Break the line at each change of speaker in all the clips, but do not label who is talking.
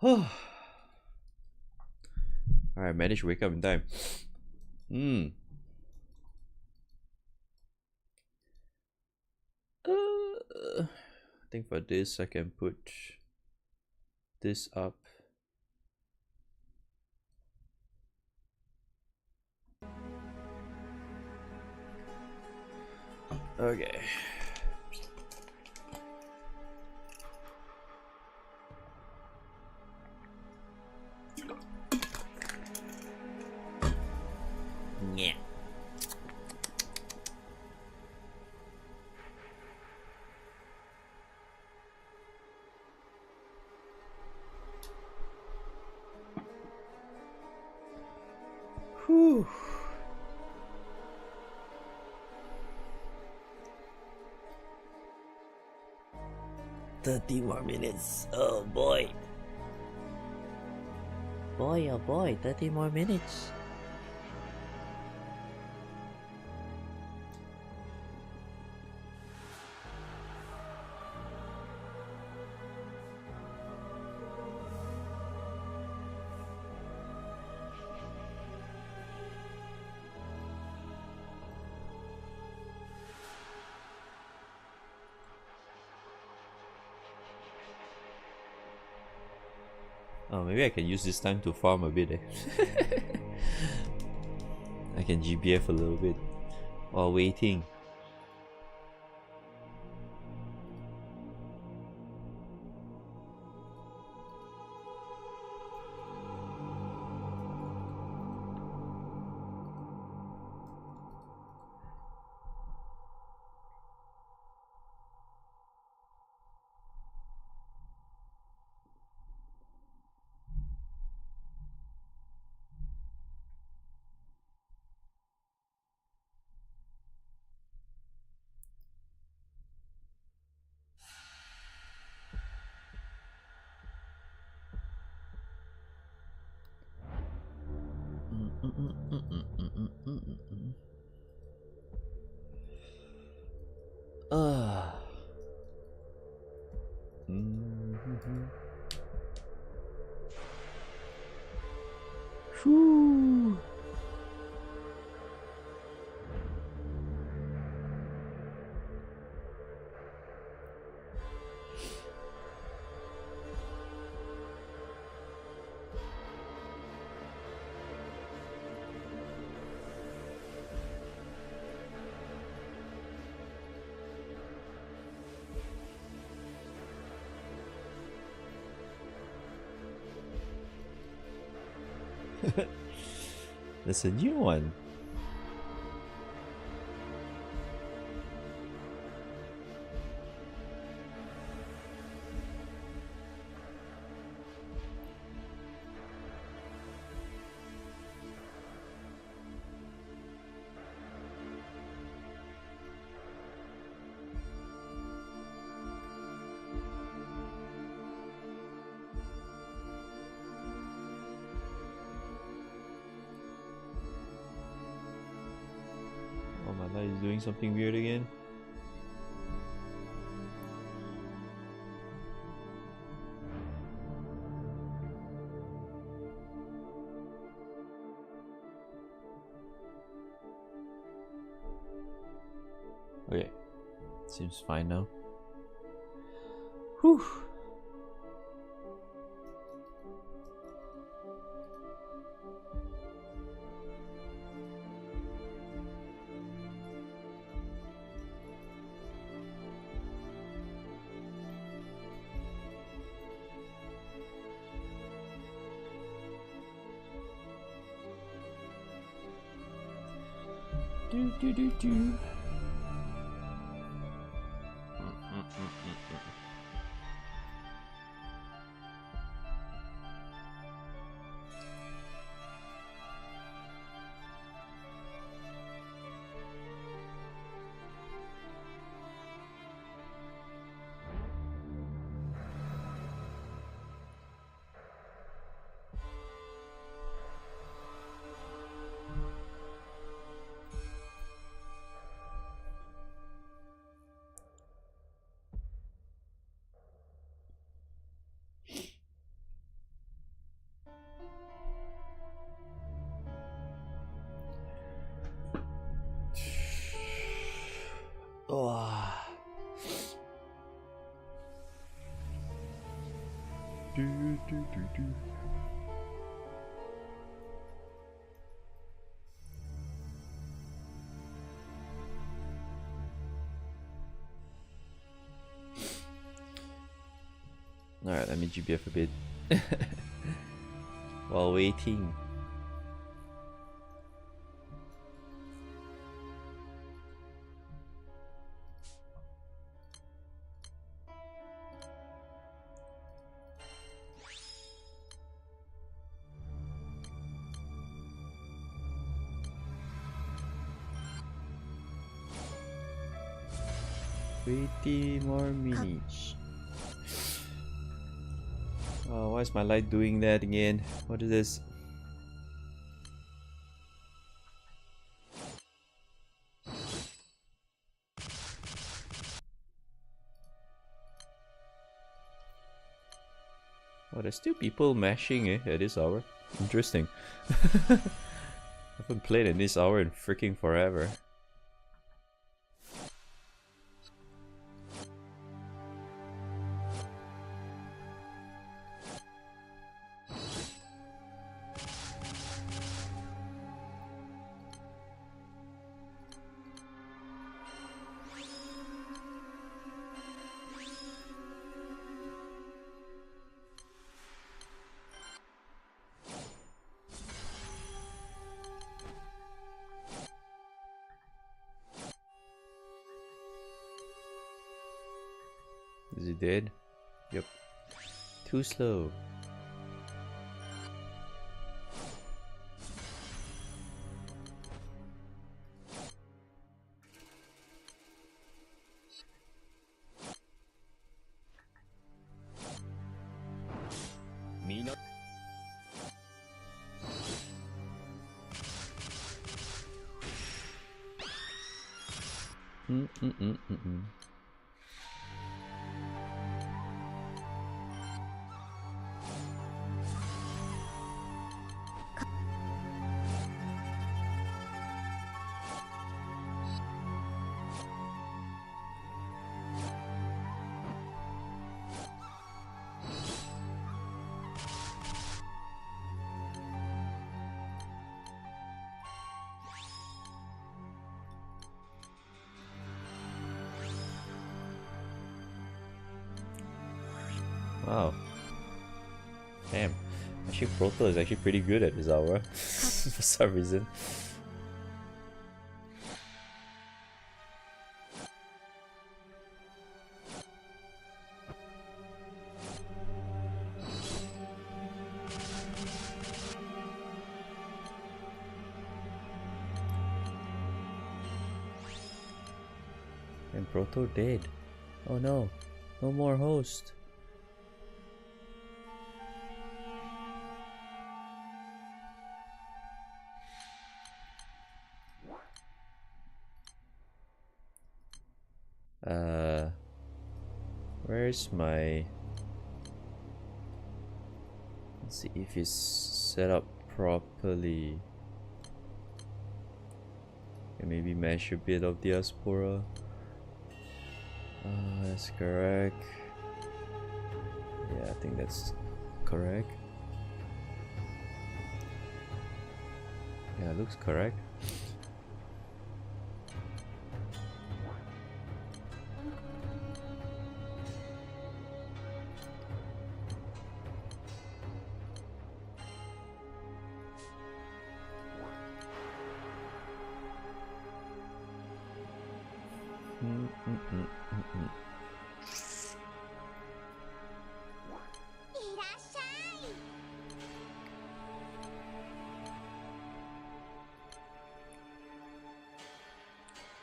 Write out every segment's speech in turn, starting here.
Alright, managed to wake up in time. I think for this I can put this up. Okay. Yeah. Whew. 30 more minutes. Oh boy. Boy, oh boy, 30 more minutes. Oh, maybe I can use this time to farm a bit. I can GBF a little bit while waiting. Whew. That's a new one. Oh, my light is doing something weird again. Okay, seems fine now. Whew. Do. Alright, let me GBF a bit while waiting. More minis. Oh, why is my light doing that again? What is this? Oh, there's still people mashing at this hour. Interesting. I haven't played in this hour in freaking forever. Is he dead? Yep. Too slow. Wow. Damn. Actually, Proto is actually pretty good at this hour for some reason. And Proto dead. Oh no. No more host. Where's my... Let's see if it's set up properly. Okay, maybe mash a bit of diaspora. That's correct. Yeah, I think that's correct. Yeah, it looks correct.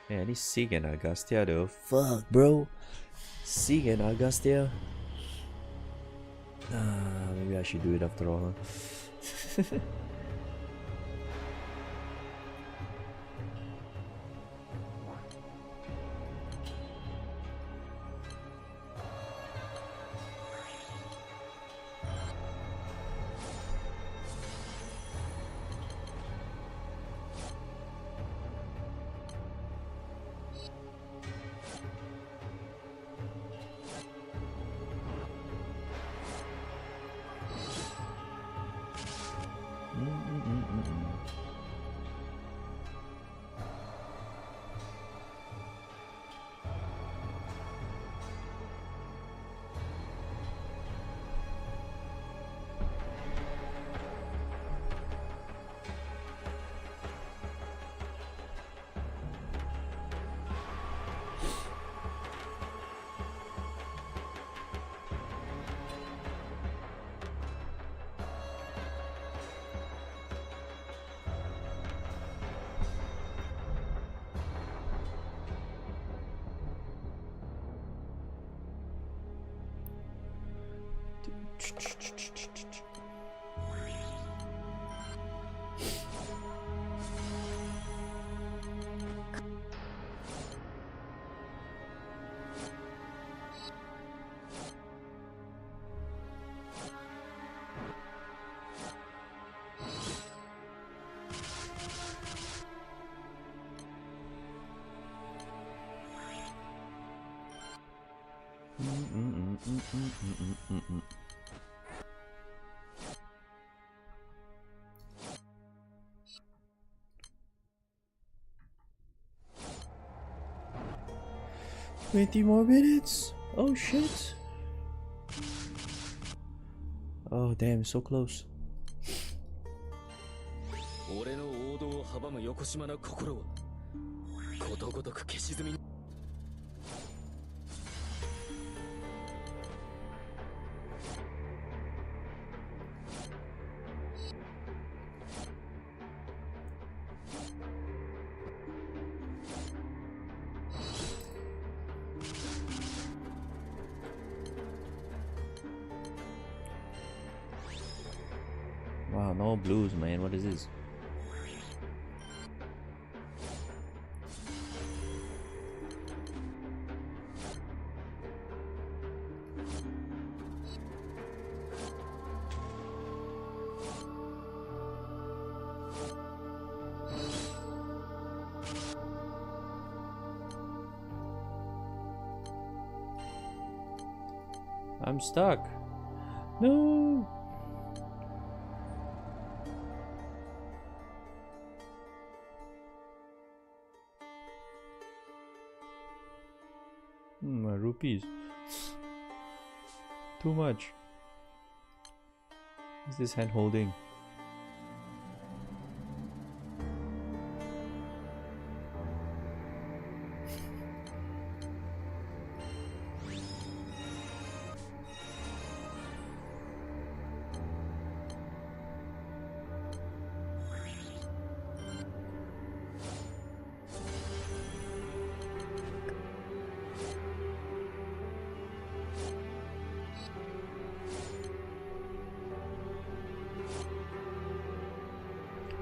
Man, I need Sig and Agustia though. Fuck, bro. Sig and Agustia. Maybe I should do it after all, huh? $20 more minutes. Oh shit. Oh damn, so close.
俺の王道を阻む横島な心はことごとく消し済み。
Wow, no blues, man. What is this? I'm stuck. No. My rupees. Too much. What's this hand holding?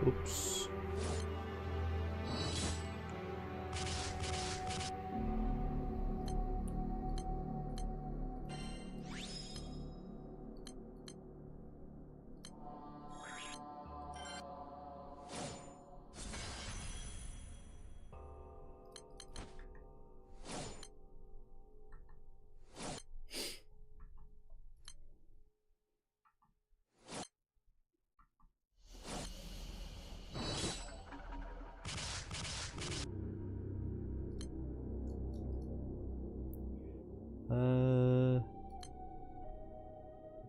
Oops.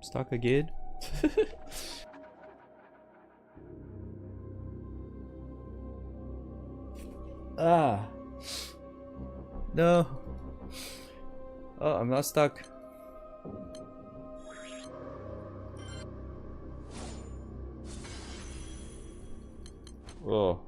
Stuck again. Ah. No. Oh, I'm not stuck. Oh.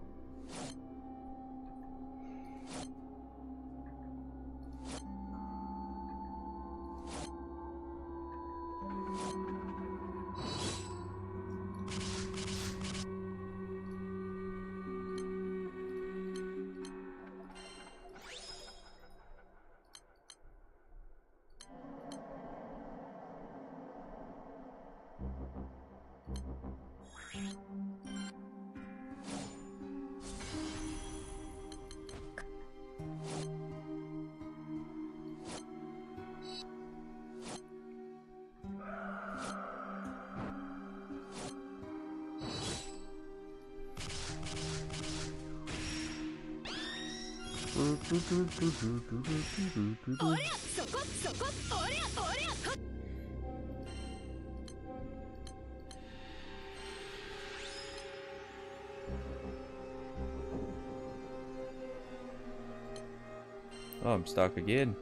Oh, I'm stuck again.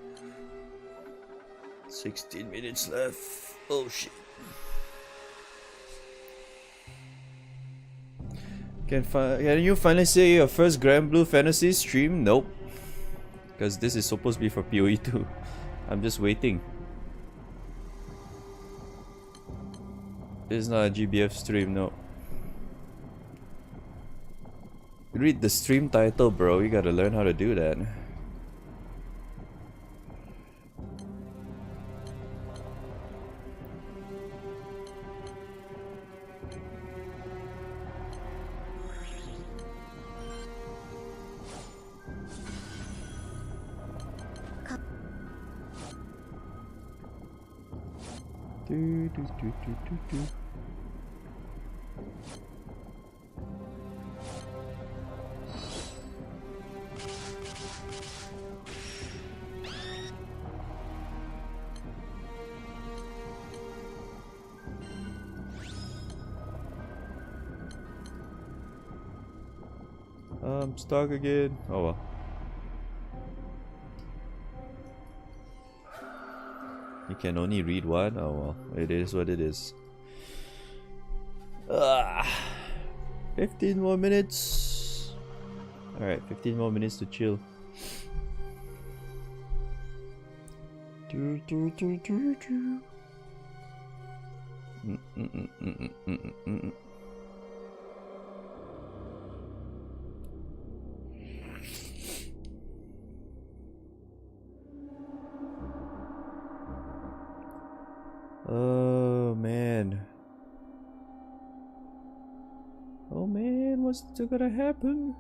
16 minutes left. Oh shit. Can you finally say your first Grand Blue Fantasy stream? Nope. Because this is supposed to be for POE2. I'm just waiting. This is not a GBF stream, no. Read the stream title, bro. You gotta learn how to do that. Do, do, do, do, do, do. I'm stuck again. Oh well. You can only read one? Oh well. It is what it is. 15 more minutes. Alright, 15 more minutes to chill. Oh man. Oh man, what's gonna happen?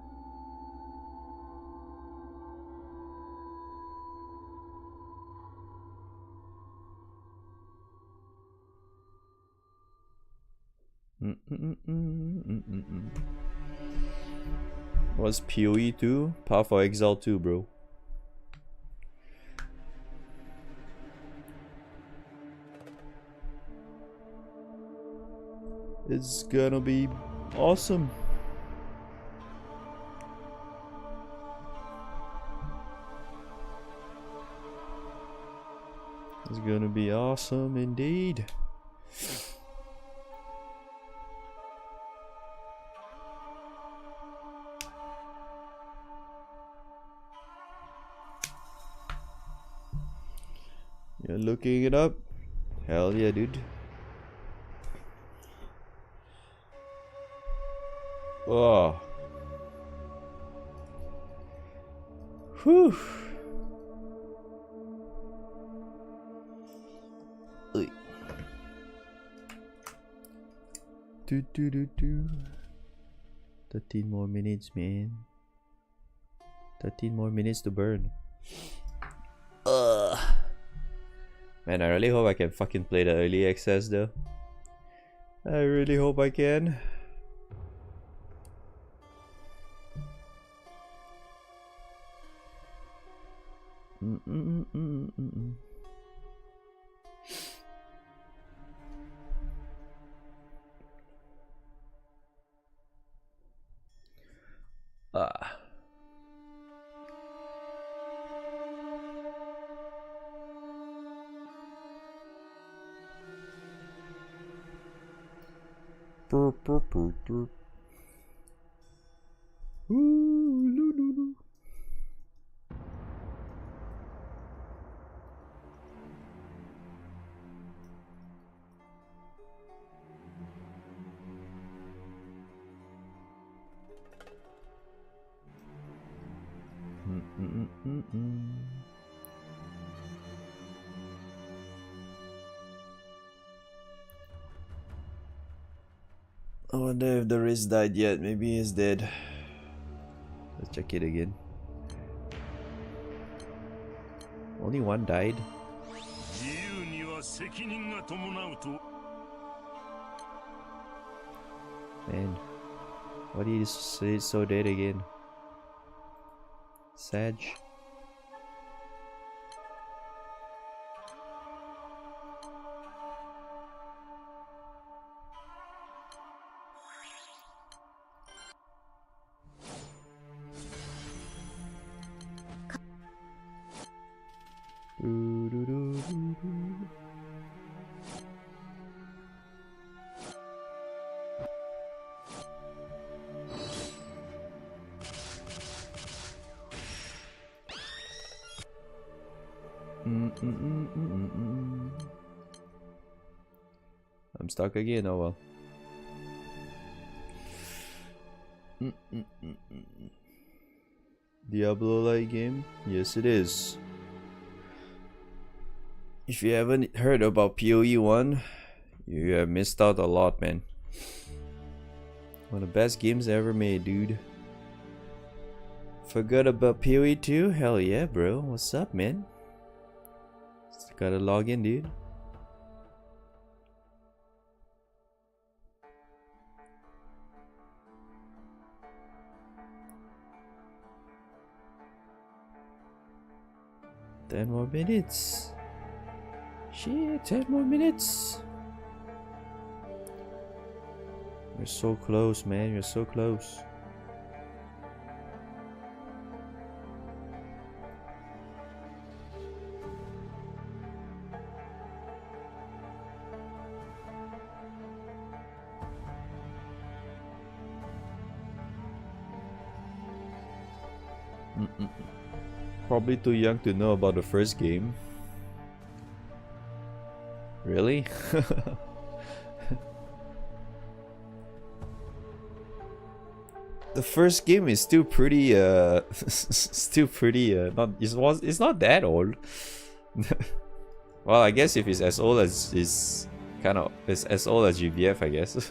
What's POE2? Path for Exile 2, bro. It's gonna be awesome. It's gonna be awesome indeed. You're looking it up? Hell yeah, dude. Oh. Whew. Oi. Do do do do. 13 more minutes, man. 13 more minutes to burn. Man, I really hope I can fucking play the early access though. I really hope I can. I wonder if the wrist died yet. Maybe he's dead. Let's check it again. Only one died. Man, why do you say it's so dead again? Sag. I'm stuck again, oh well. Diablo-like game? Yes, it is. If you haven't heard about POE1, you have missed out a lot, man. One of the best games ever made, dude. Forgot about POE2? Hell yeah, bro. What's up, man? Just gotta log in, dude. Ten more minutes. Shit, 10 more minutes. You're so close, man. You're so close. Probably too young to know about the first game. Really? The first game is still pretty not it's not that old. Well, I guess if it's as old as it's as old as GVF, I guess.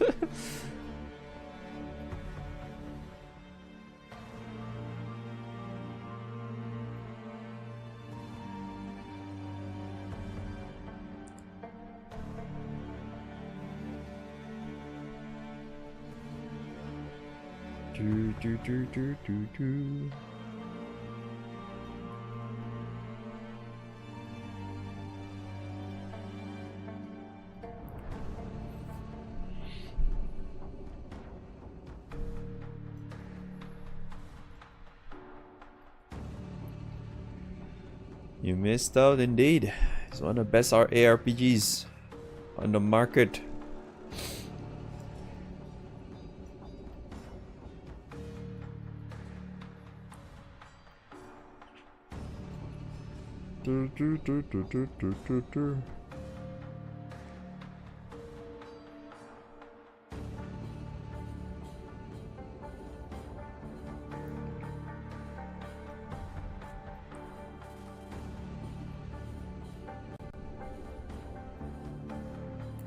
You missed out indeed. It's one of the best ARPGs on the market.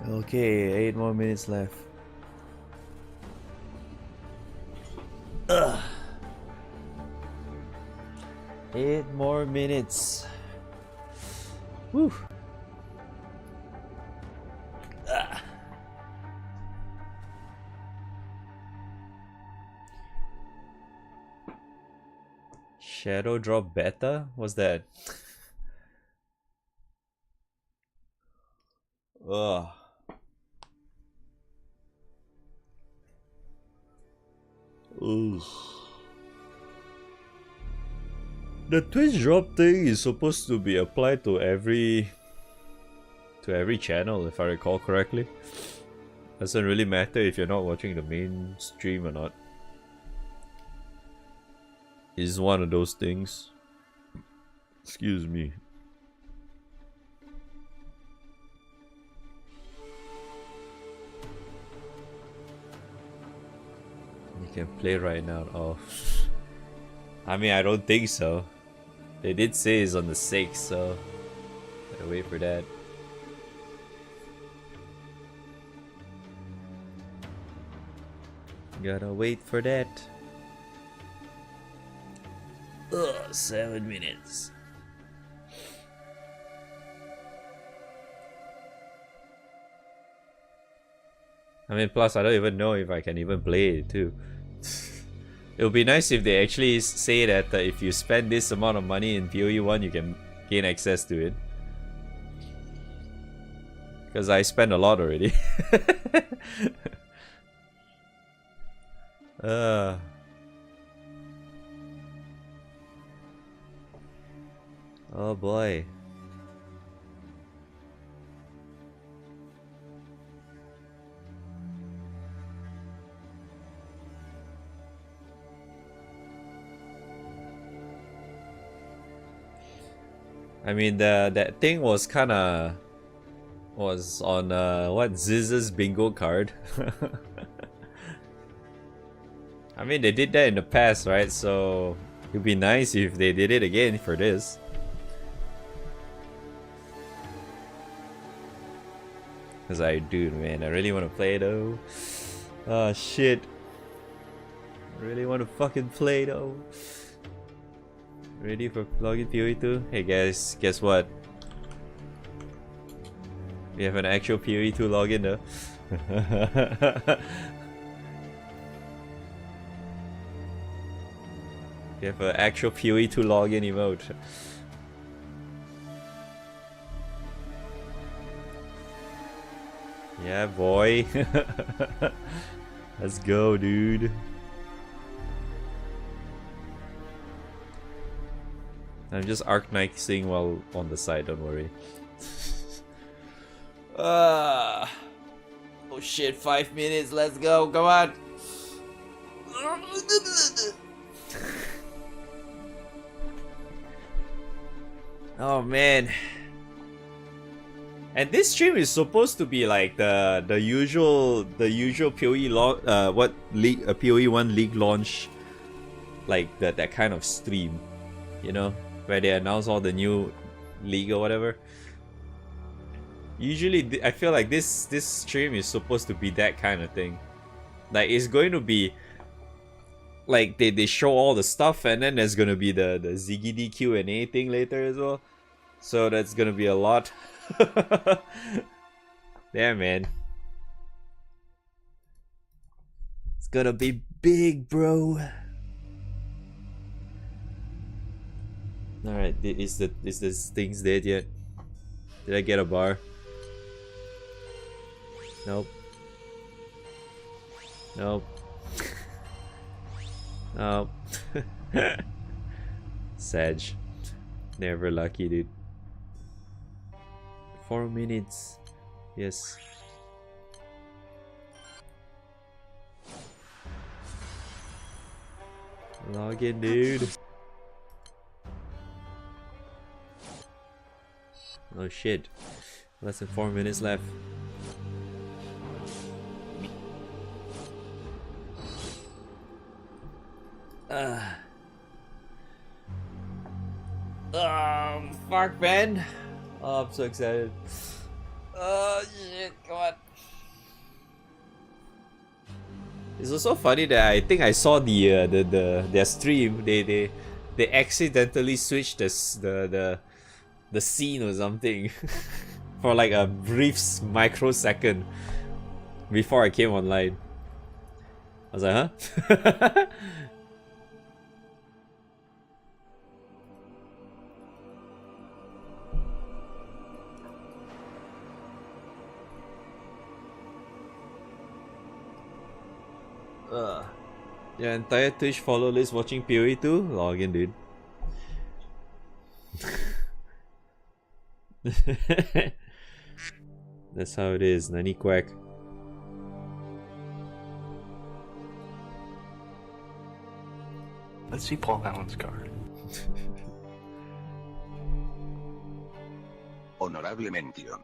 Okay, 8 more minutes left. Ugh. 8 more minutes. Woo. Shadow Drop Beta? What's that? Ugh. Ugh. The Twitch drop thing is supposed to be applied to every channel, if I recall correctly. Doesn't really matter if you're not watching the main stream or not. It's one of those things. Excuse me. You can play right now. Oh. I mean, I don't think so. They did say it's on the 6th, so gotta wait for that. Gotta wait for that. Ugh, 7 minutes. I mean, plus I don't even know if I can even play it too. It would be nice if they actually say that if you spend this amount of money in POE1, you can gain access to it. Because I spent a lot already. Oh boy. I mean, that thing was kinda was on what, Ziz's bingo card. I mean, they did that in the past, right? So it'd be nice if they did it again for this. Cause dude, man, I really want to play though. Oh shit. I really want to fucking play though. Ready for login POE2? Hey guys, guess what? We have an actual POE2 login though. We have an actual POE2 login emote. Yeah, boy. Let's go, dude. I'm just Arc Knightsing while on the side, don't worry. Oh shit, 5 minutes, let's go, come on! Oh man. And this stream is supposed to be like the usual PoE PoE1 league launch, like that kind of stream, you know, where they announce all the new league or whatever. Usually I feel like this stream is supposed to be that kind of thing. Like it's going to be like they show all the stuff, and then there's gonna be the ZGD Q&A thing later as well. So that's gonna be a lot. Yeah, man. It's gonna be big, bro. Alright, is this things dead yet? Did I get a bar? Nope. Nope. Nope. Sag. Never lucky, dude. 4 minutes. Yes. Log in, dude. Oh shit. Less than 4 minutes left. Fuck, man. Oh, I'm so excited. Oh shit, come on. It's also funny that I think I saw their stream. They accidentally switched the scene or something for like a brief microsecond before I came online. I was like, huh? Your entire Twitch follow list watching POE2? Log in, dude. That's how it is, Nani Quack.
Let's see Paul Allen's card.
Honorable mention.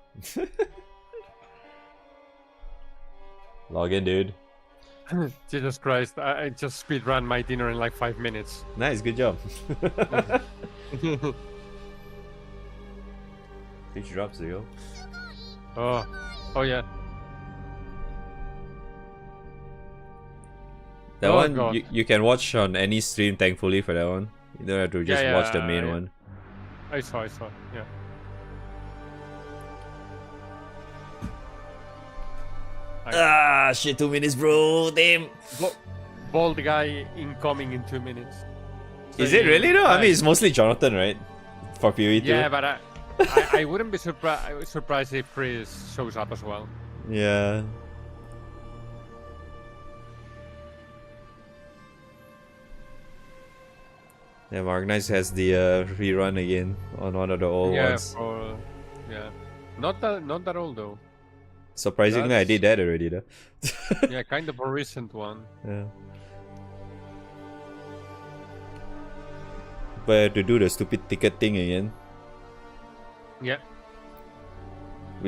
Log in, dude.
Jesus Christ, I just speedrun my dinner in like 5 minutes.
Nice, good job. Twitch drops, there you go.
Oh yeah.
That one
God.
you can watch on any stream, thankfully, for that one. You don't have to just watch the main one.
I saw, yeah.
Ah, shit, 2 minutes, bro. Damn.
Bald guy incoming in 2 minutes. So
Is it really though? I mean, it's mostly Jonathan, right? For POE2.
Yeah, but I wouldn't be surprised if Chris shows up as well.
Yeah. Yeah, Mark Knights has the rerun again on one of the old ones.
Yeah, not that old though.
Surprisingly, I did that already though.
Yeah, kind of a recent one.
Yeah. But I had to do the stupid ticket thing again.
Yeah.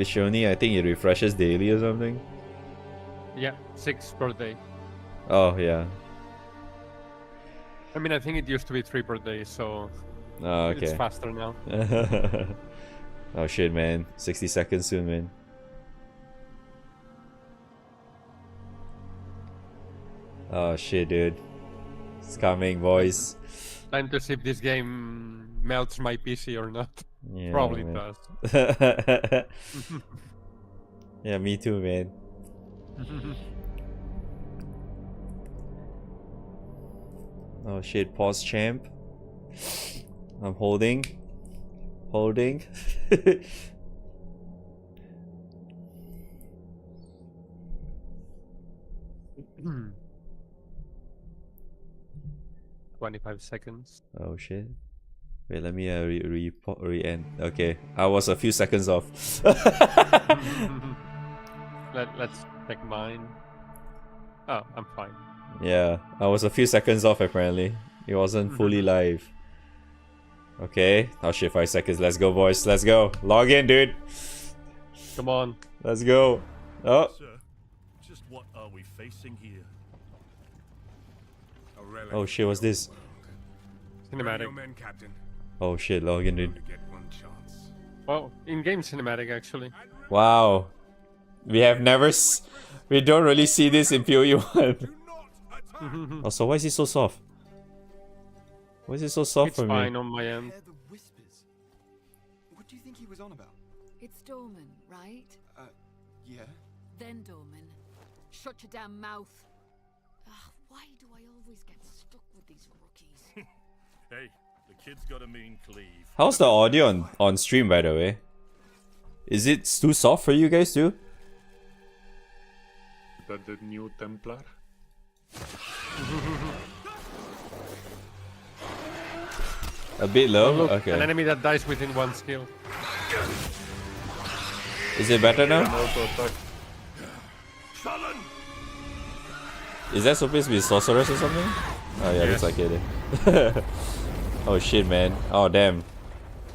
which only I think it refreshes daily or something.
Yeah, 6 per day.
Oh yeah.
I mean, I think it used to be 3 per day, so
Oh,
it's
okay.
faster now.
Oh shit, man. 60 seconds soon, man. Oh shit, dude. It's coming, boys.
Time to see if this game melts my PC or not.
Yeah,
Probably
man.
does.
Yeah, me too, man. Oh shit, pause champ. I'm holding. Holding.
25 seconds.
Oh shit. Wait, let me re-end. Okay, I was a few seconds off.
Let's check mine. Oh, I'm fine.
Yeah, I was a few seconds off apparently. It wasn't fully live. Okay, oh shit, 5 seconds. Let's go, boys. Let's go. Log in, dude.
Come on.
Let's go. Oh.
Sir, just what are we facing here?
Oh shit, what's this?
Cinematic.
Men, Captain.
Oh shit, log in, dude.
To get one chance.
Well, in-game cinematic actually.
Wow. We have never we don't really see this in POE1.
Do not attack.
Also, why is it so soft? Why is it so soft
It's
for
fine
me?
on my end.
Hear the whispers. What do you think he was on about?
It's Dorman, right?
Yeah.
Then Dorman. Shut your damn mouth. Ugh, why do I always get stuck with these rookies?
Hey, the kid's got a mean cleave.
How's the audio on stream, by the way? Is it too soft for you guys too?
That the new Templar?
A bit low?
Look,
Okay.
an enemy that dies within 1 skill.
Is it better now?
Auto attack.
Is that supposed to be sorceress or something? Oh yeah, looks
Yes.
like it. Oh shit, man. Oh damn.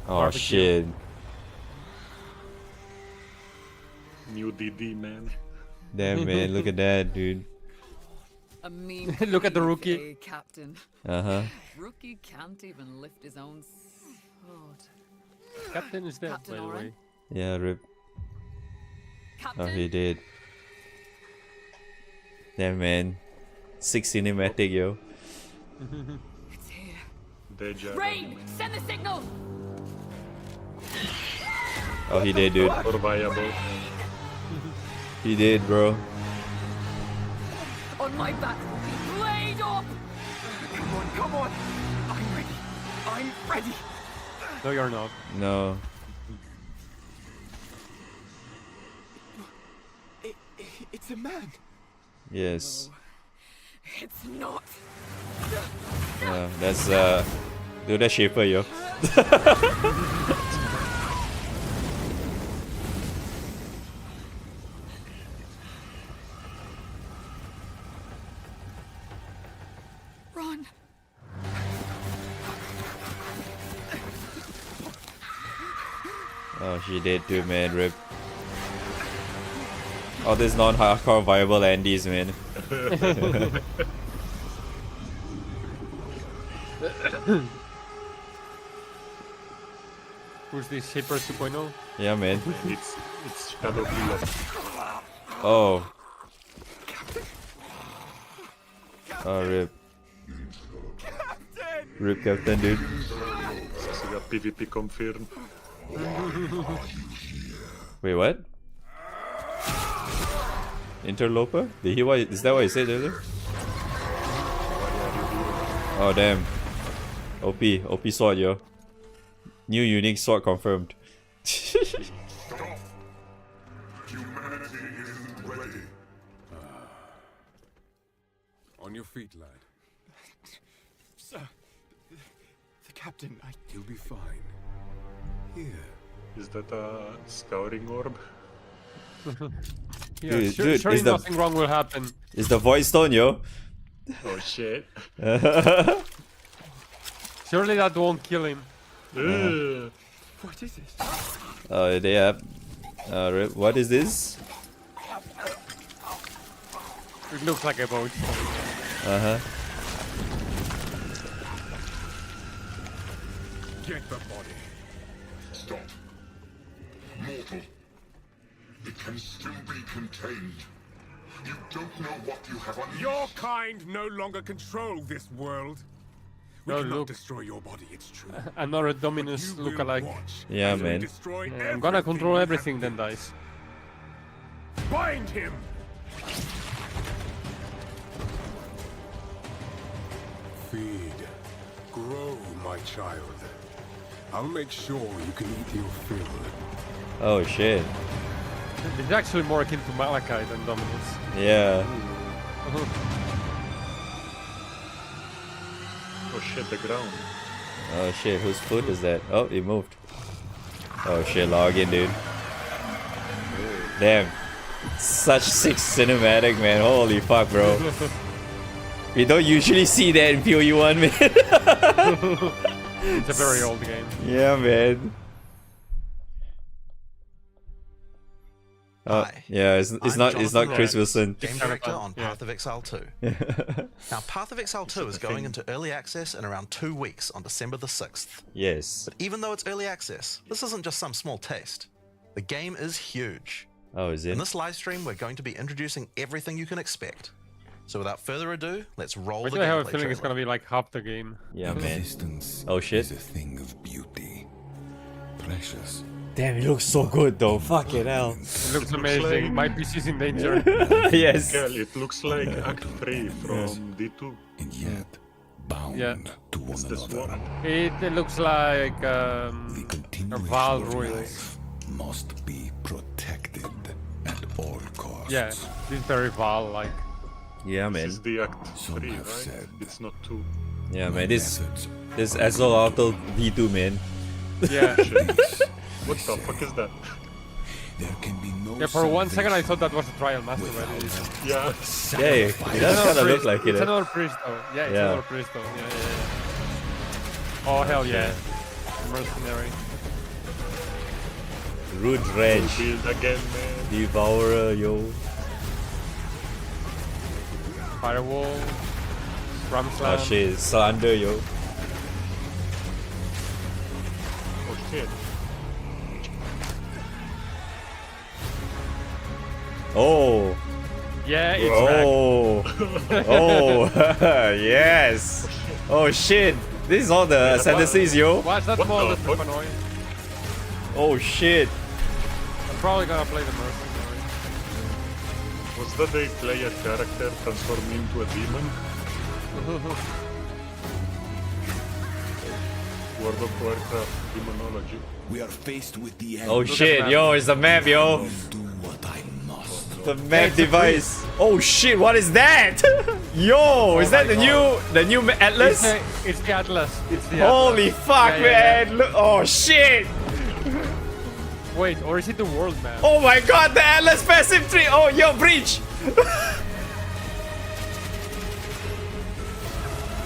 Oh
Barbecue.
shit.
New DD, man.
Damn, man. Look at that, dude.
A mean
Look at the
cleave,
rookie.
eh, Captain.
Uh-huh.
Rookie can't even lift his own sword.
Captain is dead,
Captain
by the
Oren?
way.
Yeah, rip.
Captain?
Oh, he did. Damn, man. 6 cinematic, yo.
It's here.
Deja.
Rain! Send the signal!
Oh, he did, dude.
Or viable.
He did, bro.
On my back! Blade up!
Come on! I'm ready. I'm ready.
No, you're not.
No.
It's a man.
Yes.
It's not.
Yeah, that's dude, that's Shaper, yo.
Run!
Oh, she did too, man. Rip. Oh, this non-hardcore viable Andes, man.
Who's this Shaper 2.0?
Yeah, man.
It's Shadow Killer.
Oh. Oh, rip. Rip, Captain, dude.
So got PvP confirmed.
Wait, what? Interloper? Did he? What is that? What he said earlier? Oh damn! OP sword, yo. New unique sword confirmed.
Humanity isn't ready. On your feet, lad.
Sir, the captain,
You'll be fine. Here.
Is that a scouring orb?
Yeah,
Dude,
surely
is the-
nothing wrong will happen.
It's the void stone, yo.
Oh shit.
Surely that won't kill him.
Ugh.
what is it?
Oh, yeah. What is this?
It looks like a boat.
Uh-huh.
Get the body.
Stop. Mortal. It can still be contained. You don't know what you have on
Your kind no longer control this world. We
No,
cannot
look.
destroy your body, it's true.
Another Dominus
You will
lookalike.
watch
Yeah,
as we
man.
destroy
Yeah, I'm gonna control
we
everything
have
then, dice.
built. Bind him. Feed. Grow, my child. I'll make sure you can eat your fill.
Oh shit.
It's actually more akin to Malachi than Dominus.
Yeah.
Oh shit, the ground.
Oh shit, whose foot is that? Oh, it moved. Oh shit, log in, dude. Damn. Such sick cinematic, man. Holy fuck, bro. We don't usually see that in POE1, man.
It's a very old game.
Yeah, man.
Hi.
Yeah, it's
I'm
not
Jonathan
Chris
Rhodes,
Wilson.
game director on
Yeah.
Path of Exile 2. Now, Path of Exile 2 is going into early access in around 2 weeks on December the 6th.
Yes.
But even though it's early access, this isn't just some small taste. The game is huge.
Oh, is it?
In this live stream, we're going to be introducing everything you can expect. So without further ado, let's roll
Why
the
do I have a
gameplay
feeling it's
trailer.
gonna be like half the game?
Yeah, man.
Existence
Oh shit.
is a thing of beauty. Precious.
Damn, it looks so good though. Fucking hell.
It looks amazing. My PC's in danger.
Yes.
Girl, it looks like Act 3 from D2.
And yet bound
Yeah.
to one
It's the
another.
sword.
It looks like
The
a
continuation
Val
of
Royals.
life must be protected at all costs.
Yeah, this is very Val like.
Yeah,
This
man.
is the Act
Some
3,
have
right?
said
It's not 2.
Yeah,
My
man. This
methods
Axolotl D2, man.
Yeah.
these,
What the fuck is that?
there can be no
Yeah, for 1 second I
salvation
thought that was a trial master,
without
but it is.
Yeah.
Yeah, it does kind of look like it.
It's
eh?
another priest though. Yeah, it's
Yeah.
another priest though. Yeah. Oh hell yeah. Mercenary.
Rude Dredge.
Build again, man.
Devourer, yo.
Firewall. Ram
Oh
slam.
shit, Slander, yo.
Oh shit.
Oh.
Yeah, it's back.
Oh. Oh. Yes. Oh shit. This is all the ascendancies, yo.
Watch that
What
small
the
little
fuck?
annoying.
Oh shit.
I'm probably gonna play the mercenary.
Was that they play a character transform into a demon? World of Warcraft demonology.
We are faced with the end.
Oh shit, yo, it's the map, yo.
Do what I must.
The map device. Oh shit, what is that? Yo, is that
my
the new Atlas?
It's the Atlas. It's the
Holy
Atlas.
fuck,
Yeah, yeah,
man. Look, oh shit.
yeah. Wait, or is it the world map?
Oh my god, the Atlas passive tree. Oh, yo, breach.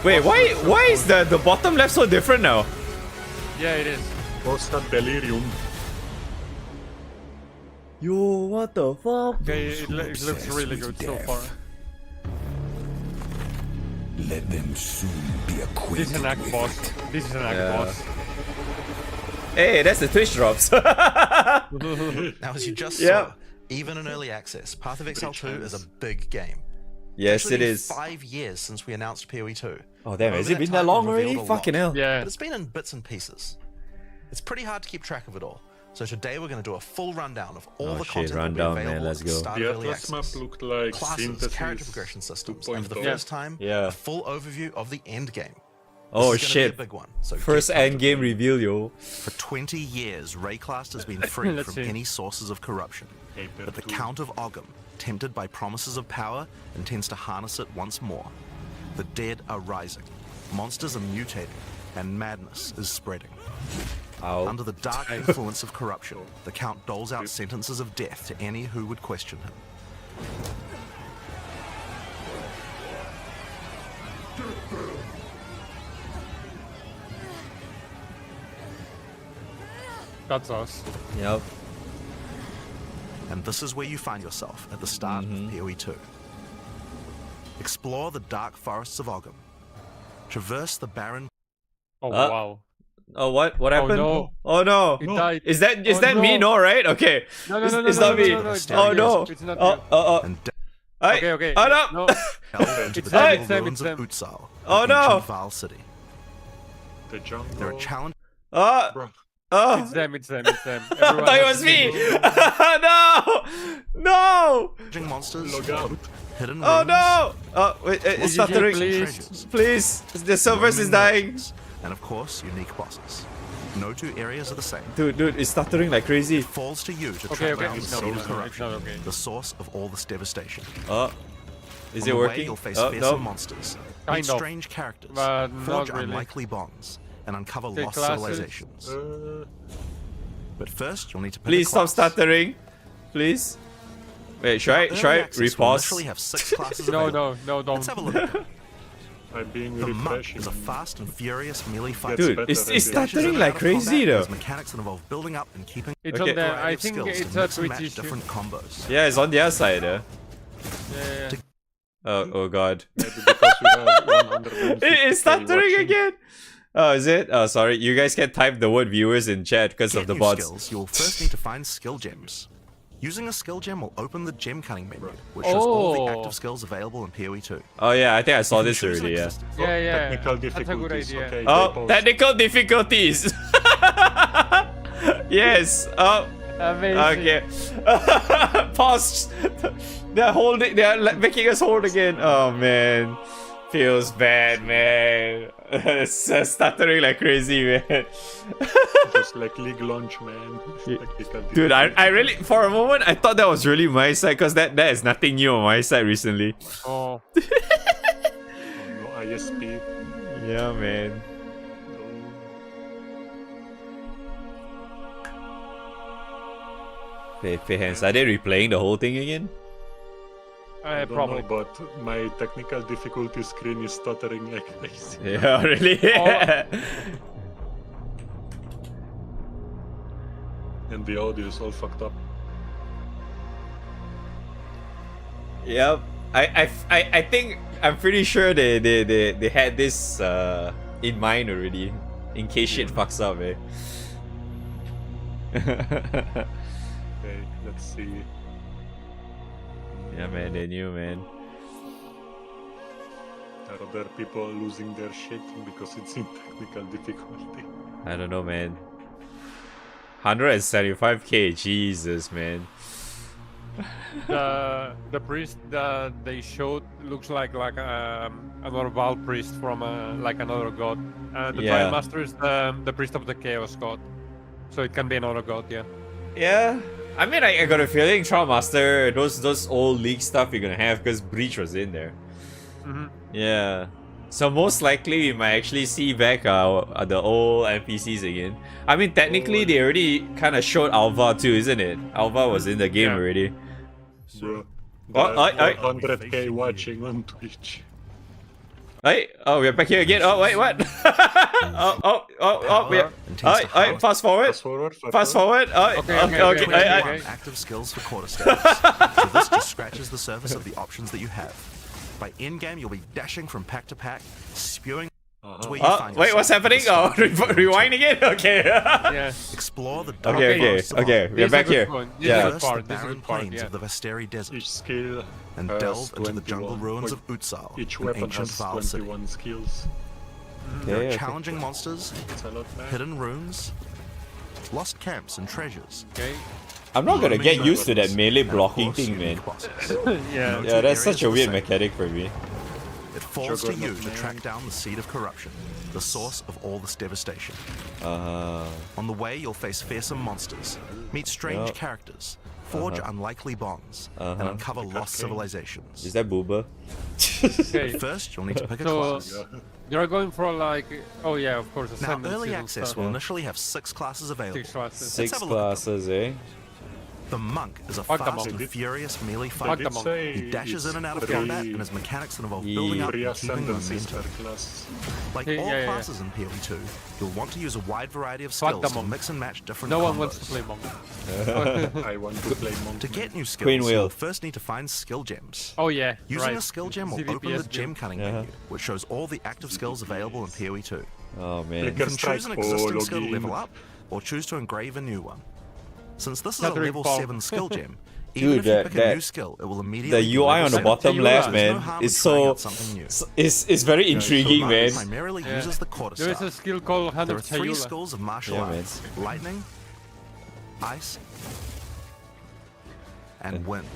Wait, why is the bottom left so different now?
Yeah, it is.
What's that delirium?
Yo, what the fuck?
Okay, it looks really good so far.
Let them soon be acquainted
This is an act
with
boss.
it.
This is an act
Yeah.
boss.
Hey, that's the Twitch drops.
Now, as you just
Yeah.
saw, even in early access, Path of Exile 2 is a big game.
Yes,
Actually
it
been
is.
5 years since we announced POE2.
Oh damn, has
Over
it been that
time,
long
we've
already?
revealed a lot.
Fucking hell.
Yeah.
But it's been in bits and pieces. It's pretty hard to keep track of it all. So today we're going to do a full rundown of all
Oh
the
shit,
content that
rundown,
will be
man,
available
let's
at the
go.
start
The
of early
Atlas map
access.
looked like
Classes,
Synthesis
character progression systems, and for the
2.0.
first time,
Yeah.
a full overview of the end game.
Oh
This is gonna be
shit.
a big one. So
First
get
end game reveal, yo.
For 20 years, Rayclast has been free
Let's
from
see.
any sources of corruption.
Paper
But the
two.
Count of Ogham, tempted by promises of power, intends to harness it once more. The dead are rising, monsters are mutating, and madness is spreading.
Ow.
Under the dark influence of corruption, the Count doles out sentences of death to any who would question him.
That's us.
Yep.
And this is where you find yourself at the start of POE2. Explore the dark forests of Ogham. Traverse the barren...
Oh wow.
Oh, what happened?
no.
Oh no.
It died.
Is that
Oh,
me?
no.
No, right? Okay.
No,
It's not me. Oh no.
It's not
Oh.
Okay, okay.
Oh no.
No.
delve into
It's
the
them,
jungle
it's them,
ruins
it's
of
them.
Utsal,
Oh,
an
no.
ancient Val city.
The jungle.
There are challenges
Oh.
Bro.
Oh.
It's them.
I thought it was me. No.
monsters,
Log out.
hidden
Oh
ruins,
no. Oh wait, it's
lost
stuttering.
treasures,
Please. The servers is
roaming
dying.
lanes, and of course, unique bosses. No two areas are the same.
Dude, it's stuttering like crazy.
It falls to you to
Okay,
track
okay.
down the
It's not,
seed of
it's not,
corruption,
it's not okay.
the source of all this devastation.
Oh. Is
On
it
the way,
working?
you'll face
Oh,
fearsome
no.
monsters,
Kind
meet
of,
strange characters,
but
forge
not really.
unlikely bonds, and uncover
Okay,
lost
classes.
civilizations. But first, you'll need to pick
Please
a
stop
class.
stuttering. Please. Wait, should I
Early access will initially
repause?
have 6 classes
No,
available.
no,
Let's have a
don't.
look at them.
I'm being
The monk
refreshing.
is a fast and furious melee fighter.
Gets
Dude,
better
it's
every day.
stuttering
Dashes in and
like
out of
crazy
combat,
though.
there's mechanics that involve building up and keeping
It's
Okay.
on there. I
variety of
think
skills
it's
to
a
mix and
Twitch
match
issue.
different combos.
Yeah, it's on the other side.
Yeah.
Oh god.
Maybe because we have 150K
It's stuttering
watching.
again. Oh, is it? Oh, sorry. You guys can type the word viewers in chat because
To
of
get
the
new
bots.
skills, you'll first need to find skill gems. Using a skill gem will open the gem cutting menu, which shows all the
Oh.
active skills available in POE2.
Oh yeah, I think I saw
You can
this
choose an
already. Yeah.
existing-
Yeah, yeah.
Technical
That's a good
difficulties.
idea.
Okay,
Oh,
they post.
technical difficulties. Yes. Oh.
Amazing.
Okay. Pause. They're holding. They're making us hold again. Oh man, feels bad, man. It's stuttering like crazy, man.
Just like league launch, man. Technical
Dude, I
difficulties.
really, for a moment, I thought that was really my side because that is nothing new on my side recently.
Oh.
Oh, no ISP.
Yeah, man.
No.
Hands, are they replaying the whole thing again?
I don't
Probably.
know, but my technical difficulty screen is stuttering like crazy.
Yeah, really.
And the audio is all fucked up.
Yep. I think I'm pretty sure they had this in mind already, in case shit fucks up, eh.
Okay, let's see.
Yeah, man, they knew, man.
Are there people losing their shit because it's in technical difficulty?
I don't know, man. 175k, Jesus, man.
The priest that they showed looks like another Val priest from like another god. The
Yeah.
Trial Master is the priest of the Chaos god, so it can be another god. Yeah.
Yeah. I mean, I got a feeling Trial Master, those old League stuff you're gonna have because Breach was in there. Yeah. So most likely we might actually see back the old NPCs again. I mean, technically they already kind of showed Alva too, isn't it? Alva was in the game
Yeah.
already.
Bro,
Oh,
there are 100k watching on Twitch.
Hey, oh, we're back here again. Oh, wait, what? oh, we're. Fast forward.
Fast forward.
Fast forward. Oh,
Okay,
okay.
okay.
One active skills for quarter stages. So this just scratches the surface of the options that you have. By in-game, you'll be dashing from pack to pack, spewing where you
Oh,
find
wait, what's
yourself at the
happening? Oh,
start of
rewind again? Okay.
Yeah.
Explore the dark
Okay,
forests of
okay.
Ogham.
We're
This is a
back
good
here.
point. This is
Yeah.
a
Traverse
part,
the
this is a
barren
good part,
plains
yeah.
of the Vesteri Desert
Each skill
and
has
delve into the
21
jungle ruins of
wait,
Utsal,
Each
an
weapon
ancient
has
Val city.
21 skills.
There are
Okay.
challenging monsters,
It's a lot, man.
hidden runes, lost camps and treasures.
Okay.
I'm not gonna get
roaming
used to that
weapons,
melee
and of
blocking
course,
thing, man.
unique bosses.
Yeah.
Yeah, that's such a
areas
weird
of the same.
mechanic for me.
It falls to you
Juggernaut,
to
man.
track down the seed of corruption, the source of all this devastation.
Uh,
On the way, you'll face fearsome monsters, meet strange
Yep.
characters, forge unlikely bonds, and
Uh-huh.
uncover lost civilizations.
is that Booba?
Okay.
First, you'll need to pick a
So
class.
you're going for like, oh yeah, of course.
Now,
ascendancies
early
and
access
stuff.
will initially have 6 classes available.
6 classes.
Six
have a look at them.
classes, eh?
The monk is a
Fuck the
fast
monk.
and furious melee
Fuck
fighter.
the monk.
He dashes in and out of combat, and his mechanics involve
Yeah.
building up
Three
and keeping
ascendancies per
momentum.
class.
Like
Yeah,
all
yeah, yeah.
classes in POE2, you'll want to use a wide variety of
Fuck
skills
the
to
monk.
mix and match different
No
combos.
one wants to play monk.
I want to play monk.
To get new skills,
Queen wheel.
you'll first need to find skill gems.
Oh yeah,
Using
right.
a skill gem will open
CDPS
the gem cutting
Uh-huh.
menu, which shows all the active skills available in POE2.
Oh man.
You can choose an existing
Strike
skill to level
login.
up, or choose to engrave a new one. Since this is a
Gathering
level
bomb.
7 skill gem, even
Dude,
if you pick a
that-
new skill, it will immediately
The
be
UI
level
on the
7.
bottom
you
left,
are.
There's no
man,
harm
is
in trying
so
out something new.
it's very intriguing,
Monk
man.
primarily
Yeah.
uses the quarter
There is a
staff.
skill called Hand
There
of
are 3
Chayula.
schools of martial
Yeah,
arts: lightning, ice, and wind.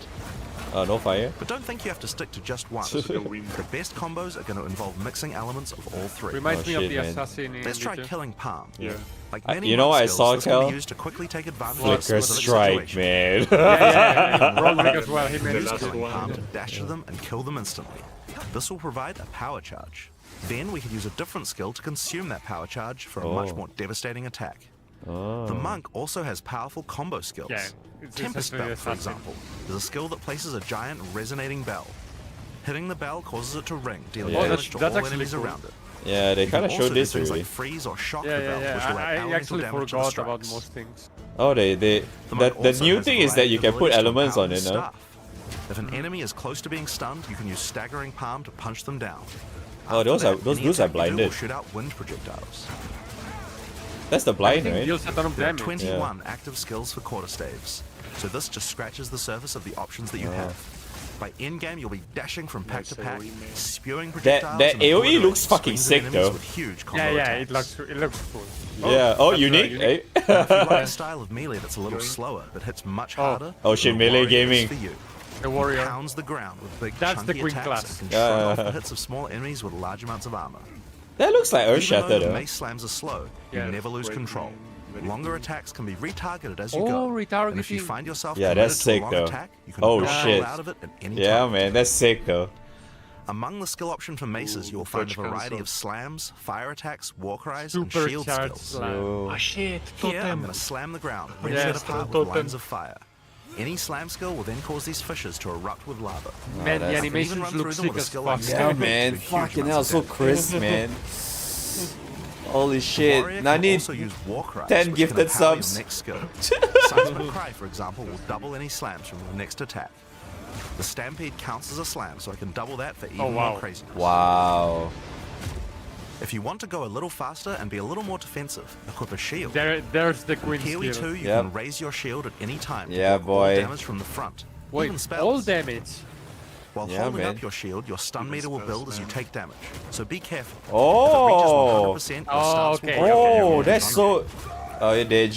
No fire.
But don't think you have to stick to just one.
The wind.
The best combos are going to involve mixing elements of all 3.
Reminds
Oh,
me of
shit,
the
man.
assassin in
Let's try
Legion.
killing palm.
Yeah.
Like
I-
many
you know what I
skills,
saw,
this can be
Kel?
used to quickly take advantage of
Flicker
specific
strike,
situations.
man.
Yeah. Roderick as well. He made
The
it.
last
Killing
one.
palm to dash to them and kill them instantly. This will provide a power charge. Then we could use a different skill to consume that power charge for a much
Oh.
more devastating attack.
Oh.
The monk also has powerful combo skills.
Yeah, it's
Tempest
essentially
Bell, for
assassin.
example, is a skill that places a giant resonating bell. Hitting the bell causes it to ring, dealing
Yeah. Oh,
damage to
that's
all
actually
enemies
cool.
around it.
Yeah, they
You
kind
can
of
also
showed
do
this
things
already.
like freeze or shock
Yeah,
the bell,
yeah,
which will
yeah.
add
I
elemental
actually
damage to the
forgot about
strikes.
most things.
Oh,
The
the
monk also
new
has a
thing is that you
variety
can
of
put
abilities to
elements
empower
on it,
his
no?
staff. If an enemy is close to being stunned, you can use staggering palm to punch them down.
Oh,
After
those
that,
are- those
any
dudes are
attack you do will
blinded.
shoot out wind projectiles.
That's the blind,
Everything
right?
deals a ton of
There are
damage.
21 active skills for quarterstaves, so this just scratches the surface of the options that you have. By endgame, you'll be dashing from pack to pack, spewing projectiles.
that
and
AoE
obliterating
looks fucking
strings of
sick,
enemies
though.
With huge combo
Yeah, yeah.
attacks.
It looks cool.
Yeah. Oh,
that's
unique.
unique.
Eh?
And if you like a style of melee that's a little slower but hits much harder,
Oh, shit,
the
melee
warrior is
gaming.
for you.
The
He
warrior.
pounds the ground with big
That's the
chunky
queen
attacks
class.
and can shrug off the hits of small enemies with large amounts of armor.
That looks like Earth
Even though
Shatter,
the
though.
mace slams are slow,
Yeah.
you never lose
Great
control.
name, very
Longer
cool.
attacks can be retargeted as you
Oh,
go. And if you
retargeting.
find yourself
Yeah,
committed
that's
to a
sick,
long
though.
attack, you can
Oh,
roll
shit.
out of it at any
Yeah,
time.
man, that's sick, though.
Among the skill option for maces, you will find a
touch
variety
cancel.
of slams, fire attacks, war cries, and
Super
shield
charged
skills.
slam.
Oh.
Shit,
Here, I'm going to slam the ground, rending
Yeah.
it apart with
Totem.
lines of fire. Any slam skill will then cause these fissures to erupt with lava.
Man, the
that's-
I can even
animations
run
look
through them
sick
with a
as
skill
fuck.
like
Yeah,
Stab
man.
to huge
Fucking hell,
amounts
so
of damage.
crisp, man. Holy
Warrior
shit.
can
I need
also use war cries,
10
which can
gifted
empower your
subs.
next skill. Seismic Cry, for example, will double any slams from the next attack. The Stampede counts as a slam, so I can double that for even
wow.
more craziness.
Wow.
If you want to go a little faster and be a little more defensive, equip a shield.
There's the
In
queen
POE2,
skill.
you
Yep.
can raise your shield at any time. to
Yeah,
block all
boy.
damage from the front. even
Wait,
spells.
all damage.
While
Yeah,
holding
man.
up your shield, your stun meter will build as you take damage. So be careful.
Oh.
If it reaches 100%, your
Oh,
stance will
okay,
break.
Oh,
and
that's
on
so. Oh, you did.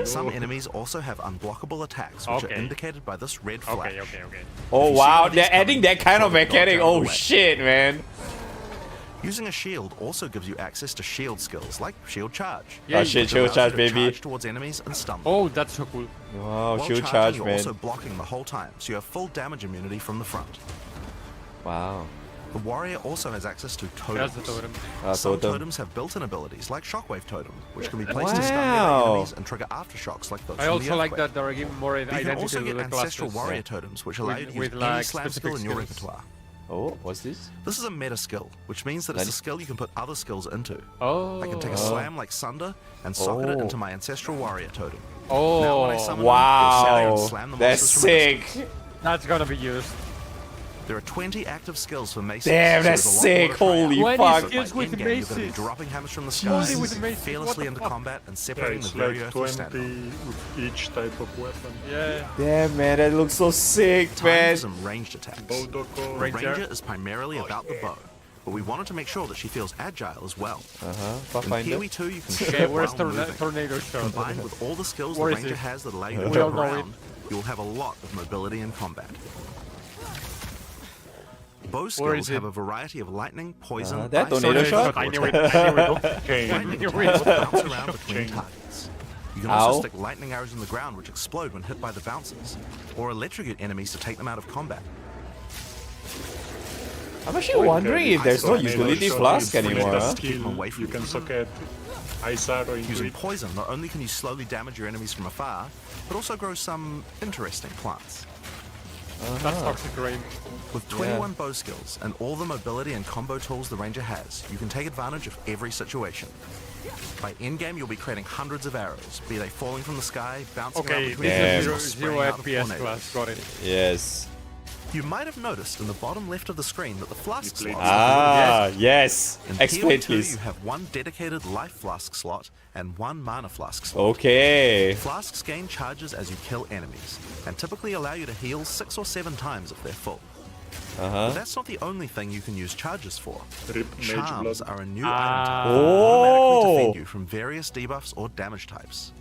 Some enemies also have unblockable attacks, which
Okay.
are indicated by this red flash.
Okay.
Oh,
If you see
wow.
one of these
They're adding
coming,
that kind of
try to dodge
mechanic.
out of
Oh,
the way.
shit, man.
Using a shield also gives you access to shield skills, like shield charge.
Yeah,
Oh, shit,
which
shield
allows
charge,
you to
baby.
charge towards enemies and stun them.
Oh, that's so cool.
Wow,
While
shield
charging,
charge,
you're
man.
also blocking the whole time, so you have full damage immunity from the front.
Wow.
The warrior also has access to
That's
totems.
the totem.
Some
totem.
totems have built-in abilities, like Shockwave Totem, which can be placed to stun melee
Wow.
enemies and trigger aftershocks like those
I
from
also
the
like
earthquake.
that they're giving more
You can
identity
also
to
get
the
ancestral
classes.
warrior totems, which allow you to use
with,
any
like,
slam
specific
skill in your
skills.
repertoire.
Oh, what's this?
This is a meta skill, which means that it's
Nani?
a skill you can put other skills into.
Oh.
I can take a slam like Sunder and socket it
Oh.
into my ancestral warrior totem.
Oh.
Now when I summon them, you'll sally and
Wow.
slam the
That's
monsters from a
sick.
distance.
That's gonna be used.
There are 20 active skills for maces.
Damn,
so
that's
there's a lot more
sick.
to try out.
Holy
When
fuck.
is skills with
In-game, you're going to be
maces?
dropping hammers from the
Only
skies,
with maces,
fearlessly
what
into
the fuck?
combat and
Yeah,
separating
it's
the very
like
earth you stand
20
on.
with each type of weapon.
Yeah.
Damn, man, that looks so sick,
Time
man.
for some ranged attacks.
Bowdoko.
Ranger is primarily about the bow, but we wanted to make sure that she feels agile as well. In
Pathfinder.
POE2, you can
Okay,
shoot
where's
while moving.
tornado shot?
Combined with all the skills the
Where is
Ranger
it?
has that allow you to
We
jump
all know it.
around, you'll have a lot of mobility in combat. Bow
Where
skills
is it?
have a variety of lightning, poison,
that
ice,
tornado
and
shot?
I
earth
knew it.
attacks.
I knew it.
Chain.
Lightning
You're
attacks
weird.
bounce around between
Chain.
targets. You can also
Ow.
stick lightning arrows in the ground which explode when hit by the bouncers, or electrocute enemies to take them out of combat.
I'm actually wondering if there's no
Tornado
utility
shot
flask
is
anymore.
meta
Huh?
skill.
Keep 'em away from
You can
you.
socket Ice arrow into
Using
it.
poison, not only can you slowly damage your enemies from afar, but also grow some interesting plants.
That's toxic rain.
With 21 bow skills and all the mobility and combo tools the ranger has, you can take advantage of every situation. By endgame, you'll be creating hundreds of arrows, be they falling from the sky, bouncing around
Okay,
between
this
enemies,
is
or
zero
spraying out of
FPS
tornadoes.
class. Got it.
Yes.
You might have noticed in the bottom left of the screen that the flask
played
slots
Ah, yes.
in
Explain,
POE2,
please.
you have one dedicated life flask slot and one mana flask slot.
Okay.
Flasks gain charges as you kill enemies, and typically allow you to heal 6 or 7 times if they're full. But that's not the only thing you can use charges for.
Rip Mage
Charms
Blood.
are a new item type that
Oh.
automatically defend you from various debuffs or damage types.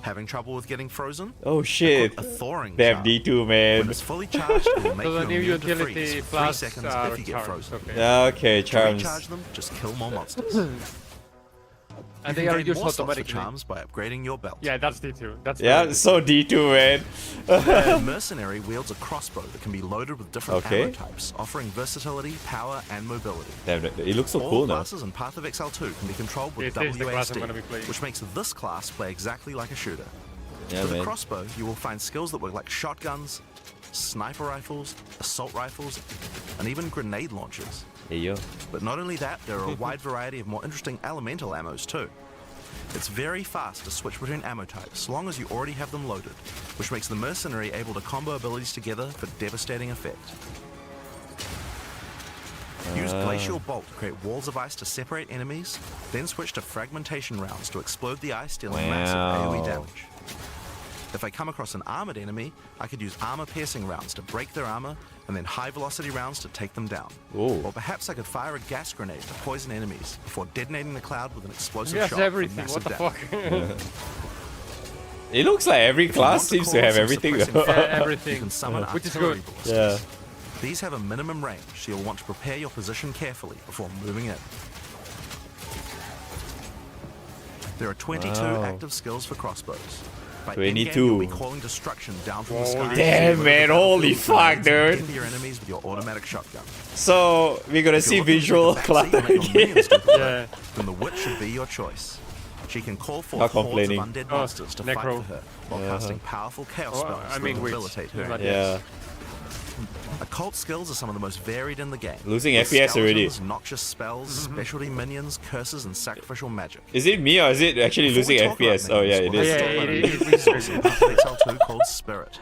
Having trouble with getting frozen?
Oh shit.
A thawing
They have
charm.
D2,
When
man.
it's fully charged, it will make
So the
you
new
immune to
utility
freeze for 3
plus
seconds
are
if you get
charms.
frozen.
Okay.
Okay,
To
charms.
recharge them, just kill more monsters.
And
You
they
can
are
gain
used
more slots for
automatically.
charms by upgrading your belt.
Yeah, that's D2. That's
Yeah,
very
so D2, man.
A mercenary wields a crossbow that can be loaded with different
Okay.
ammo types, offering versatility, power, and mobility.
Damn, it looks so
All
cool now.
classes in Path of Exile 2 can be controlled with
It is the class I'm
WASD,
gonna be playing.
which makes this class play exactly like a shooter.
Yeah,
With a
man.
crossbow, you will find skills that work like shotguns, sniper rifles, assault rifles, and even grenade launchers.
Hey, yo.
But not only that, there are a wide variety of more interesting elemental ammos too. It's very fast to switch between ammo types, so long as you already have them loaded, which makes the mercenary able to combo abilities together for devastating effect. Use Glacial Bolt to create walls of ice to separate enemies, then switch to fragmentation rounds to explode the ice, dealing massive AoE
Wow.
damage. If I come across an armored enemy, I could use armor-piercing rounds to break their armor, and then high-velocity rounds to take them down.
Ooh.
Or perhaps I could fire a gas grenade to poison enemies before detonating the cloud with an explosive
Yes,
shot. for
everything. What
massive
the
damage.
fuck?
It looks like every
If you want
class seems to
call
have
some
everything.
suppressing
Yeah,
fire,
everything.
You can summon
Which is
artillery
good.
ballistas.
Yeah.
These have a minimum range, so you'll want to prepare your position carefully before moving in. There are 22
Wow.
active skills for crossbows. By
22.
endgame, you'll be calling destruction down from the sky.
Damn, man, holy fuck, dude.
Hit your enemies with your automatic shotgun.
So, we're gonna
If
see
you're looking to
visual
take a
class
backseat and make your
again.
minions do the work,
Yeah.
then the witch should be your choice. She can call
Not
forth hordes of
complaining.
undead
Oh,
monsters to fight
Necro.
for her, while casting powerful chaos
Oh,
spells
I
that
mean, witch.
debilitate her.
Not
Yeah.
Occult skills are some of the most varied in the game.
Losing
With
FPS already.
skeletons, noxious spells, specialty minions, curses, and sacrificial magic.
Is it me or is it actually
Before we
losing
talk about
FPS? Oh yeah, it
minions,
is.
we'll
Yeah,
talk about
it
a
is.
new resource in Path of Exile 2 called Spirit.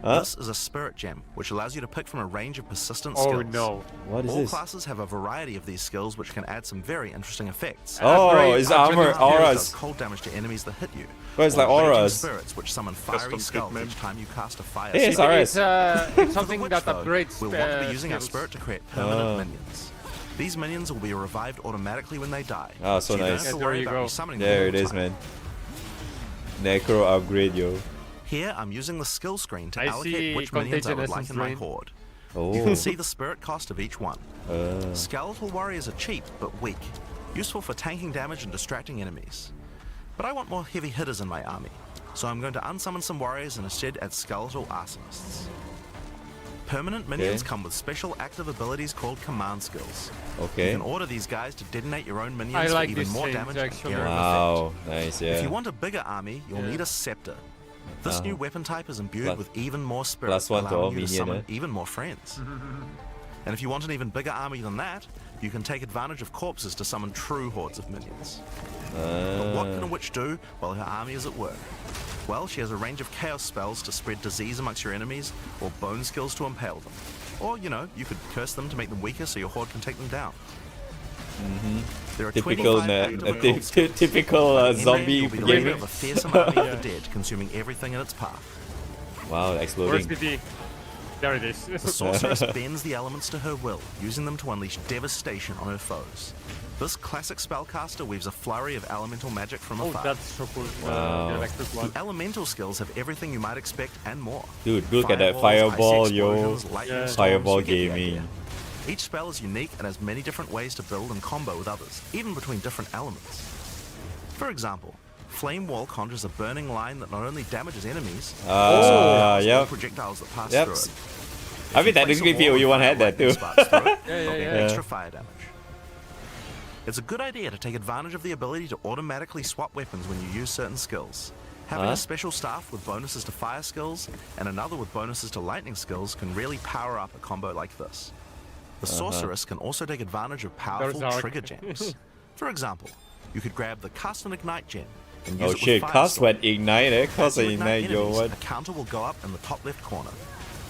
Huh?
This is a spirit gem, which allows you to pick from a range of persistent
Oh
skills.
no.
What is
All
this?
classes have a variety of these skills, which can add some very interesting effects.
Oh,
great.
it's
I'm
armor,
gonna-
Does
auras.
cold damage to enemies that hit you.
Oh, it's like
or raging
auras.
spirits, which summon fiery
Custom
skulls
Hitman.
each time you cast a fire
Hey, it's
spell.
alright.
It's
For the
something
witch,
that
though,
upgrades
we'll want to be using our
skills.
spirit to create permanent
Ah.
minions. These minions will be revived automatically when they die.
Ah, so
you don't
nice.
have to
Yeah, there
worry
you
about
go.
resummoning them
There
all
it
the
is,
time.
man. Necro upgrade, yo.
Here, I'm using the skill screen to
I
allocate
see
which minions I
Contagion
would like
Essence
in my
Drain.
horde.
Oh.
You can see the spirit cost of each one.
Uh,
Skeletal warriors are cheap, but weak. Useful for tanking damage and distracting enemies. But I want more heavy hitters in my army, so I'm going to unsummon some warriors and instead add skeletal arsonists. Permanent minions
Okay.
come with special active abilities called command skills. You
okay.
can order these guys to detonate your own minions
I like
for even
this
more
change,
damage and
actually.
hero effect.
Wow, nice,
If you
yeah.
want a bigger army, you'll
Yeah.
need a scepter. This new weapon type is imbued
Plus-
with even more spirit,
plus one to all
allowing you to
minion,
summon
eh?
even more friends. And if you want an even bigger army than that, you can take advantage of corpses to summon true hordes of minions. But what can a witch do while her army is at work? Well, she has a range of chaos spells to spread disease amongst your enemies, or bone skills to impale them. Or, you know, you could curse them to make them weaker so your horde can take them down. There are
Typical,
25 active occult skills.
typical
In there,
zombie
you'll be the leader
gaming.
of a fearsome army of the dead, consuming everything in its path.
Wow,
Where's
exploding.
BT? There it is.
The sorceress bends the elements to her will, using them to unleash devastation on her foes. This classic spellcaster weaves a flurry of elemental magic from
Oh,
afar.
that's so cool.
Wow.
The electric one.
The elemental skills have everything you might expect and more.
Dude, look at that
Fireballs,
fireball,
icy
yo.
explosions, lightning
Yeah.
storms,
Fireball
you get the idea.
gaming.
Each spell is unique and has many different ways to build and combo with others, even between different elements. For example, Flame Wall conjures a burning line that not only damages enemies, but also
Ah,
impales
yep.
all projectiles that pass
Yep.
through it.
I mean,
If you place
technically
a wall
POE1
with
had that
lightning
too.
sparks through it,
Yeah,
you'll
yeah,
get
yeah.
extra fire damage. It's a good idea to take advantage of the ability to automatically swap weapons when you use certain skills. Having a special staff with bonuses to fire skills and another with bonuses to lightning skills can really power up a combo like this. The sorceress can also take advantage of powerful
Dark.
trigger gems. For example, you could grab the Cast and Ignite gem and use
Oh
it with
shit, cast
Firestorm.
when ignite, eh?
As
Cast
you
and ignite, yo,
enemies,
what?
a counter will go up in the top left corner.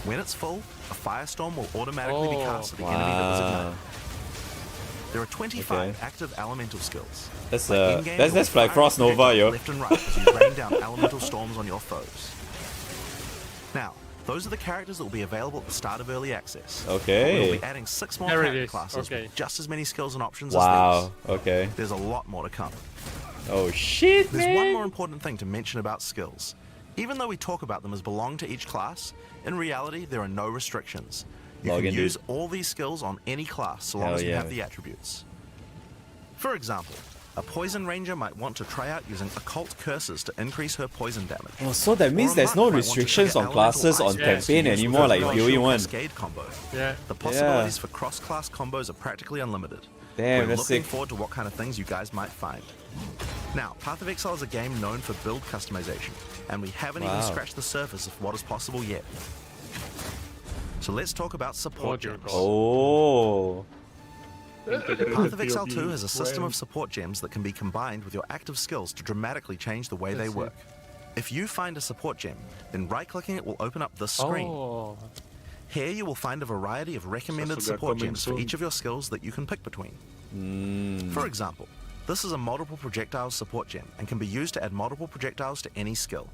When it's full, a firestorm will automatically be cast at the enemy that was
Wow.
ignited. There are 25 active elemental skills.
That's
In-game,
that's
you'll
like
fire
Frost Nova,
projectiles
yo.
left and right as you rain down elemental storms on your foes. Now, those are the characters that will be available at the start of early access. We'll
Okay.
be adding 6 more
There it
character
is.
classes
Okay.
with just as many skills and options
Wow.
as these.
Okay.
There's a lot more to come.
Oh shit,
There's one more
man.
important thing to mention about skills. Even though we talk about them as belong to each class, in reality there are no restrictions. You
Log
can
in, dude.
use all these skills on any class so long
Hell
as you
yeah.
have the attributes. For example, a poison ranger might want to try out using occult curses to increase her poison damage.
Oh, so that means
Or a
there's
monk
no
might want to
restrictions
trigger
on classes
elemental
on
ice attacks
campaign
to use with
anymore
her
like
glacial
POE1.
cascade combo.
Yeah.
The possibilities for cross-class combos are practically unlimited.
Damn,
We're
that's
looking
sick.
forward to what kind of things you guys might find. Now, Path of Exile is a game known for build customization, and we haven't even
Wow.
scratched the surface of what is possible yet. So let's talk about support
dear
gems.
God.
Oh.
Path of Exile 2 has a system of support gems that can be combined with your active skills to dramatically change the way they work. If you find a support gem, then right-clicking it will open up this screen.
Oh.
Here you will find a variety of recommended
Sasuga
support
coming
gems for
soon.
each of your skills that you can pick between. For example, this is a multiple projectiles support gem and can be used to add multiple projectiles to any skill.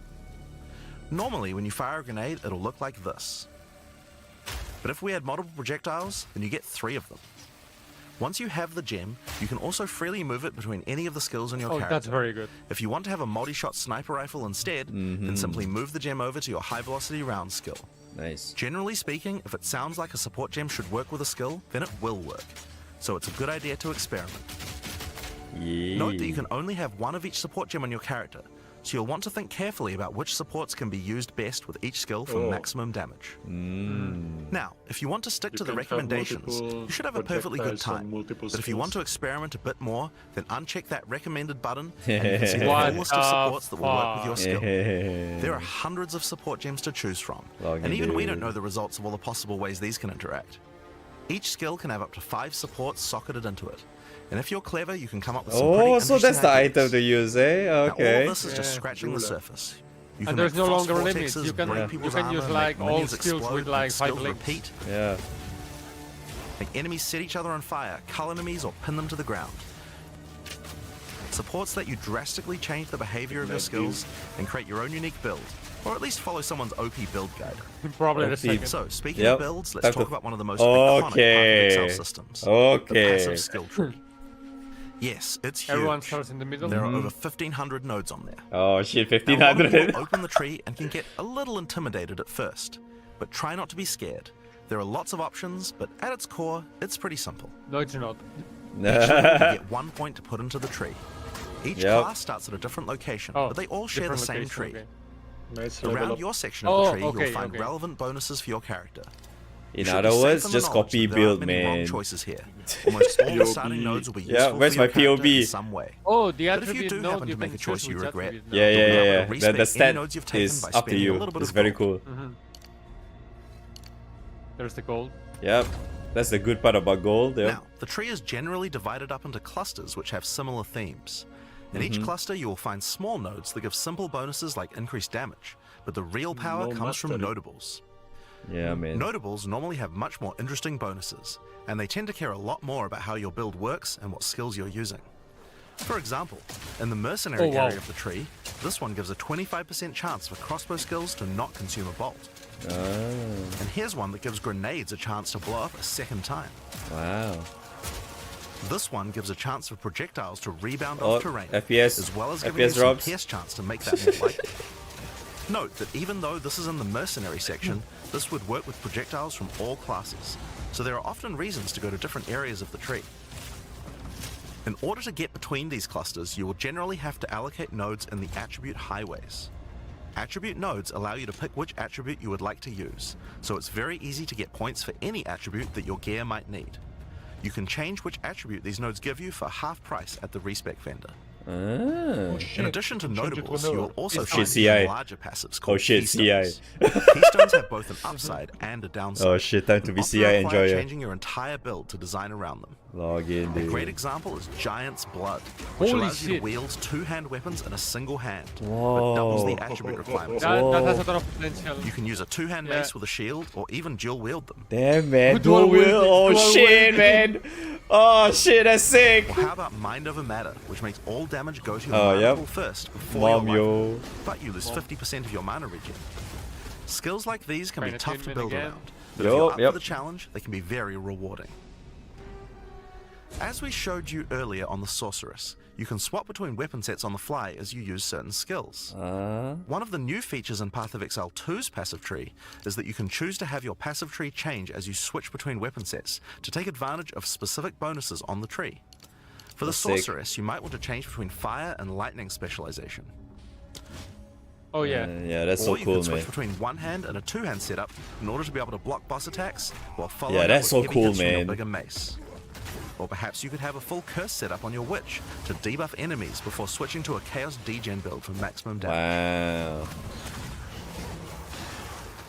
Normally, when you fire a grenade, it'll look like this. But if we add multiple projectiles, then you get 3 of them. Once you have the gem, you can also freely move it between any of the skills on your
Oh,
character.
that's very good.
If you want to have a multi-shot sniper rifle instead, then simply move the gem over to your high-velocity round skill.
Nice.
Generally speaking, if it sounds like a support gem should work with a skill, then it will work. So it's a good idea to experiment.
Yeah.
Note that you can only have one of each support gem on your character, so you'll want to think carefully about which supports can be used best with each skill for maximum damage. Now, if you want to stick to the
can have
recommendations,
multiple
you should have a perfectly good
projectiles on
time.
multiple
But if you want to
skills.
experiment a bit more, then uncheck that recommended button and you can see the
What
whole list of
the
supports that will work with your skill.
Yeah.
There are hundreds of support gems to choose from,
Log
and
in,
even we
dude.
don't know the results of all the possible ways these can interact. Each skill can have up to 5 supports socketed into it, and if you're clever, you can come up with some pretty
Oh, so that's
interesting
the
ideas.
item to use, eh?
Now, all
Okay.
of this is just
Yeah.
scratching the surface. You
And
make
there's no
frost
longer
vortexes,
limits. You can
break
you
people's
can
armor,
use
make
like all
minions
skills
explode,
with like
make
5
skills
links.
repeat,
Yeah.
make enemies set each other on fire, cull enemies, or pin them to the ground. Supports let you drastically change the behavior of your skills and create your own unique build, or at least follow someone's OP build guide.
Probably the
OP.
second.
So, speaking
Yep.
of builds, let's
Time
talk
to-
about one of the most iconic Path of
Okay.
Exile systems. The
Okay.
passive skill tree. Yes, it's huge.
Everyone starts in the middle.
There are over 1,500 nodes on there.
Oh shit,
Now, a lot of people
1500.
open the tree and can get a little intimidated at first, but try not to be scared. There are lots of options, but at its core, it's pretty simple.
No, it's not.
You get 1 point to put into the tree. Each
Yep.
class starts at a different location,
Oh,
but they all share the
different
same
location,
tree.
okay.
Nice level
Around
up.
your section of
Oh,
the tree,
okay,
you'll find
okay.
relevant bonuses for your character.
In
You should
other
be safe
words,
in the
just
knowledge
copy
that there aren't
build,
many wrong
man.
choices here. Almost all the starting
POB.
nodes will be
Yeah,
useful
where's
for
my
your character
POB?
in some way.
Oh, the
But if you
attribute
do
node
happen
you
to make
can
a choice
choose
you
which
regret,
attribute node.
Yeah,
You'll
yeah,
be able
yeah,
to
yeah.
respec
The
any
stat
nodes you've taken
is
by
up to
spending a
you.
little bit
It's
of
very
gold.
cool.
There's the gold.
Yep. That's the good part about gold. Yep.
Now, the tree is generally divided up into clusters which have similar themes. In each cluster, you will find small nodes that give simple bonuses like increased damage, but the real power
No
comes from
mastery.
notables.
Yeah, man.
Notables normally have much more interesting bonuses, and they tend to care a lot more about how your build works and what skills you're using. For example, in the mercenary
Oh, wow.
area of the tree, this one gives a 25% chance for crossbow skills to not consume a bolt. And here's one that gives grenades a chance to blow up a second time.
Wow.
This one gives a chance for projectiles to rebound
Oh,
off terrain,
FPS
as well as giving
FPS
you some
drops.
pierce chance to make that more likely. Note that even though this is in the mercenary section, this would work with projectiles from all classes, so there are often reasons to go to different areas of the tree. In order to get between these clusters, you will generally have to allocate nodes in the attribute highways. Attribute nodes allow you to pick which attribute you would like to use, so it's very easy to get points for any attribute that your gear might need. You can change which attribute these nodes give you for half price at the respec vendor.
Ah.
In addition to
Change it
notables,
whenever.
you will also
Oh,
find
shit,
even
CI.
larger passives called
Oh shit, CI.
keystones. Keystones have both an upside and a downside.
Oh shit, time to be
Often
CI
require
enjoyer.
changing your entire build to design around them.
Log in,
A
dude.
great example is Giant's Blood, which
Holy
allows you to
shit.
wield two-hand weapons in a single hand,
Whoa.
but doubles the attribute requirements.
That has a lot of potential.
You can use a two-hand
Yeah.
mace with a shield, or even dual wield them.
Damn, man.
Dual
Dual wheel.
wielding,
Oh
dual
shit,
wielding.
man. Oh shit, that's sick.
Or how about Mind Over Matter, which makes all damage go to your
Oh,
mana
yep.
pool first before
Mom,
your life,
yo.
but you lose 50% of your mana regen. Skills like these can be
Fine
tough to
attunement
build
again.
around, but
Yup,
if you're up
yep.
for the challenge, they can be very rewarding. As we showed you earlier on the Sorceress, you can swap between weapon sets on the fly as you use certain skills. One of the new features in Path of Exile 2's passive tree is that you can choose to have your passive tree change as you switch between weapon sets to take advantage of specific bonuses on the tree. For the
That's sick.
Sorceress, you might want to change between fire and lightning specialization.
Oh yeah.
Yeah, that's
Or
so
you
cool,
can switch
man.
between one hand and a two-hand setup in order to be able to block boss attacks while following
Yeah,
up
that's
with
so
heavy
cool,
hits from your
man.
bigger mace. Or perhaps you could have a full curse setup on your witch to debuff enemies before switching to a chaos degen build for maximum damage.
Wow.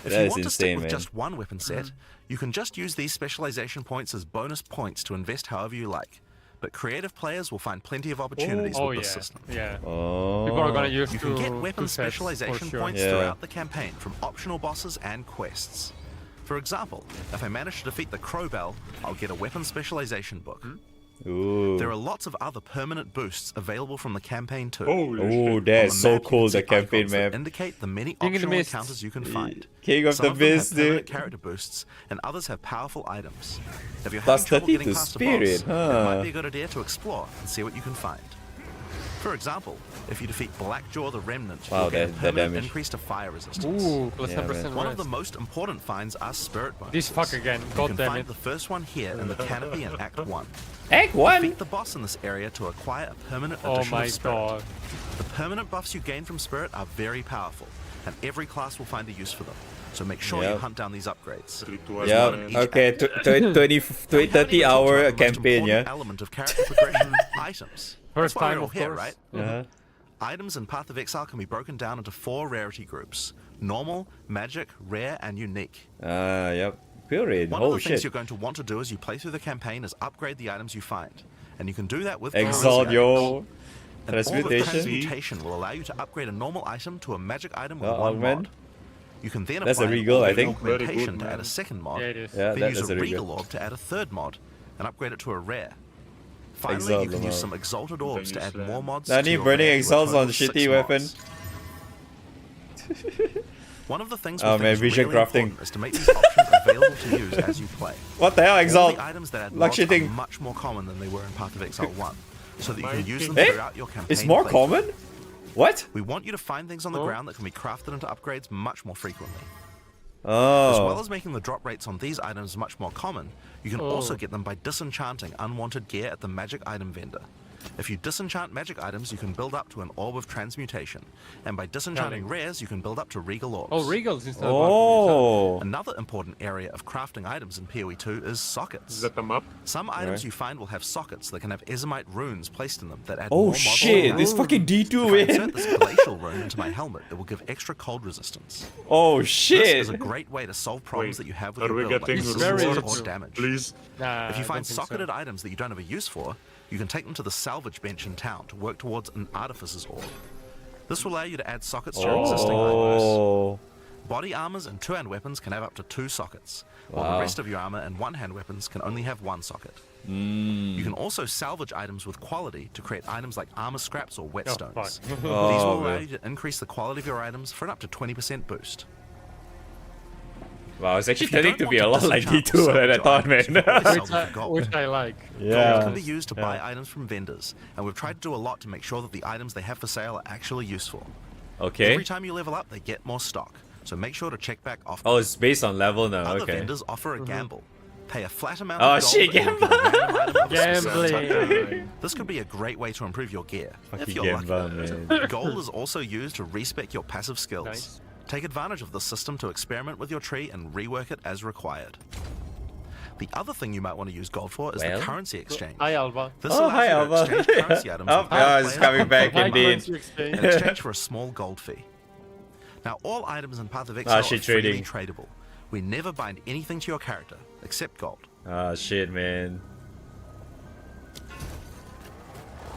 If
That
you
is
want to
insane,
stick with
man.
just one weapon set, you can just use these specialization points as bonus points to invest however you like. But creative players will find plenty of opportunities
Oh
with
yeah.
this system.
Yeah.
Oh.
People are gonna use
You can get
two
weapon
sets for
specialization
sure.
points
Yeah.
throughout the campaign from optional bosses and quests. For example, if I manage to defeat the Crowbell, I'll get a weapon specialization book.
Ooh.
There are lots of other permanent boosts available from the campaign too.
Holy
Oh,
shit.
that's
On the
so
map, you
cool,
can
the
see
campaign
icons that
map.
indicate the many
King of the
optional
Mist.
encounters you can find.
King of
Some
the
of them
Mist,
have permanent
dude.
character boosts, and others have powerful items. If you're
Plus
having trouble
30
getting
to
past a
spirit,
boss, it might
huh?
be a good idea to explore and see what you can find. For example, if you defeat Blackjaw the Remnant,
Wow,
you'll get a
that
permanent
damage.
increase to fire resistance.
Ooh, plus
Yeah,
10%
One of the
rest.
most important finds are spirit bones.
This fuck again.
You
God
can
damn
find
it.
the first one here in the canopy in Act 1.
Act 1?
Defeat the boss in this area to acquire a permanent
Oh
addition
my
of spirit.
god.
The permanent buffs you gain from spirit are very powerful, and every class will find a use for them. So make sure you
Yep.
hunt down these upgrades.
Ritual
Yeah,
man.
okay, 20,
Now, we haven't even talked
30-hour
about the most
campaign,
important
yeah?
element of character progression, items.
First
That's why
time,
we're all
of
here,
course.
right?
Uh-huh.
Items in Path of Exile can be broken down into 4 rarity groups: normal, magic, rare, and unique.
Yep. Period.
One of
Oh
the things
shit.
you're going to want to do as you play through the campaign is upgrade the items you find, and you can do that with
Exalt,
currency
yo.
items. And Orbit
Transmutation.
Transmutation will allow you to upgrade a normal item to a magic item with one
augment.
mod. You can then
That's a
apply an
regal, I
Orbit
think.
Very
Augmentation
good,
to add
man.
a second mod.
Yeah, it is.
Yeah,
then
that
use
is
a
a
regal
regal.
orb to add a third mod, and upgrade it to a rare. Finally,
Exalt
you can
them
use
all.
some exalted orbs to
use
add
them.
more mods.
Nani
to your
burning
rare to a
exalts
total
on
of 6
shitty weapon.
mods. One of the things
Oh,
we think
man,
is
vision
really
crafting.
important is to make these options available to use as you play.
What the hell,
All
Exalt?
the items that add
Like
mods are
shitting.
much more common than they were in Path of Exile 1, so that you can use them
Eh?
throughout your campaign.
It's more
playthrough.
common? What?
We want you to find things on the ground that can be crafted into upgrades much more frequently. As
Oh.
well as making the drop rates on these items much more common, you can also get them by disenchanting unwanted gear at the magic item vendor. If you disenchant magic items, you can build up to an orb of transmutation, and by disenchanting rares, you can build up to regal orbs.
Oh, regals instead of
Oh.
Another important area of crafting items in POE2 is sockets.
Set them up.
Some items you find will have sockets that can have Ezomite runes placed in them that add
Oh
more mods to
shit,
the
this
item.
fucking D2
If I insert
man.
this glacial rune into my helmet, it will give extra cold resistance.
Oh
This
shit.
is a great way to solve problems
Wait,
that you have with
are
your
we
build, like
getting
very
resistance or
rewards?
damage.
Please.
Nah,
If you
I
find
don't think so.
socketed items that you don't have a use for, you can take them to the salvage bench in town to work towards an artificer's orb. This will allow you to add sockets to your existing items.
Oh.
Body armors and two-hand weapons can have up to 2 sockets, while
Wow.
the rest of your armor and one-hand weapons can only have 1 socket. You can also salvage items with quality to create items like armor scraps or whetstones.
fuck.
These
Oh,
will allow
man.
you to increase the quality of your items for an up to 20% boost.
Wow, it's actually
If you
turning
don't
to
want
be a lot like
disenchant
D2 than I
salvage
thought,
items,
man.
you can always
Which
salvage
I,
with gold.
which I like.
Gold
Yeah.
can be used to buy items from vendors, and we've tried to do a lot to make sure that the items they have for sale are actually useful.
Okay.
Every time you level up, they get more stock, so make sure to check back often.
Oh, it's based on level now.
Other
Okay.
vendors offer a gamble. Pay a flat amount
Oh,
of gold
shit,
and you'll get a random item of a specific type.
Gambling.
This could be a great way to improve your gear, if
Fucking
you're lucky.
gamble, man.
Gold is also used to respec your passive skills.
Nice.
Take advantage of this system to experiment with your tree and rework it as required. The other thing you might want to use gold for is
Well?
the currency exchange.
Hi, Alba.
This
Oh,
allows
hi,
you to
Alva.
exchange currency items
Oh,
with other
it's
players
coming back
Hi,
indeed.
currency exchange.
in exchange for a small gold fee. Now, all items in Path of Exile are
shit,
freely
trading.
tradable. We never bind anything to your character, except gold.
Ah, shit, man.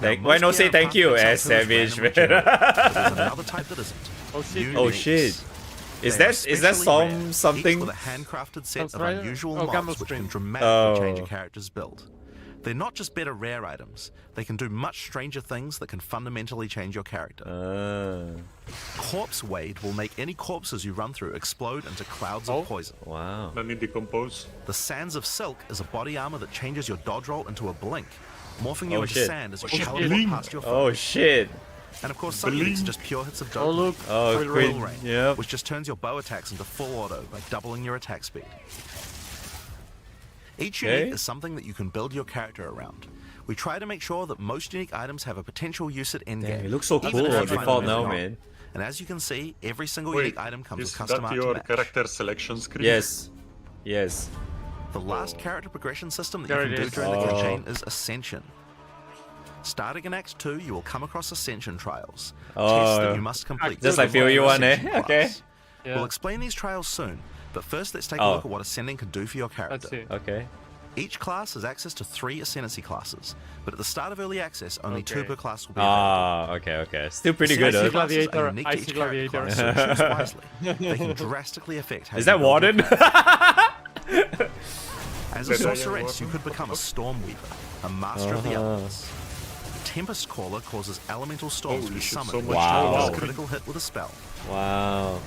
Now,
Why
most
not
gear
say
in
thank
Path
you,
of Exile
as
2 is
Savage,
randomly
man?
generated, but there's another type that isn't.
Oh shit.
Oh
Uniques.
shit. Is
They are
that
especially
some
rare, each
something?
with a handcrafted set
Sounds
of
right.
unusual
Oh, gamma
mobs which can
string.
dramatically change a
Oh.
character's build. They're not just better rare items, they can do much stranger things that can fundamentally change your character. Corpse Wade will make any corpses you run through explode into clouds
Oh.
of poison.
Wow.
Let me decompose.
The Sands of Silk is a body armor that changes your dodge roll into a blink, morphing you
Oh,
into
shit.
sand as you
shit.
teleport
Blink.
past your
Oh
foes.
shit.
And of course, some units are just pure hits of
Oh
dope.
look.
Oh,
Quill
Queen.
Rain.
Rain,
Yep.
which just turns your bow attacks into full auto by doubling your attack speed. Each
Okay.
unit is something that you can build your character around. We try to make sure that most unique items have a potential use at endgame.
Damn, it looks so
even
cool
if
on
you find
default
them
now,
not.
man.
And as you can see, every single
Wait,
unique item comes
is
with custom
that
art to
your
match.
character selection screen?
Yes. Yes.
The last character progression system that
There
you
it
can do
is.
during the
Oh.
campaign is Ascension. Starting in Act 2, you will come across Ascension trials. Tests that you must complete.
Just like
before
POE1,
your
eh?
Ascension
Okay.
class.
Yeah.
We'll explain these trials soon, but first let's take a
Oh.
look at what Ascending can do for your character.
Let's see.
Okay.
Each class has access to 3 Ascendancy classes, but at the start of early access, only 2
Okay.
per class will be available.
Ah, okay. Still pretty good,
Ascendancy
though.
classes are
Gladiator,
unique to
Icy
each character
Gladiator.
class, so choose wisely. They can drastically affect how
Is
you
that
build your
Warden?
character. As a
Did I
sorceress, you
Warden?
could become a Stormweaver, a master of the elements. Tempest Caller causes elemental storms to
Holy
be
shit,
summoned,
so much
which
Wow.
triggers a
Wow.
critical hit with a spell.
Wow.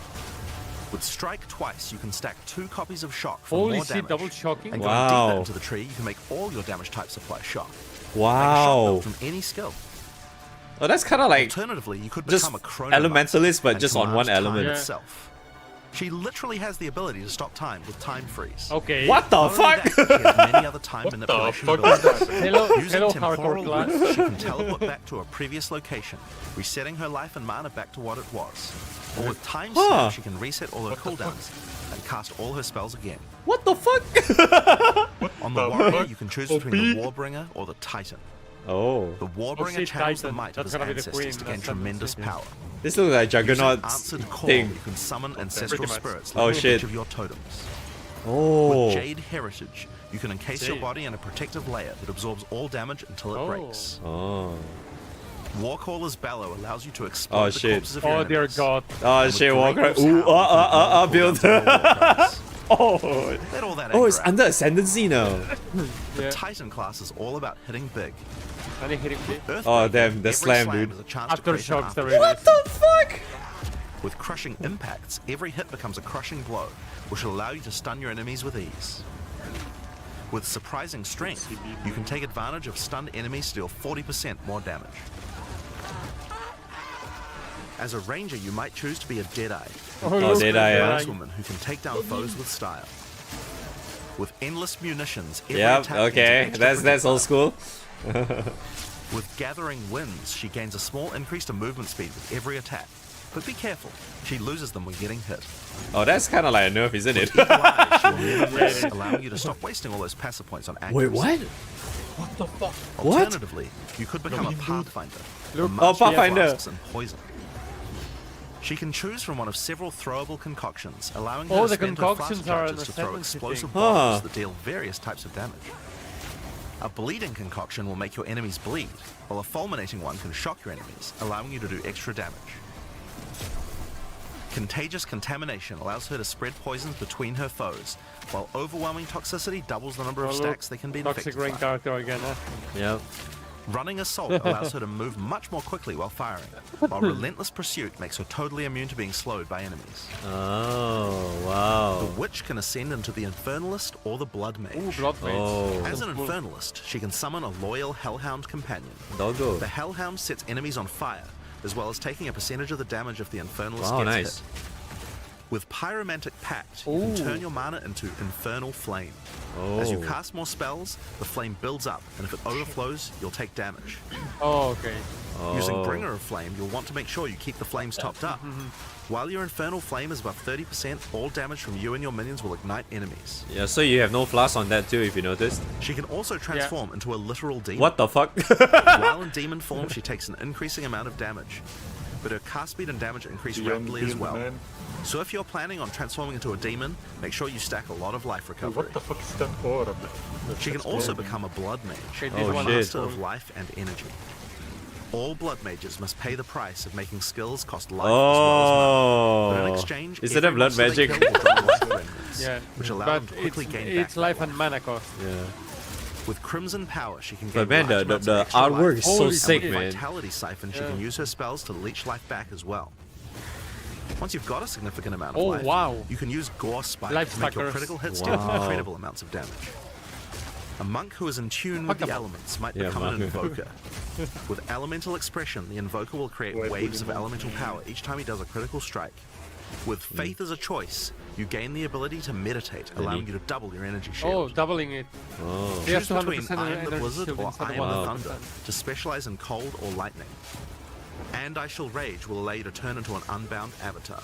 With Strike twice, you can stack 2 copies of Shock for
Holy
more
shit,
damage.
double shocking.
And
Wow.
going deeper into the tree, you can make all your damage types apply Shock. Make a Shock
Wow.
build from any skill.
Oh, that's kind of like
Alternatively, you could
just
become a Chrono
elementalist, but
and
just on
command
one
time
element.
Yeah.
itself. She literally has the ability to stop time with Time Freeze.
Okay.
What the
Not only
fuck?
that, she has many other time
What the
manipulation
fuck
abilities.
is that?
Hello,
Using
hello,
temporal
hardcore class.
loop, she can teleport back to a previous location, resetting her life and mana back to what it was. Or with Time
Huh.
Snap, she can reset all her cooldowns and cast all her spells again.
What the fuck?
On the
the
Warrior,
fuck?
you can choose between the
OP?
Warbringer or the Titan.
Oh.
The Warbringer
shit,
channels the
Titan.
might of
That's
his
gonna be the
ancestors
queen,
to gain
that's
tremendous
something.
power.
This looks like
Using
Juggernaut's
Answered Call,
thing.
you can summon ancestral
Pretty much.
spirits
Oh,
like
shit.
each of your totems.
Oh.
With Jade Heritage, you can encase your
Jade.
body in a protective layer that absorbs all damage until it
Oh.
breaks.
Oh.
Warcaller's Bellow allows you to explode
Oh,
the
shit.
corpses of your
Oh dear
enemies.
god.
Oh
And
shit,
with
Walker.
Great
Ooh,
Wolf's Howl, you can
build.
cool down to all war cries.
Oh.
Let all that
Oh, it's
anger out.
under Ascendancy now.
The
Yeah.
Titan class is all about hitting big.
And he hit him.
Earthquake,
Oh, damn, the
every
slam, dude.
is a chance to create an
Aftershocks, there
aftershock.
it is.
What the fuck?
With crushing impacts, every hit becomes a crushing blow, which will allow you to stun your enemies with ease. With surprising strength, you can take advantage of stunned enemies to deal 40% more damage. As a ranger, you might choose to be a Deadeye.
Oh,
look, Deadeye, yeah.
Woman who can take down foes with style. With endless munitions, every
Yep,
attack gains an
okay.
extra
That's old
projectile.
school.
With Gathering Winds, she gains a small increase to movement speed with every attack. But be careful, she loses them when getting hit.
Oh, that's kind of like a nerf, isn't it?
Equal Eye, she will never miss, allowing you to stop wasting all those passive points on accuracy.
Wait, what?
What the fuck?
What?
Alternatively, you could become a Pathfinder. a
Look.
master
Oh,
of
Pathfinder.
flasks and poison. She can choose from one of several throwable concoctions, allowing her
Oh,
to
the
spend her flask
concoctions are an
charges to throw
ascendancy
explosive
thing.
bombs
Huh.
that deal various types of damage. A bleeding concoction will make your enemies bleed, while a fulminating one can shock your enemies, allowing you to do extra damage. Contagious Contamination allows her to spread poisons between her foes, while overwhelming toxicity doubles the number of
Oh, look.
stacks they can be
Toxic
infected
rain
by.
character again, huh?
Yep.
Running Assault allows her to move much more quickly while firing, while Relentless Pursuit makes her totally immune to being slowed by enemies.
Oh,
The
wow.
Witch can ascend into the Infernalist or the Blood Mage.
Ooh, blood mage.
Oh.
As an Infernalist, she can summon a loyal Hellhound companion.
Doggo.
The Hellhound sets enemies on fire, as well as taking a percentage of the damage if the Infernalist
Wow,
gets
nice.
hit. With Pyromantic Pact, you can turn your mana into Infernal Flame. As you cast more spells, the flame builds up, and if it overflows, you'll take damage.
Oh, okay.
Using Bringer of Flame, you'll want to make sure you keep the flames topped up. While your Infernal Flame is above 30%, all damage from you and your minions will ignite enemies.
Yeah, so you have no flask on that too, if you noticed.
She can also transform into a literal demon.
What the fuck?
While in demon form, she takes an increasing amount of damage, but her cast speed and damage increase rapidly as well. So if you're planning on transforming into a demon, make sure you stack a lot of life recovery.
What the fuck is that orb?
She can also become a blood mage,
Okay,
a
shit.
master of life and energy. All blood mages must pay the price of making skills cost life as well as mana. But in exchange,
Is it a
every
blood
monster they
magic?
kill will drop life remnants,
Yeah.
which allow
But
them to quickly gain
it's
back.
life and mana cost.
Yeah.
With Crimson Power, she can gain
But man,
large
the
amounts of extra
artwork
life.
is so
Holy
sick,
shit.
With
man.
Vitality Siphon, she can use her spells to leech life back as well. Once you've got a significant amount of life,
wow.
you can use Gore Spike
Life
to make your
suckers.
critical hits
Wow.
deal incredible amounts of damage. A monk who is in tune with
Fuck
the
'em.
elements might
Yeah,
become an
monk.
invoker. With elemental expression, the invoker will create
Wait,
waves of
wait,
elemental power each time he does a critical strike. With faith as a choice, you gain the ability to meditate, allowing you to double your energy shield.
Oh, doubling it.
Oh.
He has
Choose
200%
between I am the
energy
Blizzard
shield
or
instead
I
of
am the
100%.
Thunder to specialize in cold or lightning. And I Shall Rage will allow you to turn into an unbound avatar.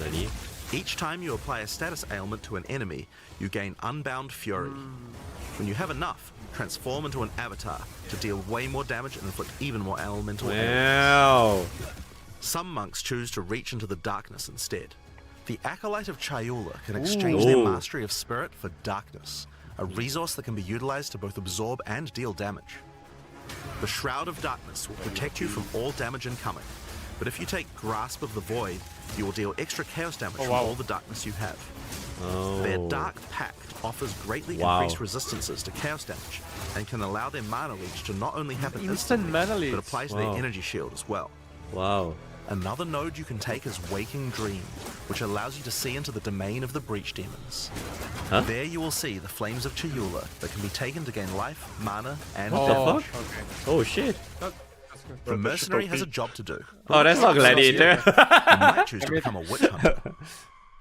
Nani?
Each time you apply a status ailment to an enemy, you gain Unbound Fury. When you have enough, transform into an avatar to deal way more damage and inflict even more elemental damage.
Wow.
Some monks choose to reach into the darkness instead. The Acolyte of Chayula can exchange their
Ooh.
mastery of spirit for darkness, a resource that can be utilized to both absorb and deal damage. The Shroud of Darkness will protect you from all damage incoming, but if you take Grasp of the Void, you will deal extra chaos damage from all the darkness you have. Their Dark Pact offers greatly increased resistances to chaos damage and can allow their mana leech to not only happen
Instant
instantly,
mana leech.
but apply to
Wow.
their energy shield as well.
Wow.
Another node you can take is Waking Dream, which allows you to see into the domain of the Breach Demons.
Huh?
There you will see the Flames of Chayula that can be taken to gain life, mana, and
What the
damage.
fuck?
Okay.
Oh shit.
That's good.
The Mercenary has a job to do.
Oh, that's not Gladiator.
You might choose to become a Witch Hunter.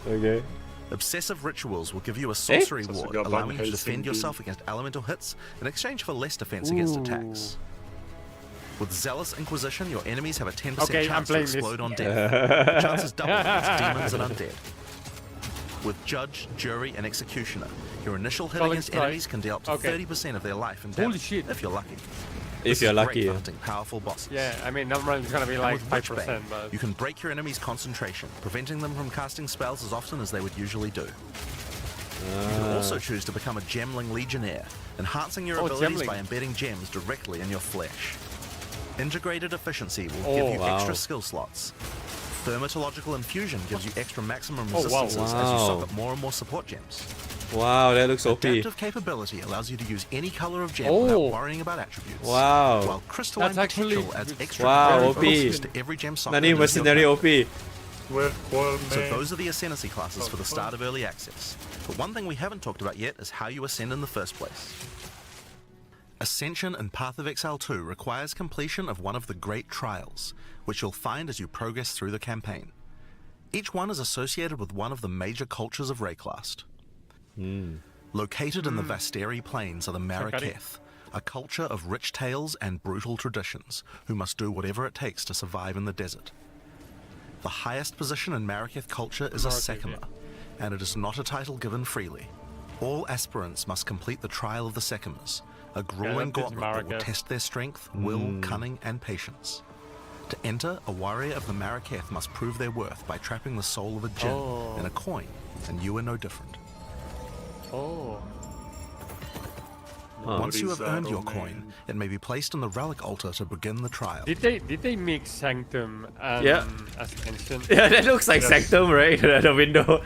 Okay.
Obsessive Rituals will give you a sorcery
So
ward,
you got
allowing
Van
you to defend
Helsing.
yourself against elemental hits in exchange for less defense against attacks. With Zealous Inquisition, your enemies have a 10%
Okay, I'm
chance to
playing this.
explode on death. The chance is doubled against demons and undead. With Judge, Jury, and Executioner, your initial hit
Solid
against
strike.
enemies can deal up to
Okay.
30% of their life and
Holy
damage,
shit.
if you're lucky.
If
This
you're
is great
lucky.
for
Yeah.
hunting powerful bosses.
Yeah, I mean, normally it's gonna be
And
like
with
5%,
Witchbane,
but
you can break your enemy's concentration, preventing them from casting spells as often as they would usually do. You can also choose to become a Gemling Legionnaire, enhancing your
Oh,
abilities
Gemling.
by embedding gems directly in your flesh. Integrated Efficiency will give you
wow.
extra skill slots. Thermatological Infusion gives you extra maximum
Oh, wow.
resistances as you
Wow.
soak up more and more support gems.
Wow, that looks OP.
Adaptive Capability allows you to use any color of gem
Oh.
without worrying about attributes.
Wow.
While Crystalline
That's actually-
Potential adds extra
Wow,
very
OP.
bonuses to every gem socket.
Nani
in your
mercenary
pack.
OP.
So those are the Ascendancy classes for the start of Early Access. But one thing we haven't talked about yet is how you ascend in the first place. Ascension in Path of Exile 2 requires completion of one of the Great Trials, which you'll find as you progress through the campaign. Each one is associated with one of the major cultures of Rayclast. Located in the Vasteri Plains are the Maraketh, a culture of rich tales and brutal traditions, who must do whatever it takes to survive in the desert. The highest position in Maraketh culture is a Sekima, and it is not a title given freely. All aspirants must complete the Trial of the Sekimas, a grueling
that is
gauntlet that will
Maraketh.
test their strength, will, cunning, and patience. To enter, a warrior of the Maraketh must prove their worth by trapping the soul of a djinn in a coin, and you are no different.
oh,
Once you have earned your
Bizarro,
coin,
man.
it may be placed in the relic altar to begin the trial.
did they mix Sanctum and
Yeah.
Ascension?
Yeah, that looks like Sanctum, right? The window.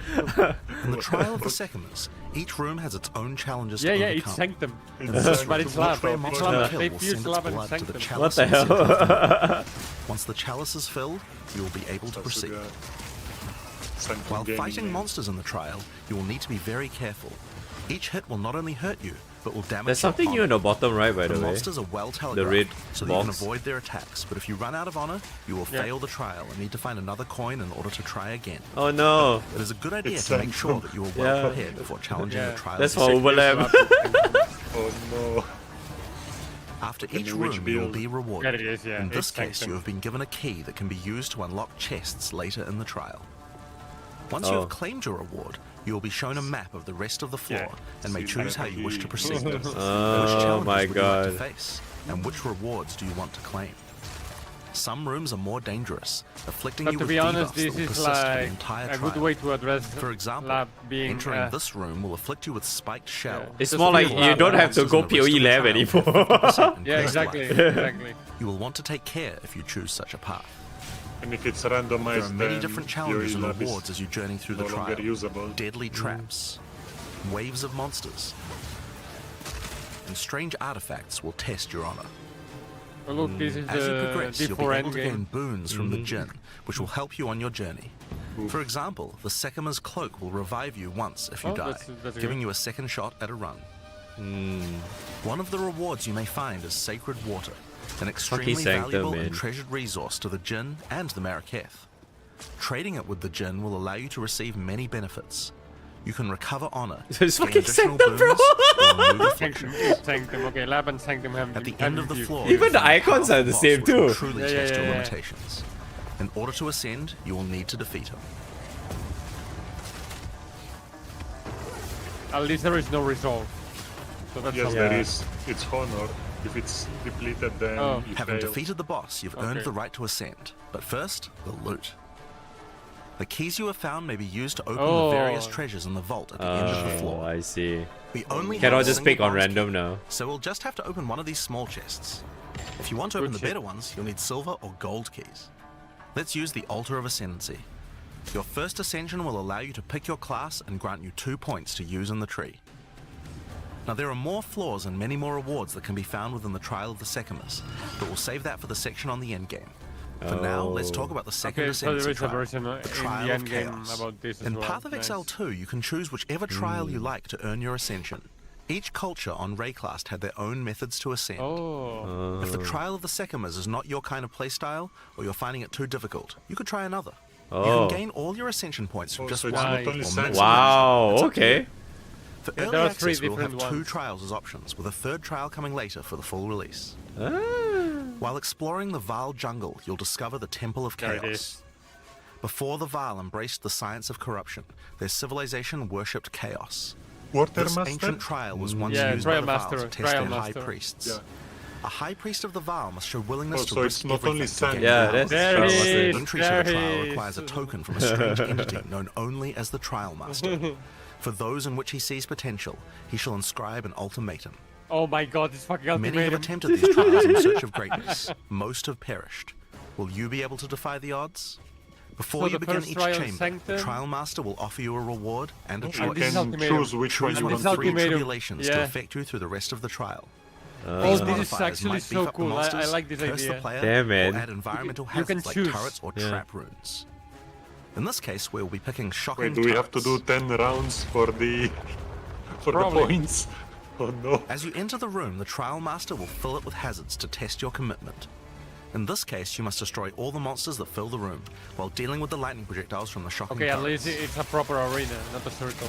In the Trial of the Sekimas, each room has its own challenges
Yeah,
to
yeah,
overcome.
it's Sanctum.
It's
But it's
Sanctum.
love.
Where a
It's
monster
love.
on the
They
hill will
fuse
send its
love and
blood to the
Sanctum.
chalice
What the
in the center of the
hell?
room. Once the chalice is filled, you will be able to proceed. While fighting monsters in the trial, you will need to be very careful. Each hit will not only hurt you, but will damage
There's
your
something new
honor.
in the bottom right, by
The
the way.
monsters are well
The
telegraphed,
red
so that you can
box.
avoid their attacks. But if you run out of honor, you will fail the trial and need to find another coin in order to try again.
Oh no.
It is a good idea
It's
to make sure
central.
that you are well
Yeah.
prepared before challenging the trial.
That's
of
for
the
overlap.
Oh no.
After
Can
each
you
room,
which
you will
build?
be rewarded.
There it is, yeah.
In this
It's
case,
sanctum.
you have been given a key that can be used to unlock chests later in the trial. Once you
Oh.
have claimed your reward, you will be shown a map of the rest of the floor
Yeah.
and may
See,
choose how you wish to proceed. Which
Oh
challenges
my
would you like to
god.
face, and which rewards do you want to claim? Some rooms are more dangerous, afflicting
But
you
to
with
be honest,
debuffs that
this
will
is
persist for the
like
entire
a
trial.
good way to address
For example,
lab being
entering this room will afflict you with spiked shell.
Yeah.
It's
Just
more like
feel
you
bad
don't have to
Monsters
go
in the rest
POE
of the
lab
trial
anymore.
have 50%
Yeah,
increased
exactly,
life.
exactly.
You will want to take care if you choose such a path.
And if it's
There
randomized,
are many
then
different challenges
POE
and
lab is
rewards as you journey through the
no longer
trial.
usable.
Deadly traps, waves of monsters, and strange artifacts will test your honor.
Oh, look, this is
As you
the
progress, you'll be
D4
able to gain
endgame.
boons from the Jinn, which will help you on your journey. For example, the Sekima's cloak will revive you once if you
Oh,
die,
that's
giving
good.
you a second shot at a run. One of the rewards you may find is sacred water, an extremely
sanctum,
valuable
man.
and treasured resource to the Jinn and the Maraketh. Trading it with the Jinn will allow you to receive many benefits. You can recover honor,
It's
gain
fucking
additional
sanctum, bro.
boons, or remove
Sanctum,
afflictions.
Sanctum. Okay, lab and sanctum have
At the
have
end of the
you.
floor,
Even
you'll
the
find a
icons are
powerful
the
boss
same
which will
too.
Truly
Yeah,
test
yeah,
your
yeah.
limitations. In order to ascend, you will need to defeat him.
At least there is no resolve. So that's
Yes,
something.
there is. It's honor. If it's depleted, then
Oh.
you
Having
fail.
defeated the boss, you've earned
Okay.
the right to ascend. But first, the loot. The keys you have found may be used to open
Oh.
the various treasures in the vault at the end of the
Oh,
floor.
I see.
We only
Can
have
I
a
just
single
pick on
boss
random
key,
now?
So we'll just have to open one of these small chests. If you want to
Good
open the
shit.
better ones, you'll need silver or gold keys. Let's use the Altar of Ascendancy. Your first ascension will allow you to pick your class and grant you 2 points to use in the tree. Now there are more floors and many more rewards that can be found within the Trial of the Sekimas, but we'll save that for the section on the endgame. For now, let's talk about the second
Okay, so there
ascendancy
is a
trial,
version
the
in the
Trial of
end game
Chaos.
about this as
In
well.
Path of
Nice.
Exile 2, you can choose whichever trial you like to earn your ascension. Each culture on Rayclast had their own methods to ascend.
Oh.
If the Trial of the Sekimas is not your kind of playstyle, or you're finding it too difficult, you could try another. You
Oh.
can gain all your ascension points from
Oh,
just
so it's
one
not
or
only
multiple.
Sanctum.
Wow,
It's up to you.
okay.
For
Yeah,
early
there are three
access, we will have
different
2
ones.
trials as options, with a third trial coming later for the full release.
Ah.
While exploring the Vaal jungle, you'll discover the Temple of
There it
Chaos.
is.
Before the Vaal embraced the science of corruption, their civilization worshipped chaos. This
Quartermaster?
ancient trial was once
Yeah,
used by
trial
the Vaal
master,
to test
trial
their high
master.
priests.
Yeah.
A high priest of the Vaal must show willingness
Oh,
to
so
risk
it's not only
everything to gain
Sanctum.
Yeah,
power.
that's
There
Trial
he
Master.
is.
Entry to the
There
trial
he
requires a
is.
token from a strange entity known only as the Trial Master. For those in which he sees potential, he shall inscribe an ultimatum.
Oh my god, this fucking
Many have
ultimatum.
attempted these trials in search of greatness. Most have perished. Will you be able to defy the odds? Before
So
you
the
begin
first
each
trial,
chamber, the
Sanctum.
Trial Master will offer you a reward and a
You
choice.
this is
can
ultimatum.
choose which one
Choose
you
one
want
of
to
three
ultimatum.
tribulations to
Yeah.
affect you through the rest of the trial.
Oh,
These
this is
modifiers
actually
might beef
so
up the
cool. I
monsters,
like this
curse the
idea.
player,
Damn, man.
or add environmental
You can
hazards like
choose.
turrets or
Yeah.
trap runes. In this case, we'll be picking shocking
Wait, do we have to do
turrets.
10 rounds for the
Probably.
points? Oh no.
As you enter the room, the Trial Master will fill it with hazards to test your commitment. In this case, you must destroy all the monsters that fill the room, while dealing with the lightning projectiles from the shocking
Okay, at
turrets.
least it's a proper arena, not a circle.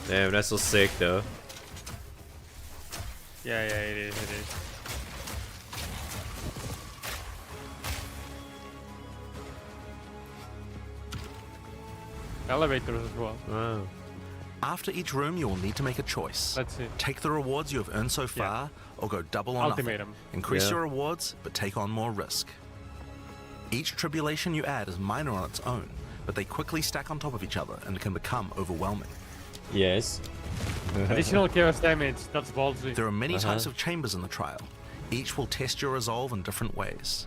Damn, that's so sick though.
Yeah, it is, it is. Elevators as well.
Wow.
After each room, you will need to make a choice.
Let's see.
Take the rewards you have earned so far, or go double or
Ultimatum.
nothing. Increase
Yeah.
your rewards, but take on more risk. Each tribulation you add is minor on its own, but they quickly stack on top of each other and can become overwhelming.
Yes.
Additional chaos damage, that's ballsy.
There are many types of chambers in the trial. Each will test your resolve in different ways.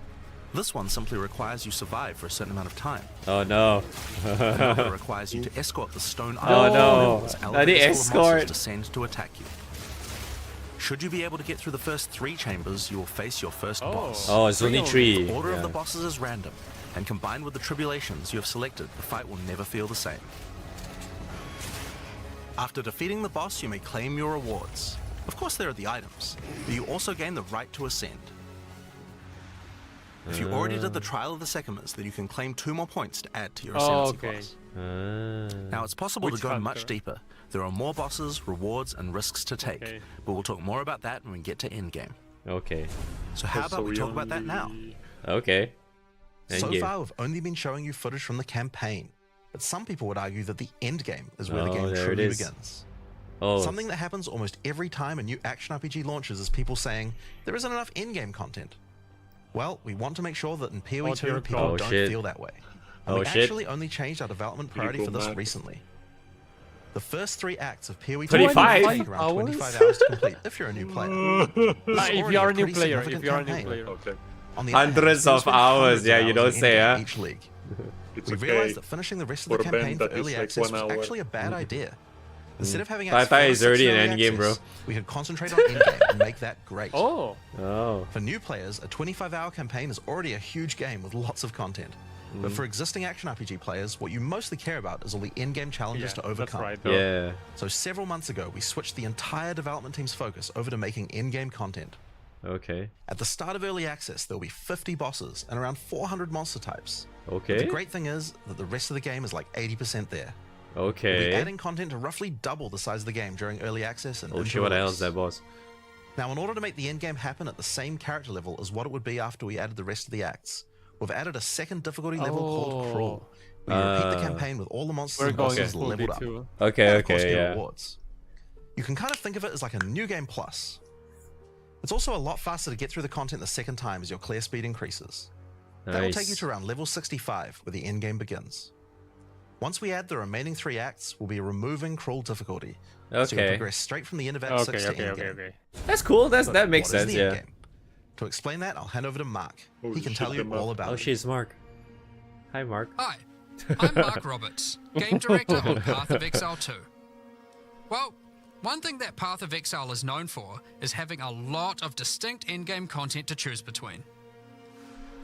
This one simply requires you survive for a certain amount of time.
Oh no.
Another requires you to escort the stone
Oh,
island
no.
as
I need
elevators full of monsters
escort.
descend to attack you. Should you be able to get through the first 3 chambers, you will face your first boss.
Oh, it's only 3.
The order of the
Yeah.
bosses is random, and combined with the tribulations you have selected, the fight will never feel the same. After defeating the boss, you may claim your rewards. Of course, there are the items, but you also gain the right to ascend. If you already did the Trial of the Sekimas, then you can claim 2 more points to add to your ascendancy class. Now, it's possible
Which
to go
hunter?
much deeper. There are more bosses, rewards, and risks to take, but we'll talk more about that when we get to endgame.
Okay.
So how about we talk about that now?
Okay.
So
Endgame.
far, we've only been showing you footage from the campaign, but some people would argue that the endgame is where the
Oh,
game
there it
truly
is.
begins.
Oh.
Something that happens almost every time a new action RPG launches is people saying, there isn't enough endgame content. Well, we want to make sure that in POE2
dear
people
God. Oh,
don't
shit.
feel that way. And
Oh,
we
shit.
actually only changed our development priority
go
for this
back.
recently. The first 3 acts of POE2
25
will take around 25 hours to complete if you're a new player.
Like, if
already
you are
a
a new
pretty
player,
significant
if you are a new
campaign.
player.
Okay.
On the other hand,
Hundreds
we'll
of
spend
hours,
hundreds of
yeah, you
hours
don't
in
say,
endgame
huh?
each league.
It's
We
okay.
realized that finishing the rest of the
For a band
campaign for
that is
early
like
access
1
was
hour.
actually a bad idea. Instead of having
I
acts
thought
4 to
it's
6
already
in
an
early
endgame, bro.
access, we could concentrate on endgame and make that great.
Oh,
Oh.
For new players, a 25-hour campaign is already a huge game with lots of content. But for existing action RPG players, what you mostly care about is all the in-game challenges
yeah,
to overcome.
that's right. though.
Yeah.
So several months ago, we switched the entire development team's focus over to making in-game content.
Okay.
At the start of early access, there will be 50 bosses and around 400 monster types. But
Okay.
the great thing is that the rest of the game is like 80% there. We'll be
Okay.
adding content to roughly double the size of the game during early access and
Oh
into
shit, what the hell
release.
is that, boss?
Now, in order to make the endgame happen at the same character level as what it would be after we added the rest of the acts, we've added a second difficulty level called Crawl. We repeat the campaign with all the monsters
We're
and
going
bosses
full
leveled up.
D2.
Okay,
And of course,
okay,
get
yeah.
rewards. You can kind of think of it as like a new game plus. It's also a lot faster to get through the content the second time as your clear speed increases. That will take you
Nice.
to around level 65, where the endgame begins. Once we add the remaining 3 acts, we'll be removing Crawl difficulty. So you'll
Okay.
progress straight from the end of Act
Okay,
6 to
okay,
endgame.
okay, okay.
That's cool. That
But
makes
what is
sense,
the
yeah.
endgame? To explain that, I'll hand over to Mark.
Holy
He can
shit,
tell you
Mark.
all about
Oh,
it.
she's Mark. Hi, Mark.
Hi, I'm Mark Roberts, Game Director on Path of Exile 2. Well, one thing that Path of Exile is known for is having a lot of distinct endgame content to choose between.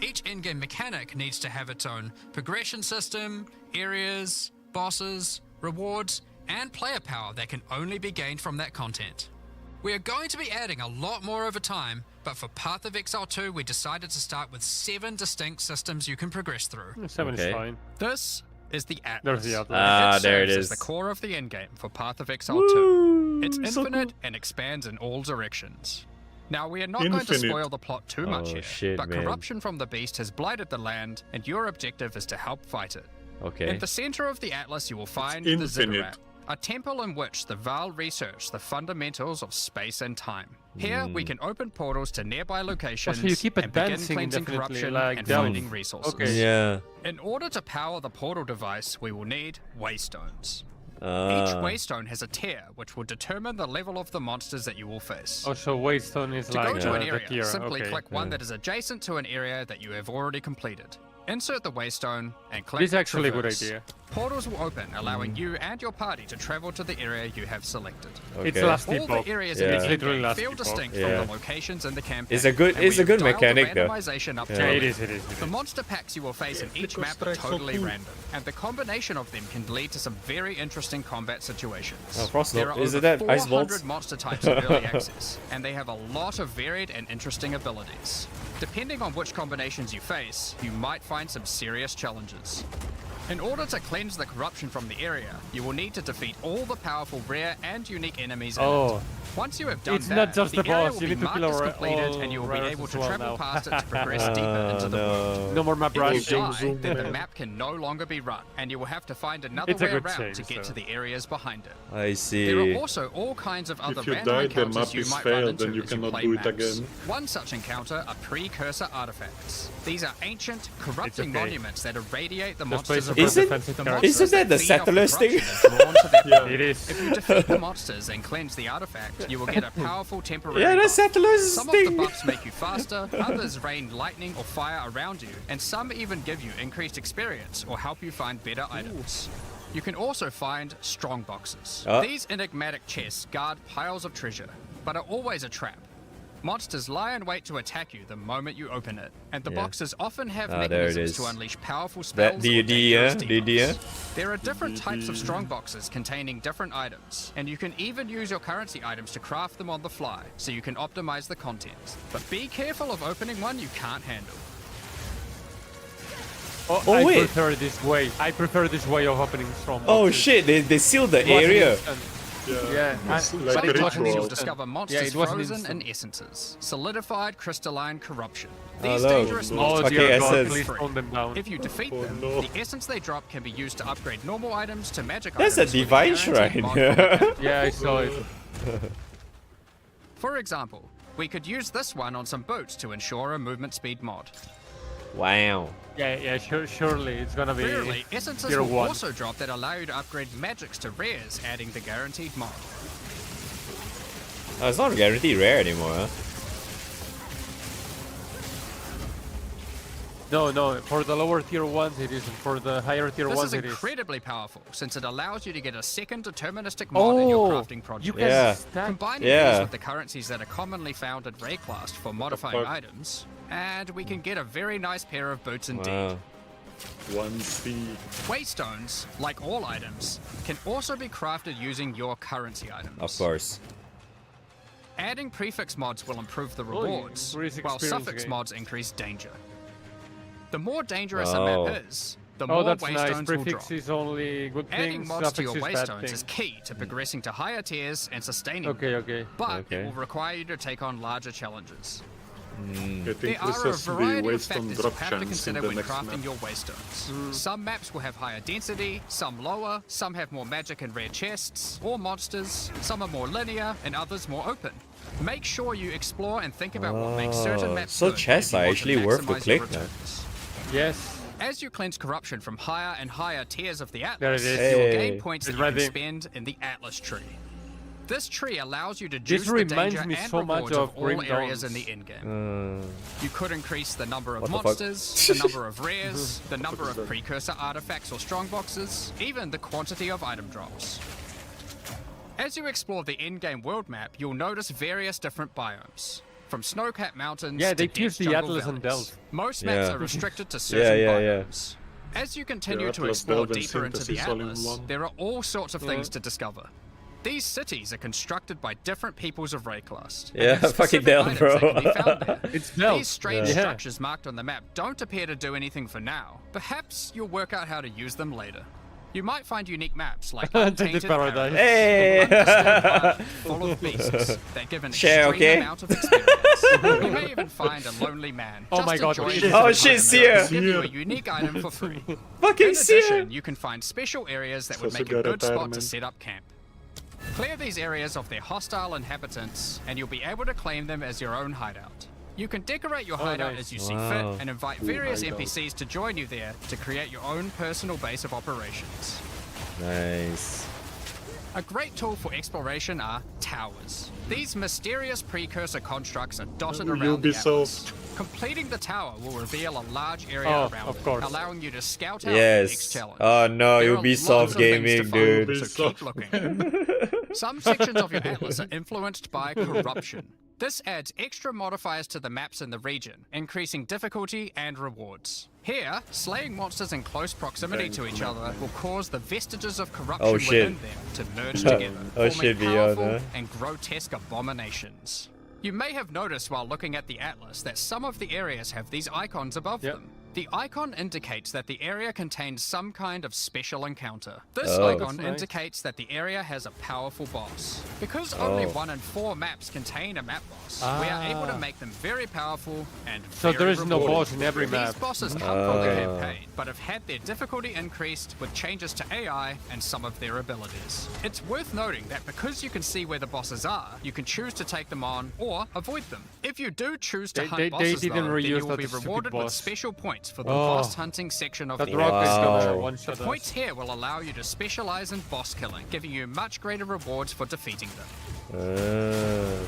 Each endgame mechanic needs to have its own progression system, areas, bosses, rewards, and player power that can only be gained from that content. We are going to be adding a lot more over time, but for Path of Exile 2 we decided to start with 7 distinct systems you can progress through.
7
Okay.
is fine.
This is the Atlas.
There's the Atlas.
Ah, there it
serves
is.
as the core of the endgame for Path of Exile 2. It's infinite and expands in all directions. Now, we are not going to
Infinite.
spoil the plot too much
Oh,
here,
shit,
but
man.
corruption from the beast has blighted the land, and your objective is to help fight it.
Okay.
In the center of the Atlas, you will find
It's
the
infinite.
Ziggurat, a temple in which the Val research the fundamentals of space and time. Here, we can open portals to nearby locations
Oh, so you keep
and begin
advancing
cleansing
indefinitely,
corruption
like
and
down.
finding resources.
Okay.
Yeah.
In order to power the portal device, we will need waystones. Each
Ah.
waystone has a tier, which will determine the level of the monsters that you will face.
Oh, so Waystone is
To
like
go to an
the
area,
tier.
simply
Okay.
click one that is adjacent to an area that you have already completed. Insert the waystone and click
This is actually a good
Traverse.
idea.
Portals will open, allowing you and your party to travel to the area you have selected.
It's
Okay.
last
All
epoch.
the areas
Yeah.
in
It's
the
literally
endgame
last
feel
epoch.
distinct
Yeah.
from the locations in the campaign.
It's a good-
and
it's a
we've
good
dialed the
mechanic, though.
randomization up to
Yeah, it
11.
is, it is.
The monster packs you will face in each map are totally random, and the combination of them can lead to some very interesting combat situations.
Oh, Frost
There
Lord.
are
Is
over
it that ice
400
bolts?
monster types in early access, and they have a lot of varied and interesting abilities. Depending on which combinations you face, you might find some serious challenges. In order to cleanse the corruption from the area, you will need to defeat all the powerful rare and unique enemies in
Oh.
it. Once you have done
It's
that,
not just
the
the
area
boss,
will
you
be
need to
marked
kill
as
all
completed, and you will be
rares
able
as
to
well
travel
now.
past it to progress deeper into the world.
No more map
If you
rushing.
die, then the map can no longer be run, and you will have to find another
It's a
way
good
around
change,
to get
so.
to the areas behind it.
I
There are
see.
also all kinds of other
If you
random
die, the
encounters
map
you
is
might run
failed,
into
then you
as you
cannot
play
do it
maps.
again.
One such encounter are precursor artifacts. These are ancient, corrupting
okay.
monuments that irradiate the
Just
monsters
play
of
some
Isn't-
defensive
the
characters.
monsters
Isn't that the
feed off
settlers thing?
corruption are drawn to their
Yeah.
path.
It is.
If you defeat the monsters and cleanse the artifact, you will get a powerful temporary
Yeah, the
buff.
settlers
Some of the
thing.
buffs make you faster, others rain lightning or fire around you, and some even give you increased experience or help you find better items. You can also find strong boxes.
Oh.
These enigmatic chests guard piles of treasure. but are always a trap. Monsters lie in wait to attack you the moment you open it, and the boxes often have mechanisms to unleash powerful spells or dangerous debuffs. There are different types of strong boxes containing different items, and you can even use your currency items to craft them on the fly, so you can optimize the contents. But be careful of opening one you can't handle.
I prefer this way. I prefer this way of opening strong boxes.
Oh shit, they sealed the area.
Yeah, it's like
Sometimes
ritual.
you'll discover monsters frozen in essences, solidified crystalline corruption. These
Hello.
dangerous
Oh
monsters
dear
Okay,
God,
essence.
please tone them down.
if you defeat them,
no.
the essence they drop can be used to upgrade normal items to magic
That's a
items. with
divine
guaranteed
shrine.
mod from the cap.
Yeah, I saw it.
For example, we could use this one on some boots to ensure a movement speed mod.
Wow.
Yeah, surely it's gonna be
Rarely, essences
tier
will
1.
also drop that allow you to upgrade magics to rares, adding the guaranteed mod.
Oh, it's not guaranteed rare anymore, huh?
No, for the lower tier 1s it isn't. For the higher tier
This
1s
is
it is.
incredibly powerful, since it allows you to get a second deterministic mod in your crafting project.
You can
Yeah.
stack.
Combining
Yeah.
these with the currencies that are commonly found in Rayclast for modifying
fuck?
items, and we can get a very nice pair of boots indeed.
Wow.
1C.
Waystones, like all items, can also be crafted using your currency items.
Of course.
Adding prefix mods will improve the
you
rewards,
increase
while
experience
suffix
gain.
mods increase danger. The more dangerous a
Oh.
map is, the
Oh,
more
that's nice.
waystones will
Prefix
drop.
is only good
Adding
things,
mods to your
suffix is bad
waystones is
things.
key to progressing to higher tiers and sustaining them,
Okay.
but
Okay.
it will require you to take on larger challenges.
It
There are a
increases the
variety of
waystone
factors you
drop
have to
chance in
consider
the
when
next
crafting
map.
your waystones. Some maps will have higher density, some lower, some have more magic and rare chests, or monsters, some are more linear, and others more open. Make sure you explore and think about what makes certain maps
so
good
chests
if you
are
want to
actually worth the
maximize your
click, man.
returns.
Yes.
As you cleanse corruption from higher and higher tiers of the
There
Atlas,
it is.
you will
Hey.
gain points that
It's
you
right
can
there.
spend in the Atlas tree. This tree allows you to
This
juice the
reminds
danger
me
and
so much
rewards of
of
all
Grim
areas
Dawns.
in the endgame. You could increase the number of
What the fuck?
monsters, the number of rares, the number of precursor artifacts or strong boxes, even the quantity of item drops. As you explore the endgame world map, you'll notice various different biomes. From snow-capped mountains
Yeah,
to
they
dense
fuse the
jungle
Atlas and
valleys.
Delve.
Most maps
Yeah.
are restricted to certain
yeah.
biomes. As you continue
Yeah,
to
Atlas,
explore
Delve, and
deeper into the
Synthesis all in
Atlas,
one.
there are all sorts of things to discover. These cities are constructed by different peoples of Rayclast. and
Yeah,
have
fucking
specific
Delve,
items
bro.
that can be found there.
It's Delve.
These strange
Yeah.
structures marked on the map don't appear to do anything for now. Perhaps you'll work out how to use them later. You might find unique maps like
Tainted
Untainted
Paradise.
Hey!
Undisturbed Park full of beasts that give an
Share,
extreme
okay?
amount of experience. You may even find a lonely man.
Oh
just
my God,
enjoying
shit.
his
Oh
own
shit,
time
Seer!
and give you a unique item for free.
Fucking
In
Seer!
addition, you can find special areas that would
also
make a
got
good spot to
retirement.
set up camp. Clear these areas of their hostile inhabitants, and you'll be able to claim them as your own hideout. You can decorate your hideout
nice.
as you see
Wow.
fit, and invite various
hideout.
NPCs to join you there to create your own personal base of operations.
Nice.
A great tool for exploration are towers. These mysterious precursor constructs are dotted around the Atlas.
Ubisoft.
Completing the tower will reveal a large area
Oh,
around
of
it,
course.
allowing you to scout out the next
Yes.
challenge.
Oh no,
There are lots
Ubisoft
of things to
gaming,
find,
dude.
So keep looking. Some sections of your atlas are influenced by corruption. This adds extra modifiers to the maps in the region, increasing difficulty and rewards. Here, slaying monsters in close proximity to each other will cause the vestiges of corruption
Oh, shit.
within them to merge together,
Oh,
forming
shit, beyond,
powerful
huh?
and grotesque abominations. You may have noticed while looking at the atlas that some of the areas have these icons above
Yep.
them. The icon indicates that the area contains some kind of special encounter. This
Oh.
icon
That's nice.
indicates that the area has a powerful boss. Because only
Oh.
1 in 4 maps contain a map boss, we are able to make them very powerful and
So
very
there is no
rewarding.
boss in every map.
These bosses come from the campaign, but have had their difficulty increased with changes to AI and some of their abilities. It's worth noting that because you can see where the bosses are, you can choose to take them on or avoid them. If you do choose to
They-
hunt
they
bosses,
didn't
though, then
reuse
you will
that
be
stupid
rewarded with
boss.
special points for the
Oh.
boss hunting section of
That
the
rock is
area.
gonna
Wow.
one-shot
The
us.
points here will allow you to specialize in boss killing, giving you much greater rewards for defeating them.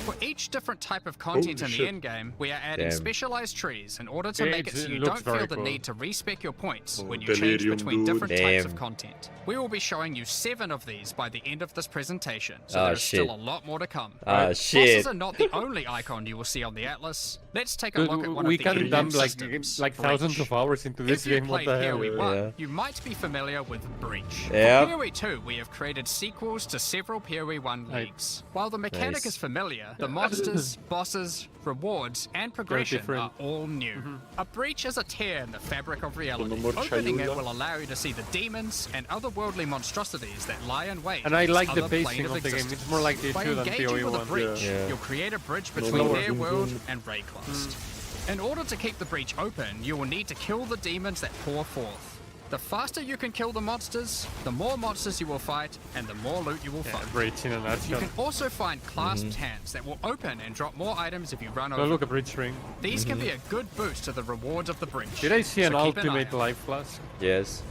For each different type of content
Holy
in the
shit.
endgame, we are adding
Damn.
specialized trees in order to
Yeah,
make it so
it
you
looks
don't feel
very
the
cool.
need to respec your points when you
Delirium,
change between
dude.
different types of
Damn.
content. We will be showing you 7 of these by the end of this presentation, so
Oh,
there's still
shit.
a lot more to come.
Ah,
Bosses
shit.
are not the only icon you will see on the Atlas. Let's take a
Dude,
look at one
we
of the
can
in-game
dump
systems,
like thousands
Breach.
of hours into this
If you
game. What
played
the hell?
POE 1,
Yeah.
you might be familiar with Breach.
Yep.
For POE2, we have created sequels to several POE 1
Right.
leagues. While the mechanic
Nice.
is familiar, the monsters, bosses, rewards, and progression
different.
are all new. A breach is a tear in the fabric of reality.
No more
Opening it
Chayula.
will allow you to see the demons and otherworldly monstrosities that lie in wait.
And I
in this
like the
other plane
pacing of the game.
existence.
It's more like the
By
2 than
engaging
POE
with a
1.
breach,
Yeah.
you'll create a bridge
No
between
more
their world
Doom.
and Rayclast. In order to keep the breach open, you will need to kill the demons that pour forth. The faster you can kill the monsters, the more monsters you will fight, and the more loot you will
Yeah,
find.
Breach in a
You
nutshell.
can also find clasped hands that will open and drop more items if you run
Oh,
over.
look, a Breach ring.
These can be a good boost to the rewards of the breach.
Did I see an
so keep eye
ultimate
out.
life flask?
Yes.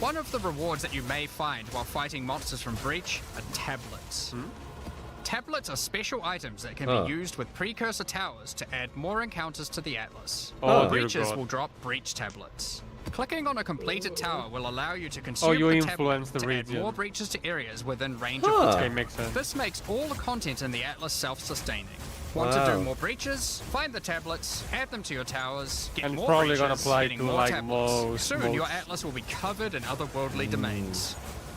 One of the rewards that you may find while fighting monsters from Breach are tablets. Tablets are special items that can
Huh.
be used with precursor towers to add more encounters to the Atlas.
Oh, dear
Breaches
God.
will drop Breach tablets. Clicking on a completed tower will allow you to consume
Oh, you
the
influence
tablet
the
to add
region.
more breaches to areas within range
Huh.
of the
Okay,
tablet.
makes sense.
This makes all the content in the Atlas self-sustaining. Want to
Wow.
do more breaches? Find the tablets, add them to your towers, get
And
more
probably
breaches,
gonna apply
getting
to,
more
like,
tablets.
most-
Soon your
most-
Atlas will be covered in otherworldly domains.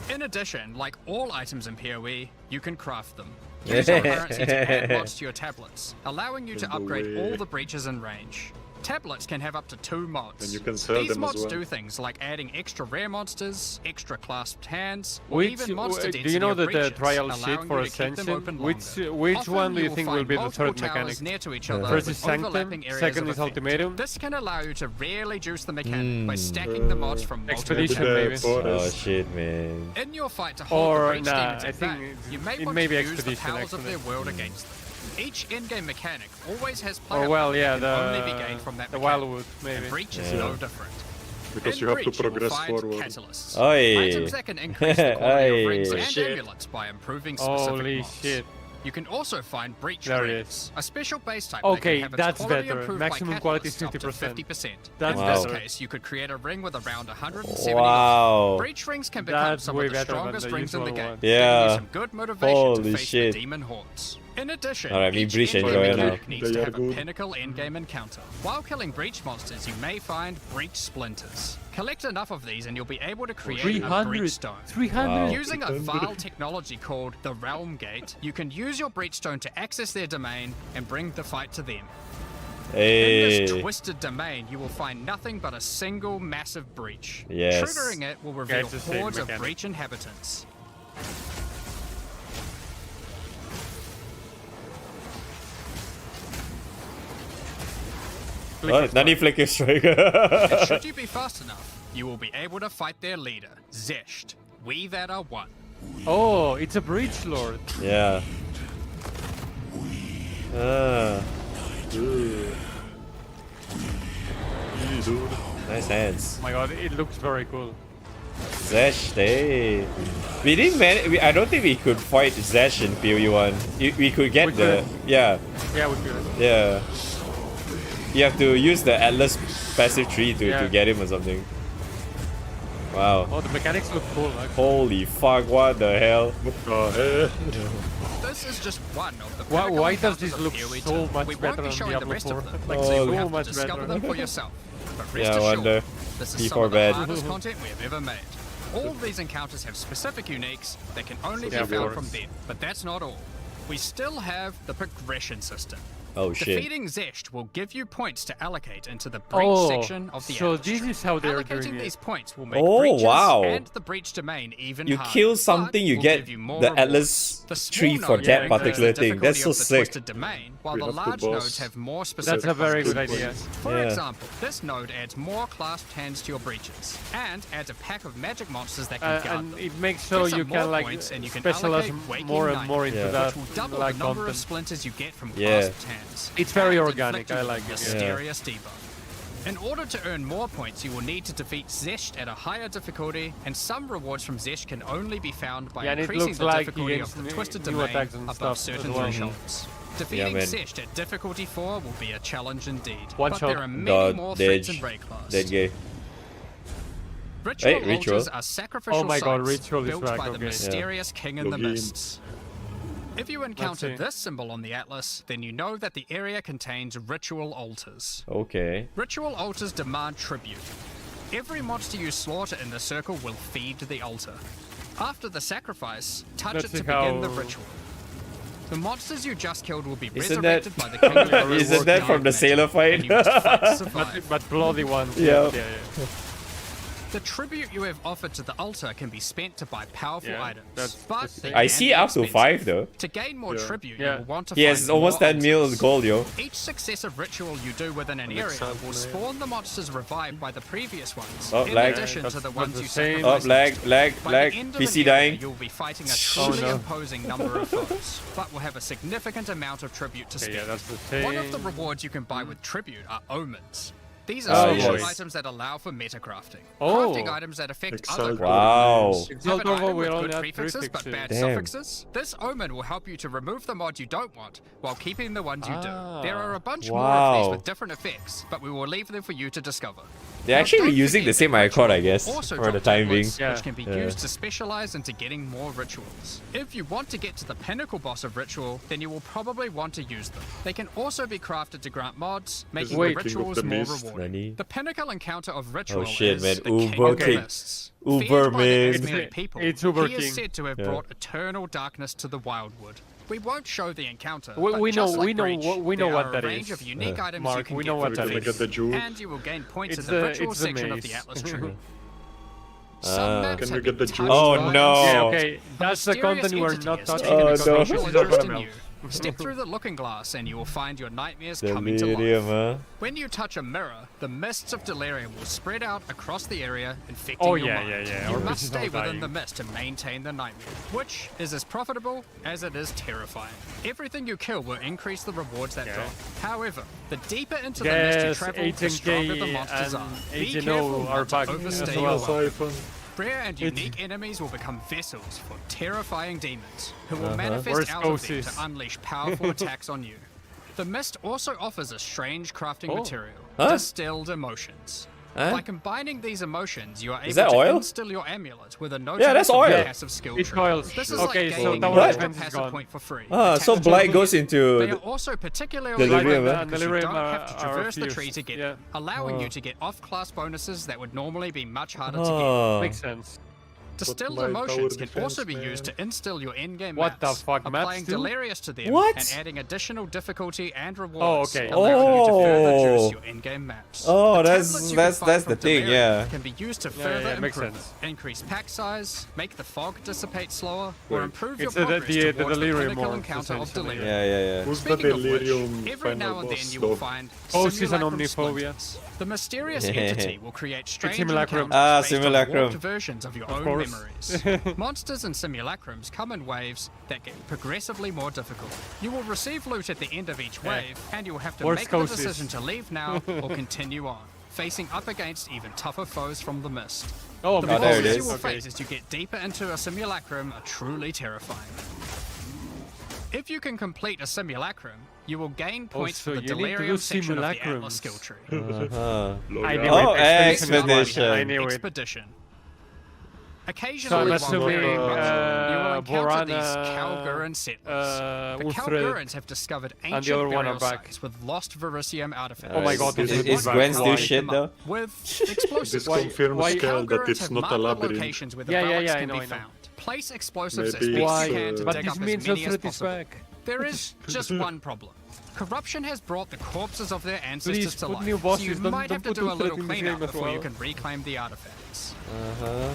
In addition, like all items in PoE, you can craft them. Use your currency to add mods to your tablets, allowing you to
No
upgrade
way.
all the breaches in range. Tablets can have up to 2 mods.
And you can sell
These
them as
mods
well.
do things like adding extra rare monsters, extra clasped hands, or
Which,
even monster
do
density
you know
of
that the
breaches,
trial
allowing
sheet for
you to keep them
Ascension?
open
Which
longer.
which one do you
will
think will
find
be the
multiple
third
towers
mechanic?
near to each other
First
with
is Sanctum,
overlapping areas
second
of
is
effect.
Ultimatum.
This can allow you to really juice the mechanic by stacking the mods from multiple
Expedition,
towers.
maybe.
Oh
Forest.
shit, man.
In your fight to hold
Or,
the breach
nah,
demons
I
at
think
bay,
it's-
you may
it
want
may
to
be
use the
Expedition,
powers of
actually.
their world against them. Each in-game mechanic always has player
Or well,
power
yeah,
that can only be gained
the
from that
the
mechanic.
Wildwood maybe.
And Breach is
Yeah.
no different.
Because
In
you have to
Breach, you will
progress
find
forward.
catalysts.
Oi.
Items that can increase the quality of rings
Oi.
and
Shit.
amulets by improving specific
Holy
mods.
shit!
You can also find Breach
There it
rings,
is.
a special base type
Okay,
that can have
that's
its quality
better.
improved
Maximum
by
quality is
catalysts up to
50%.
50%.
That's
In
Wow.
this case, you could create a ring with around 170
Wow.
Breach rings can become
That's
some
way
of the
better than
strongest
the
rings in the
usual
game,
one.
giving
Yeah.
you some good motivation
Holy
to face
shit.
the demon hordes. In addition,
Alright, me
each
Breach
in-game
enjoy it now.
mechanic needs
They
to
are
have a
good.
pinnacle in-game encounter. While killing Breach monsters, you may find Breach splinters. Collect enough of these and you'll be able to create a
300.
Breach stone.
300.
Wow.
Using a vile technology called the Realm Gate, you can use your Breachstone to access their domain and bring the fight to them. In this
Hey.
twisted domain, you will find nothing but a single massive breach.
Yes.
Triggering it will reveal
it's the same
hordes of
mechanic.
breach inhabitants.
Oh, Nani Flicker Strike.
And should you be fast enough, you will be able to fight their leader, Zesht. We that are one.
Oh, it's a Breach Lord.
Yeah. Nice hands.
Oh my god, it looks very cool.
Zesh, hey. We didn't I don't think we could fight Zesh in POE1. We could get
We
the...
could.
Yeah.
Yeah, we could.
Yeah. You have to use the Atlas passive tree to
Yeah.
get him or something. Wow.
Oh, the mechanics look cool. Actually.
Holy fuck, what the hell?
This is just one of the
Why
pinnacle
does
encounters
this
of
look
POE2.
so much
We
better
won't be
than
showing the
Diablo
rest
4?
of them,
Like,
so you
Holy.
have to
much
discover
better.
them for yourself. But rest
Yeah, I
assured,
wonder.
this is
Before
some of the
bed.
hardest content we have ever made. All these encounters have specific uniques that can only
Yeah,
be
of
found
course.
from them. But that's not all. We still have the progression system.
Oh shit.
Defeating Zesht will give you points to allocate into the breach
Oh,
section of the
so
Atlas
this
tree.
is how they're
Allocating
doing
these
it.
points will make
Oh,
breaches
wow.
and the breach domain even
You
harder,
kill
but
something, you
will
get
give you more
the
rewards.
Atlas
The small
tree for
nodes
that
increase
particular
the
thing. That's
difficulty
so
of the
sick.
twisted domain, while
We
the
have to
large
boss.
nodes have more specific
That's a very good
functions.
idea.
For
Yeah.
example, this node adds more clasped hands to your breaches, and adds a pack of magic monsters that can guard
And
them.
it makes so
Get some
you
more
can like
points and you can
specialize
allocate Waking
more and
Night,
more into
Yeah.
that
which will double
like
the number of
content.
splinters you get from
Yeah.
clasped hands.
It's very
and
organic,
inflict you
I
with
like it, yeah.
Mysterious debuff. In order to earn more points, you will need to defeat Zesht at a higher difficulty, and some rewards from Zesht can only be found by
Yeah, and it
increasing
looks
the
like
difficulty
against
of the twisted
new
domain
attacks and
above
stuff as
certain
well.
thresholds. Defeating
man.
Sesht at difficulty 4 will be a challenge indeed.
One
but
shot.
there are many more threats
Dodge.
in Ray class.
Dead gay.
Ritual
Hey, Ritual.
altars are sacrificial
Oh my god,
sites
Ritual is
built
back,
by the
okay.
mysterious king in the
Login.
mists. If you encounter
see.
this symbol on the atlas, then you know that the area contains ritual altars.
Okay.
Ritual altars demand tribute. Every monster you slaughter in the circle will feed the altar. After the sacrifice, touch
Let's
it to
see
begin the
how-
ritual. The monsters you just killed will be
Isn't that-
resurrected by the king of the
Isn't that from the sailor fight?
and you must fight to survive.
But bloody ones.
Yeah.
Yeah.
The tribute you have offered to the altar can be spent to buy powerful
Yeah,
items,
that's
but
the
they
thing.
I
can
see
be
up to
expensive.
5 though.
To gain more
Yeah.
tribute,
Yeah.
you will want to
He has
find
almost
more
10 mil
altars.
gold, yo.
Each successive ritual you do within an area will spawn the monsters revived by the previous ones,
Oh,
in
lag.
addition to the
That's
ones
the
you
same.
Oh,
sacrificed.
lag.
By the end of
PC
an area,
dying.
you'll be fighting a truly
no.
imposing number of foes, but will have a significant amount of tribute to
Okay,
spend.
yeah, that's the same.
One of the rewards you can buy with tribute are omens. These are
Oh,
special
yes.
items that allow for metacrafting.
Oh.
Crafting items that affect
Exalt
other
Wow.
Have an
Exalt
item
we
with
only
good
have
prefixes but
prefixes.
bad
Damn.
suffixes? This omen will help you to remove the mod you don't want while keeping the ones you do. There are a bunch more of these
Wow.
with different effects, but we will leave them for you to discover.
They're
Now,
actually
don't
reusing the
forget
same
that
icon, I
ritual
guess,
also
for the
drop
time being.
tablets,
Yeah.
which can be used to specialize into getting more rituals. If you want to get to the pinnacle boss of ritual, then you will probably want to use them. They can also be crafted to grant mods, making
Wait.
the
King of
rituals
the
more
Mist.
rewarding.
Nani?
The pinnacle encounter of ritual
shit,
is
man.
the King
Uber
of the
King.
Mists.
Uber
Feared by the
man.
Azmiri
It's-
people,
it's Uber
he is
King.
said to have
Yeah.
brought eternal darkness to the Wildwood. We won't show the encounter.
We-
but
we know-
just like
we know
Breach,
what- we know
there
what
are
that
a range
is.
of unique items
Mark,
you can
we
get
know what
for
that
We're gonna
is.
get the jewel.
and you will gain points
It's
in the
the-
ritual
it's the
section of the
maze.
Atlas tree.
Ah.
Some maps
Can we
have
get
been
the
touched
jewel?
Oh,
by
no.
monsters.
Yeah, okay. That's the
Mysterious
content we're
entity
not
has
touching.
taken a
Oh, no.
special
This is
interest in
our
you. Step through the looking glass and you will find your nightmares
Delirium,
coming to life.
huh?
When you touch a mirror, the mists of delirium will spread out across the area, infecting
Oh,
your
yeah,
mind.
yeah, yeah.
You
Or
must
this is
stay
all
within
dying.
the mist to maintain the nightmare, which is as profitable as it is terrifying. Everything you kill will increase the rewards that
Yeah.
drop. However, the deeper into the mist you
Yes,
travel, the
Agent
stronger
K
the monsters
and
are. Be
Agent
careful
O are
not to
back
overstay
as
your
well.
welcome. Rare and unique enemies will become vessels for terrifying demons, who will manifest
Where's
out of them
Ghosts?
to unleash powerful attacks on you. The mist also offers a strange crafting material,
Huh?
distilled emotions.
Huh?
By combining these emotions, you are able
that
to
oil?
instill your amulet with a
Yeah, that's
noticeable
oil.
passive skill
It's
tree.
oil.
This is
Okay,
like
so
gaining
tower
an extra
defense is
passive
gone.
point for free.
Ah, so
Attached
blight
to
goes
They
into
are also particularly
Delirium,
relevant
huh?
because you
Delirium
don't have to
are
traverse the
fused.
tree to get
Yeah.
it, allowing
Oh.
you to get off-class bonuses that would normally be much harder to get.
Oh.
Makes sense.
Distilled
my
emotions
tower
can also be
defense,
used to instill your in-game
What the
maps,
fuck, maps
applying
too?
Delirious to them
What?
and adding additional difficulty and
Oh,
rewards,
okay.
allowing you to further
Oh.
juice your in-game maps.
Oh,
The
that's-
tablets you
that's-
can find
that's the
from
thing,
Delirium
yeah.
Can be used to
Yeah,
further
yeah, makes
improve,
sense.
increase pack size, make the fog dissipate slower, or
Wait.
improve your
It's the
progress
the
towards the
Delirium
pinnacle
mode,
encounter of
essentially.
Delirium.
Yeah.
Who's the
Speaking of which,
Delirium
every now
final
and then
boss,
you will
though?
find
Oh, she's an
simulacrum
omniphobia.
splinters. The mysterious entity will create strange
simulacrum.
encounters
Ah,
based on
simulacrum.
warped versions of your own
course.
memories. Monsters and simulacrums come in waves that get progressively more difficult. You will receive loot at the end of each wave, and you will have to
Where's
make the
Cosis?
decision to leave now or continue on, facing up against even tougher foes from the mist.
Oh,
The
there it
monsters
is.
you will
Okay.
face as you get deeper into a simulacrum are truly terrifying. If you can complete a simulacrum, you will gain points
so
for the
you need to do
delirium section of the
simulacrums.
Atlas skill tree.
Uh-huh.
I knew
Oh,
it.
expedition.
I knew it.
Expedition.
So
Occasionally,
I'm
while
assuming
very much, you will encounter these
Borana,
Kalguran settlers. The
Uthred,
Kalgurans have discovered
the
ancient
other one
burial
are back.
sites with lost Verisium artifacts.
Oh my god,
Is-
this
is-
is
is
back.
Gwen still
Why?
shit though?
With explosives.
This
Why-
confirms
why-
Kel that
Kalgurans
it's
have
not a
marked the
labyrinth.
locations where the
Yeah,
relics
I
can
know,
be
I know.
found. Place explosives as
Maybe
best
it's,
you can to
But
dig
this
up
means
as many as
Uthred is
possible.
back.
There is just one problem. Corruption has brought the corpses of their ancestors
Please
to
put
life,
new
so
bosses,
you
don't-
might have to
don't
do
put
a little
Uthred in the
cleanup
game as
before you
well.
can reclaim the artifacts.
Uh-huh.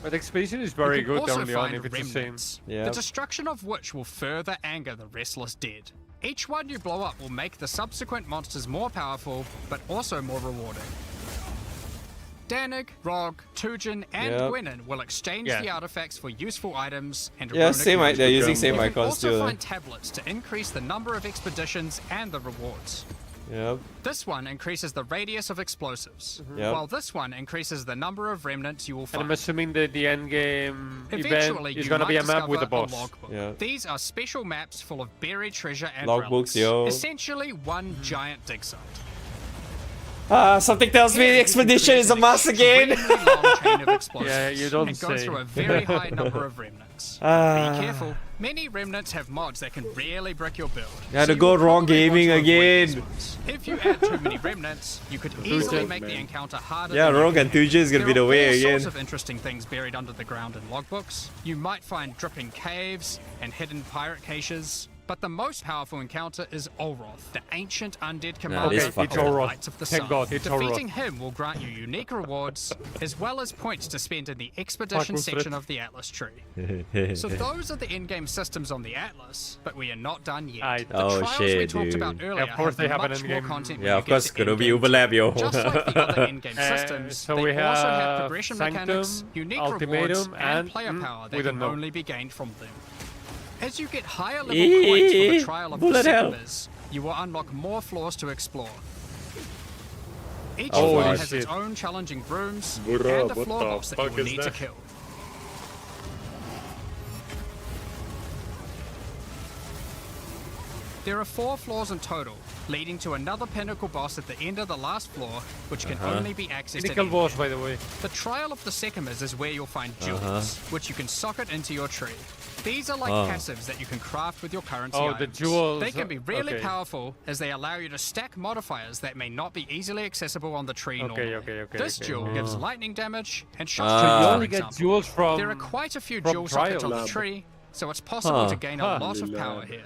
But expedition is very
You can
good
also
early on
find
if it's the same.
remnants,
Yeah.
the destruction of which will further anger the restless dead. Each one you blow up will make the subsequent monsters more powerful, but also more rewarding. Danig, Rog, Tujin, and
Yep.
Gwenin will exchange
Yeah.
the artifacts for useful items and
Yeah,
runic
same.
magic.
They're using
You
same
You can
icons
also
too.
find tablets to increase the number of expeditions and the rewards.
Yep.
This one increases the radius of explosives,
Yep.
while this one increases the number of remnants you will
And
find.
I'm assuming that the end game
Eventually,
event is
you
gonna be
might
a map with a
discover
boss.
logbook.
Yeah.
These are special maps full of buried treasure and
Logbooks,
relics.
yo.
Essentially, one giant dig site.
Something tells me the expedition is a mess again.
Extremely long chain of explosives
Yeah, you don't
and go
say.
through a very high number of remnants. Be careful. Many remnants have mods that can really brick your build.
Yeah, to
you
go
will
wrong
probably want
gaming
to avoid
again.
these ones. If you add too many remnants, you could easily make the encounter harder.
Yeah,
than you
Rogue
can
and 2G is gonna be
There
the
are
way
all
again.
sorts of interesting things buried under the ground in logbooks. You might find dripping caves and hidden pirate caches. But the most powerful encounter is Olroth, the ancient undead commander
this
of
fucker.
the
Olroth.
Knights of the
Thank
Sun.
God, it's
Defeating
Olroth.
him will grant you unique rewards, as well as points to spend in the expedition
Fuck,
section
Wilfred.
of the Atlas tree. So those are the in-game systems on the Atlas, but we are not done yet.
Aye.
The
Oh,
trials we
shit,
talked
dude.
about earlier
Of course they have an
much more
in-game-
content when
Yeah,
you
of
get
course,
to
gonna be
in-game
overlap, yo.
too. Just like the other in-game systems,
so
they
we
also have
have
progression
Sanctum,
mechanics, unique rewards,
Ultimatum,
and
and
player power that
we don't
can
know.
only be gained from them. As you get higher level coins for the trial of the
Bullet hell.
Sycamores, you will unlock more floors to explore. Each
Oh,
floor
holy
has its own challenging rooms
Bro,
and a
what
floor
the
boss that you
fuck
will
is
need to
that?
kill. There are 4 floors in total, leading to another pinnacle boss at the end of the last floor, which can only be accessed at
Pinnacle
end
boss,
game.
by the way.
The Trial of the Sycamores is where you'll find jewels, which you can socket into your tree. These are like passives that you can craft with your currency
Oh, the
items.
jewels,
They can be really
okay.
powerful as they allow you to stack modifiers that may not be easily accessible on the tree normally.
Okay,
This
okay.
jewel gives lightning damage and shot
So
trees,
you
for
only get
example.
jewels from.
There are quite a few
from
jewel sockets
trial
on the
lab.
tree, so it's possible to gain a
Huh.
lot of power here.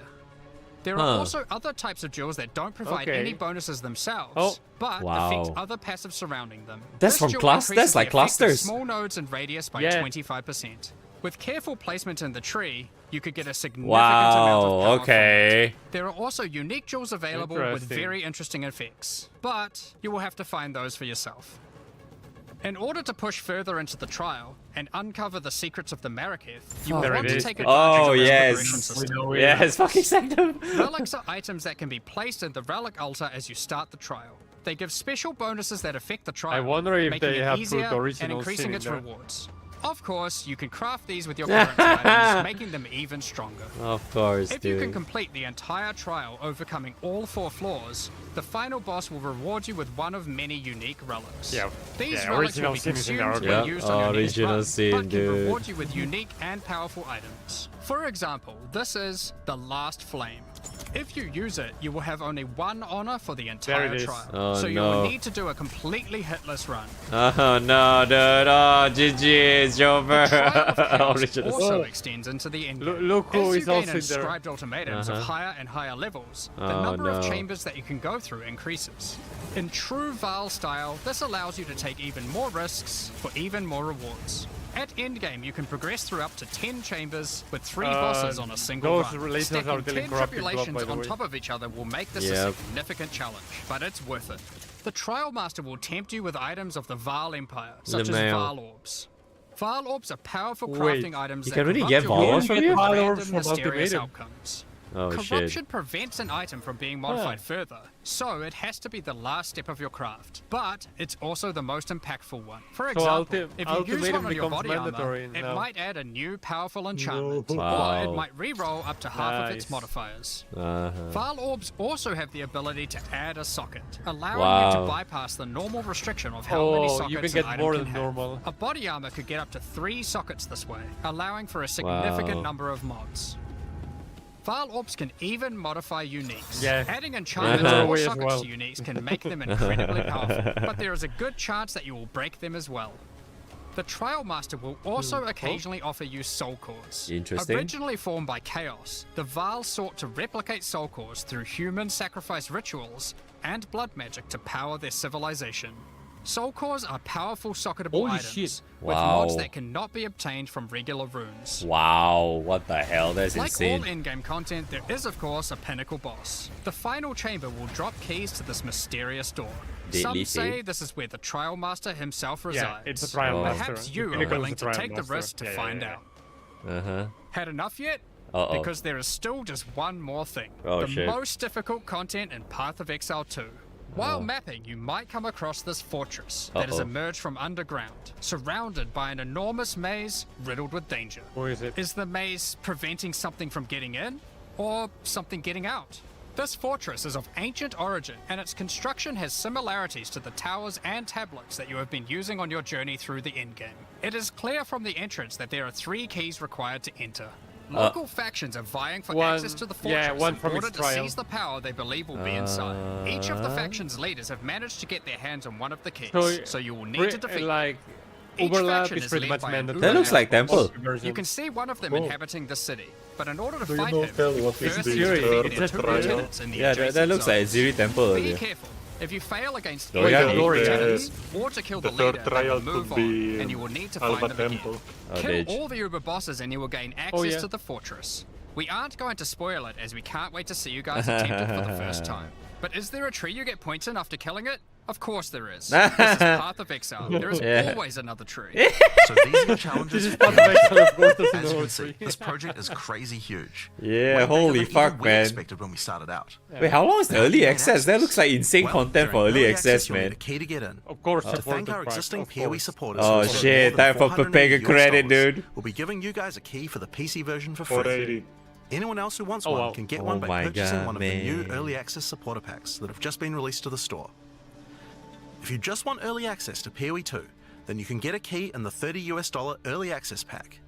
There are also other types of jewels that don't provide
Okay.
any bonuses themselves,
Oh.
but
Wow.
affect other passives surrounding them.
That's
This
from
jewel
class-
increases
that's like
the effect of
clusters.
Small nodes and radius by
Yeah.
25%. With careful placement in the tree, you could get a significant amount of
Wow,
power from it.
okay.
There are also unique jewels available with
Interesting.
very interesting effects, but you will have to find those for yourself. In order to push further into the trial and uncover the secrets of the Maraketh, you will
There
want
it
to
is.
take advantage
Oh,
of the
yes.
progression system.
Yes, fucking Sanctum.
Relics are items that can be placed in the relic altar as you start the trial. They give special bonuses that affect the trial,
I wonder if
making
they
it
have put
easier
the original
and increasing
scene in
its
there.
rewards. Of course, you can craft these with your currency items, making them even stronger.
Of course,
If you can
dude.
complete the entire trial overcoming all 4 floors, the final boss will reward you with one of many unique relics.
Yeah.
These
Yeah,
relics will
original
be
scene is in
consumed
there,
when
okay.
used on your next
Original
run,
scene,
but can
dude.
reward you with unique and powerful items. For example, this is the Last Flame. If you use it, you will have only 1 honor for the
There
entire
it is.
trial.
Oh,
so you
no.
will need to do a completely hitless run.
Oh no, dude. Oh, GG, it's over.
Trial of Chaos
Original.
also extends into the end game.
Look who
As you
is
gain
also in there.
inscribed ultimatums of higher and higher levels, the
Oh,
number of
no.
chambers that you can go through increases. In true Val style, this allows you to take even more risks for even more rewards. At endgame, you can progress through up to 10 chambers with 3 bosses on a single
those
run.
relations
Stacking
are dealing
10
corrupted blood,
tribulations
by the
on
way.
top of each other will make this a
Yep.
significant challenge, but it's worth it. The Trial Master will tempt you with items of the Val Empire, such as
mail.
Val Orbs. Val Orbs are powerful
Wait,
crafting items
you
that
can really
corrupt
get
your
Val
world
Orbs from
with
here?
Val
random
Orbs from
mysterious
Ultimatum.
outcomes.
Oh
Corruption
shit.
prevents an item from being modified further, so it has to be the last step of your craft. But it's also the most impactful one. For
So
example, if you use
Ultimatum
one on your
becomes
body armor,
mandatory
it
now.
might add a new powerful enchantment,
Wow.
or it might re-roll up to half of its
Nice.
modifiers.
Uh-huh.
Val Orbs also have the ability to add a socket, allowing
Wow.
you to bypass the normal restriction of how many
Oh,
sockets
you can get
an item
more
can
than
have.
normal.
A body armor could get up to 3 sockets this way, allowing for a significant
Wow.
number of mods. Val Orbs can even modify uniques.
Yeah.
Adding enchantments
Another
or
way as
sockets
well.
to uniques can make them incredibly powerful, but there is a good chance that you will break them as well. The Trial Master will also occasionally offer you soul cores.
Interesting.
Originally formed by Chaos, the Val sought to replicate soul cores through human sacrifice rituals and blood magic to power their civilization. Soul cores are powerful socketable
Holy
items
shit.
with mods
Wow.
that cannot be obtained from regular runes.
Wow, what the hell? That's
Like
insane.
all in-game content, there is of course a pinnacle boss. The final chamber will drop keys to this mysterious door.
Deadly
Some say
Thief.
this is where the Trial Master himself resides.
Yeah, it's a Trial
Oh.
Master.
Perhaps
The
you are
Pinnacle is
willing
a
to
Trial
take the
Master.
risk to
Yeah, yeah,
find
yeah.
out.
Uh-huh.
Had enough yet?
Uh-oh.
Because there is still just one more thing.
Oh,
the
shit.
most difficult content in Path of Exile 2. While mapping, you might come across this fortress that has
Uh-oh.
emerged from underground, surrounded by an enormous maze riddled with danger.
Who is it?
Is the maze preventing something from getting in, or something getting out? This fortress is of ancient origin, and its construction has similarities to the towers and tablets that you have been using on your journey through the endgame. It is clear from the entrance that there are 3 keys required to enter. Local factions are vying for
One-
access to the
yeah,
fortress
one
in
from
order
its
to
trial.
seize the power they believe will be inside. Each of the faction's leaders have managed to get their hands on one of the keys, so you will need to defeat
like
Each
overlap
faction
is
is
pretty
led
much
by an
mandatory.
That looks like Temple.
You can see one of them
Oh.
inhabiting the city, but in order to
Do you
fight
know,
him,
Kel,
you
what is
first
the
need to
third
defeat the 2
trial?
lieutenants in the
Yeah, that
adjacent
looks like
zones.
Ziri Temple
Be
earlier.
careful. If you fail against
Gloria
three of the
Gloria.
lieutenants, or to kill the
The third
leader,
trial
then move
could
on,
be
and you will need to
Alba
find them again.
Temple.
Oh,
Kill
bitch.
all the Uber bosses and you will gain access
yeah.
to the fortress. We aren't going to spoil it as we can't wait to see you guys attempt it for the first time. But is there a tree you get points in after killing it? Of course there is. This is Path of Exile. There is
Yeah.
always another tree.
So these are your challenges.
This is Path of Exile, of course, doesn't
As
know
you can
it's
see,
free.
this project is crazy huge.
Yeah,
Way bigger
holy
than even
fuck,
we
man.
expected when we started out.
Wait, how long is the early
Yeah,
access? That looks like insane
Well,
content for
during
early access,
you'll need
man.
a key to get in.
Of course,
To
supported
thank our
price,
existing
of
POE
course.
supporters,
Oh,
who have
shit,
more
time
than
for
480
Pepega credit,
US dollars,
dude.
We'll be giving you guys a key for the PC version for free.
480.
Anyone else who wants
Oh,
one
wow.
can get
Oh
one by
my
purchasing
God,
one of the new
man.
early access supporter packs that have just been released to the store. If you just want early access to POE2, then you can get a key in the $30 US early access pack.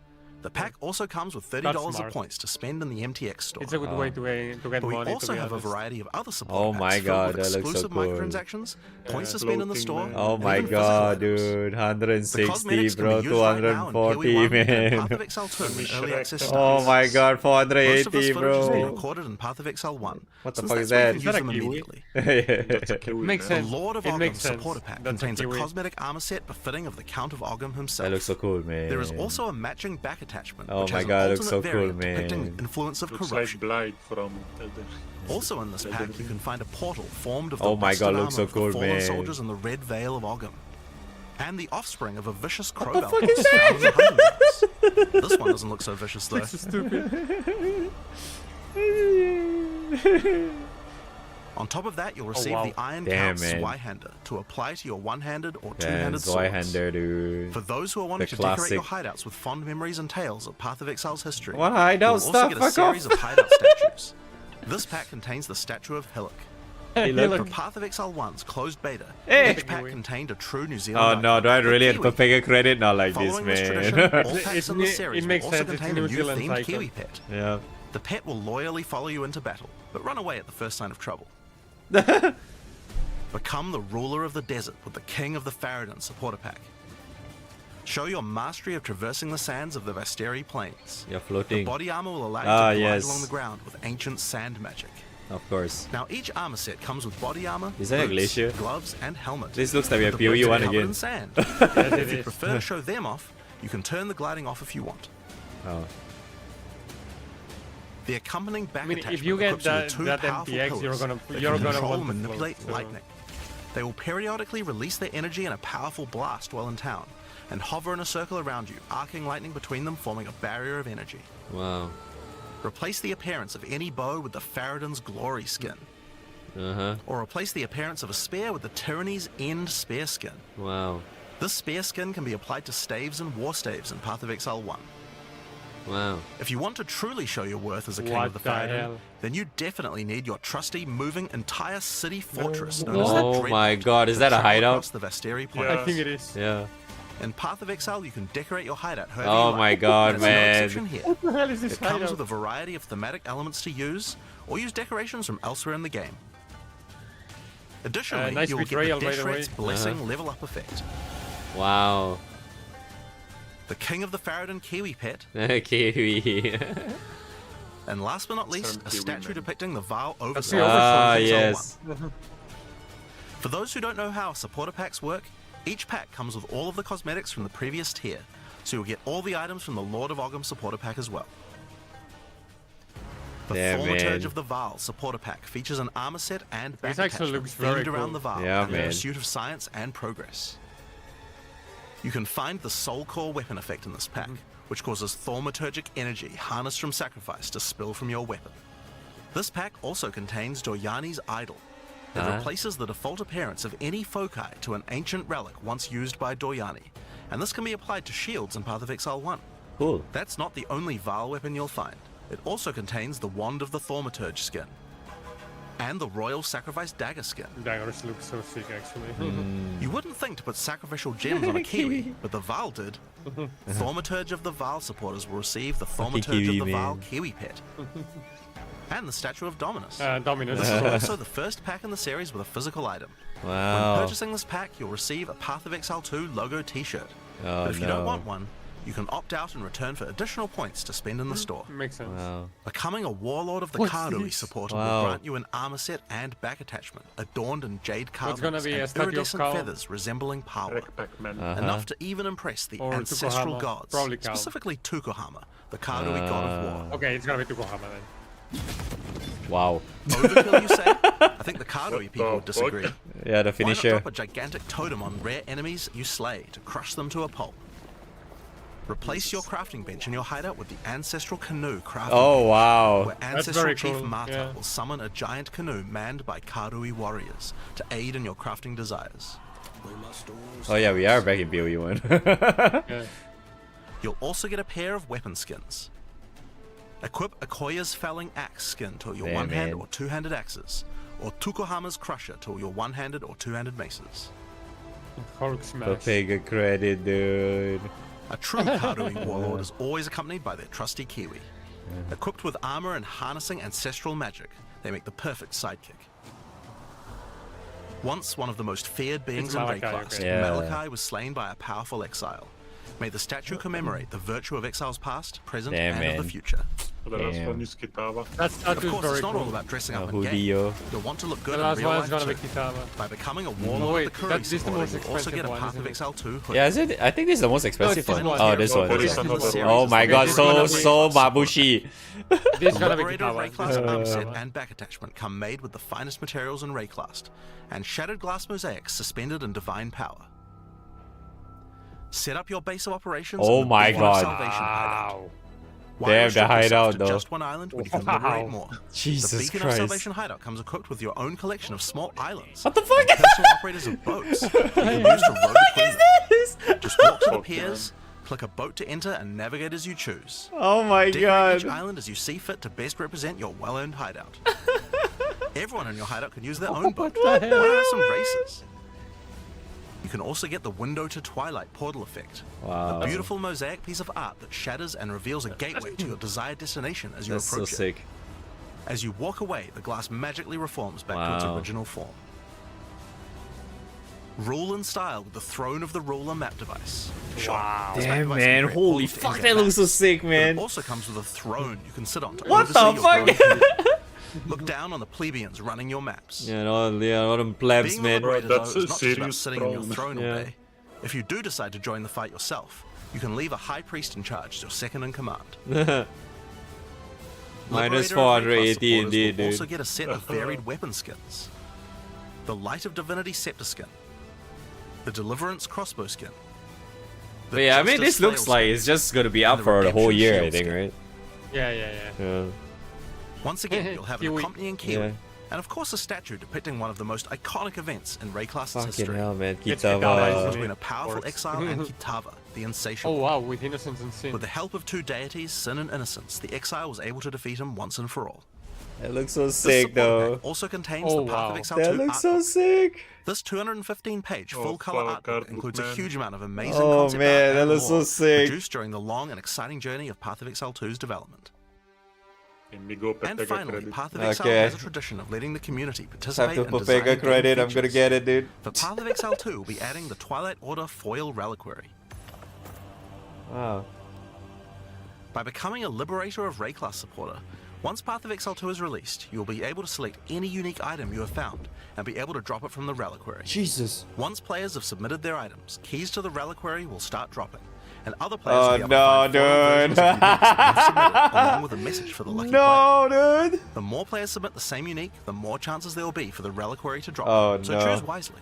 The pack also comes with $30
That's
of
smart.
points to spend in the MTX store.
It's a good way to get
But we
money.
also
to be
have a
honest.
variety of other support
Oh
packs
my
filled
God,
with
that looks so
exclusive
cool.
microtransactions, points to spend in the
Floating
store,
man.
Oh
and
my
even physical
god,
items.
dude.
The
160,
cosmetics can
bro.
be used right now in
240,
POE1 and Path of
man.
Exile 2 in early
Shrek
access
and
Oh
status.
my god,
Most of this
480,
footage has been
bro.
recorded in Path of Exile 1.
What the
since
fuck is
that's where
that?
you
Is
can
that
use
a
them
kiwi?
immediately.
That's a kiwi,
Makes
man.
sense.
The Lord of
It
Ogham
makes sense.
supporter pack
That's a
contains a
kiwi.
cosmetic armor set befitting of the Count of Ogham himself.
That looks so cool, man.
There is also a matching back attachment,
Oh
which
my
has
God, it
an
looks so
alternate
cool,
variant depicting
man.
the influence of
Looks
corruption.
like Blight from Elden.
Also in this pack, you can find a portal formed of the
Oh my
busted
God,
armor
looks so
of the
cool,
fallen
man.
soldiers in the Red Veil of Ogham, and the offspring of a vicious crow
the
bell
fuck is
boss found in the Hunting Grounds. This one doesn't look so vicious though.
This is stupid.
On top of that, you'll receive
wow.
the Iron
Damn,
Count
man.
Zweihander to apply to your one-handed or
Damn,
two-handed swords.
Zweihander, dude.
For those who are wanting
The
to decorate your
classic.
hideouts with fond memories and tales of Path of Exile's history,
What hideout
you'll also
stuff?
get a
Fuck
series
off.
of hideout statues. This pack contains the statue of Hillock.
Hey,
look.
For
look.
Path of Exile 1's closed beta,
Hey.
each pack contained a true New
Oh
Zealand
no,
icon,
do I
the
really have
kiwi.
Pepega credit? Not like this,
Following this tradition,
man.
all packs in the series
It makes
will also
sense, it's
contain a
New
new
Zealand
themed
icon.
kiwi pet.
Yeah.
The pet will loyally follow you into battle, but run away at the first sign of trouble. Become the ruler of the desert with the King of the Faradin supporter pack. Show your mastery of traversing the sands of the Vasteri Plains.
You're
The
floating.
body armor will allow you
Ah,
to glide
yes.
along the ground with ancient sand magic.
Of course.
Now each armor set comes with body armor,
Is that a
boots,
glacier?
gloves, and helmet.
This looks like we have
With the boots
POE1
covered
again.
in sand.
Yes, it
If you
is.
prefer to show them off, you can turn the gliding off if you want.
Oh.
The accompanying back
I mean, if
attachment
you get
equips you with
that,
two
that
powerful
MTX,
pillars
you're gonna
that
you're
can
gonna
control
want
and
to
manipulate
float, so-
lightning. They will periodically release their energy in a powerful blast while in town, and hover in a circle around you, arcing lightning between them, forming a barrier of energy.
Wow.
Replace the appearance of any bow with the Faradin's Glory skin,
Uh-huh.
or replace the appearance of a spear with the Tyranny's End spear skin.
Wow.
This spear skin can be applied to staves and war staves in Path of Exile 1.
Wow.
If you want to truly show your worth as a king
What
of the
the
Faradin,
hell?
then you definitely need your trusty moving entire city fortress known as the
Oh
Dreadnought
my god, is
to
that a
travel
hideout?
across the Vasteri Plains.
Yeah.
I think it is.
Yeah.
In Path of Exile, you can decorate your hideout however
Oh
you
my
like.
god,
There's no
man.
exception here.
What the hell is this
It comes
hideout?
with a variety of thematic elements to use, or use decorations from elsewhere in the game. Additionally,
nice
you will get
betrayal,
the
by the way.
Deshret's Blessing level up effect.
Wow.
The King of the Faradin Kiwi pet,
Kiwi.
and last but not least,
Some
a
Kiwi
statue
man.
depicting the Vile
the
Overseer.
Overseer.
Ah,
from Exile
yes.
1. For those who don't know how supporter packs work, each pack comes with all of the cosmetics from the previous tier, so you'll get all the items from the Lord of Ogham supporter pack as well. The
Yeah,
Thaumaturge
man.
of the Val supporter pack features an armor set and back
This actually
attachment
looks very
themed around
cool.
the Val
Yeah,
and the
man.
pursuit of science and progress. You can find the Soul Core weapon effect in this pack, which causes thaumaturgic energy harnessed from sacrifice to spill from your weapon. This pack also contains Doryani's Idol. It replaces the default appearance of any foci to an ancient relic once used by Doryani, and this can be applied to shields in Path of Exile 1.
Cool.
That's not the only Vaal weapon you'll find. It also contains the Wand of the Thaumaturge skin, and the Royal Sacrifice Dagger skin.
Daggers look so sick, actually.
You wouldn't think to put sacrificial gems on a Kiwi, but the Vaal did. Thaumaturge of the Vaal supporters will receive the Thaumaturge of the Vaal Kiwi pet. And the Statue of Dominus. This is also the first pack in the series with a physical item.
Wow.
When purchasing this pack, you'll receive a Path of Exile 2 logo t-shirt.
Oh,
but if you don't want one, you can opt out and return for additional points to spend in the store.
Makes sense.
Wow.
Becoming a Warlord of the Karui supporter will grant you an armor set and back attachment, adorned in jade carvings and iridescent feathers resembling power. Enough to even impress the ancestral gods, specifically Tukohama, the Karui god of war.
Okay, it's gonna be Tukohama then.
Wow.
Overkill, you say? I think the Karui people would disagree.
Yeah, the
Why not
finisher.
drop a gigantic totem on rare enemies you slay to crush them to a pulp? Replace your crafting bench in your hideout with the Ancestral Canoe crafting bench,
wow.
where Ancestral Chief Mata will summon a giant canoe manned by Karui warriors to aid in your crafting desires.
Oh yeah, we are back in POE1.
You'll also get a pair of weapon skins. Equip Akoya's Felling Axe skin to your one-handed or two-handed axes, or Tukohama's Crusher to your one-handed or two-handed maces.
Hulk smash.
Go pay good credit, dude.
A true Karui warlord is always accompanied by their trusty Kiwi. Equipped with armor and harnessing ancestral magic, they make the perfect sidekick. Once one of the most feared beings in Raid class, Malachi was slain by a powerful exile. May the statue commemorate the virtue of exiles past, present, and of the future.
The last one is Kitava.
Of course, it's not all about dressing up in game. You'll want to look good in real life too. By becoming a warlord of the Karui supporter, you'll also get a Path of Exile 2 hood.
Yeah, is it? I think this is the most expensive one.
Oh,
this one.
Yeah.
Oh my god, so mabushi.
This is gonna be
Liberator
Kitava.
Rayclast armor set and back attachment come made with the finest materials in Rayclast, and shattered glass mosaics suspended in divine power. Set up your base of operations.
Oh
in the
my
Beacon of
god.
Salvation hideout. Why
Damn,
restrict
the
yourself
hideout
to
though.
just one island when you can liberate more.
Jesus
the Beacon
Christ.
of Salvation hideout comes equipped with your own collection of small islands.
What the fuck?
And personal operators of boats. You can use to row between them. Just walk to the piers, click a boat to enter, and navigate as you choose.
Oh my
Decorate
god.
each island as you see fit to best represent your well-earned hideout. Everyone in your hideout can use their own boat. Why not have some races? You can also get the Window to Twilight portal effect.
Wow.
A beautiful mosaic piece of art that shatters and reveals a gateway to your desired destination as you
That's so
approach it.
sick.
As you walk away, the glass magically reforms back to its
Wow.
original form. Rule in style with the Throne of the Ruler map device. Sure, this map
Damn,
device
man.
can create
Holy
almost
fuck,
any
that looks so
maps,
sick,
but
man.
It also comes with a throne you can sit on to
What
oversee
the
your
fuck?
growing Look down on the plebeians running your maps.
Yeah, all them plebs,
Being
man.
the liberator,
That's
though,
a
is not just about
serious
sitting on your
throne.
throne all
Yeah.
day. If you do decide to join the fight yourself, you can leave a high priest in charge as your second in command.
Minus
Liberator of
480
Rayclass supporters
indeed,
will
dude.
also get a set of varied weapon skins. The Light of Divinity Scepter skin. The Deliverance crossbow skin. the
But yeah, I mean,
Justice
this looks
Flail
like
skin,
it's just gonna be
and
up
the
for the whole
Redemption
year, I
Shield
think,
skin.
right?
Yeah.
Once again, you'll have an
Kiwi.
accompanying Kiwi.
Yeah.
And of course a statue depicting one of the most iconic events in Rayclass's
Fucking
history.
hell, man.
It's
The
Kitava.
between a powerful exile and Kitava, the
Oh
insatiable.
wow, with innocence and sin.
With the help of two deities, Sin and Innocence, the exile was able to defeat him once and for all.
That looks so
This
sick,
support
though.
pack also contains
Oh,
the Path
wow.
of Exile
That
2
looks
art
so
book.
sick.
This 215-page
Oh,
full-color
fuck,
art book
art
includes
book,
a
man.
huge amount of amazing
Oh,
concept
man,
art
that
and
looks so
lore
sick.
produced during the long and exciting journey of Path of Exile 2's development.
Indigo
And
Pepega
finally,
credit.
Path of Exile
Okay.
has a tradition of letting the community
Have
participate
to
in
put
designing
Pega
game
credit, I'm gonna
features.
get it, dude.
For Path of Exile 2, we'll be adding the Twilight Order foil reliquary.
Wow.
By becoming a Liberator of Rayclass supporter, once Path of Exile 2 is released, you'll be able to select any unique item you have found and be able to drop it from the reliquary.
Jesus.
Once players have submitted their items, keys to the reliquary will start dropping, and other players will
Oh,
be able to find foil versions
no,
of uniques that you've submitted, along with a message for the lucky player.
No, dude.
The more players submit the same unique, the more chances there will be for the reliquary to drop.
Oh,
so
no.
choose wisely.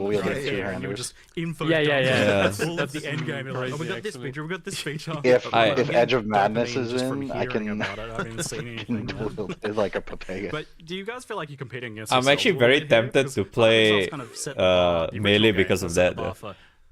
dual-wielding
right? And you were
two-handers.
just info
Yeah.
That's all
That's
of the end game. You're like, oh, we got this
actually.
feature, we got this feature.
If
I-
if Edge of Madness is
just from
in, I
hearing
can
about it. I haven't seen anything.
dual wield like a Papega.
But do you guys feel like you're competing against
I'm
yourselves
actually
a little
very
bit here?
tempted
'Cause
to
Path of
play
Exile's kind of set the bar, the original
melee
game
because
has
of
set
that,
the bar
though.
for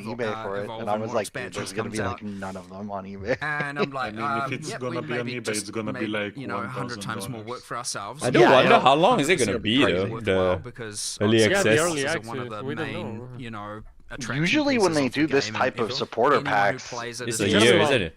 on eBay for it, and I was like, dude, there's gonna be like none of them on eBay.
And I'm like,
if it's
yep,
gonna
we
be on
maybe
eBay,
just
it's gonna be
made,
like
you know, 100 times more
$1,000.
work for ourselves.
I do wonder how long is it gonna be though, the
because
early
Yeah,
access.
the early
is
access,
one of the
we don't
main,
know.
you know, attraction
Usually when
pieces
they
of
do
the
this
game,
type
and
of supporter
anyone who
packs,
plays it
It's
is
a
just
year,
about-
isn't it?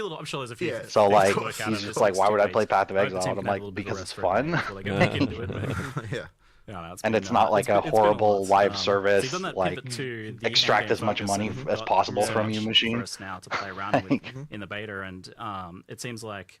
few little. I'm sure there's a few.
So
things
like
to work out
he's
in
just
this
like, why would I
stage.
play Path of
I hope the
Exile?
team
And I'm
can have a
like,
little bit of
because
a
it's
rest for a bit
fun.
before they go back into it.
Yeah.
No,
And it's not like a horrible live service, like extract as much money as possible from you machine.
For us now to play around with in the beta, and it seems like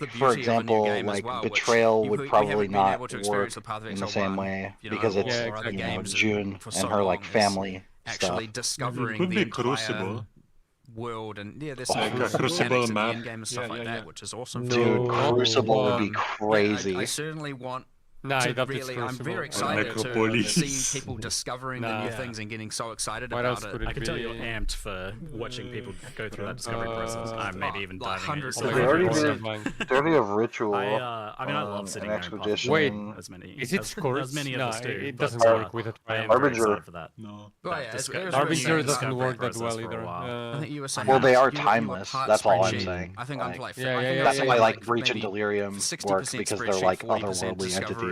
like,
the beauty
for
of a new
example,
game as
like
well, which
Betrayal
you
would
haven't
probably
been
not
able to experience
work
with Path of
in the
Exile
same
1,
way
you know,
because it's
or other games
June
for
and
so
her like
long, is
family
actually
stuff.
discovering
could
the
be
entire
Crucible.
world, and yeah, there's
Like
some
a
cool
Crucible
mechanics in the
map.
in-game and stuff like that, which is awesome.
Dude, Crucible would be
Yeah,
crazy.
I certainly want
Nah,
to
that is
really. I'm
Crucible.
very excited to
Necropolis.
see people discovering the
Nah.
new things and getting so excited
What else
about
could
it.
it
I can tell
be?
you're amped for watching people go through that discovery process. I'm maybe even
like
diving
hundreds
in.
of
They already
hours.
did. They already have Ritual.
I mean, I love sitting
an
there in
Expedition.
Wait,
as many
Is it
as many of
no,
us do.
it
but,
doesn't work with a
I am
triangle.
very
Harbinger.
excited for that.
No.
Well,
That
yeah,
disco-
it was
Harbinger
really
doesn't
discovery
work that
process
well
for a
either.
while.
I think you were saying
Well, they are
you were
timeless.
part
That's all I'm
spreadsheet.
saying.
I think
Like,
I'm like
Yeah,
I think
yeah,
that's
yeah,
why
yeah.
like
like Reach and
maybe
Delirium
60%
work because they're
spreadsheet,
like
40%
otherworldly
discovery,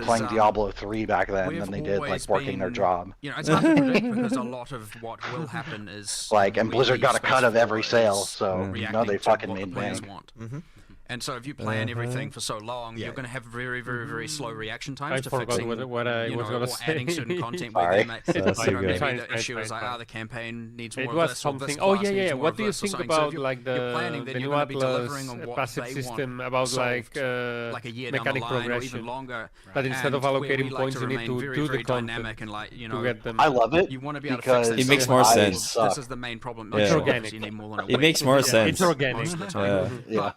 is,
playing Diablo 3 back then than they did like working their job.
You know, it's hard to predict because a lot of what will happen is
Like, and
we
Blizzard
leave
got a
space
cut of
for
every
is
sale, so you know they
reacting to
fucking
what the
made
players
bank.
want. And so if you plan everything for so long, you're going to have very slow reaction times to fixing,
what I was
or
gonna say.
adding certain content where they may,
That's so good.
maybe the issue is like, the campaign needs more
It
of
was
this, or this
something.
class
Oh yeah,
needs
yeah.
more
What
of
do you
this or
think
something. So if
about
you're-
like
you're planning,
the
then
new
you're going to be
Atlas
delivering on what
passive
they
system
want
about
solved,
like
like a year down the
mechanic
line or
progression?
even longer.
That instead of
And where
allocating
we like
points,
to
you need
remain
to
very,
do
very
the content
dynamic and like, you know,
to get them.
I love it
you want to be able to
because
fix that.
It makes
So
more
this
sense.
is the main problem.
Yeah. It's
Not sure,
organic.
You need more than a
It
week
makes more
most
sense.
of the
It's organic.
time.
Yeah.
But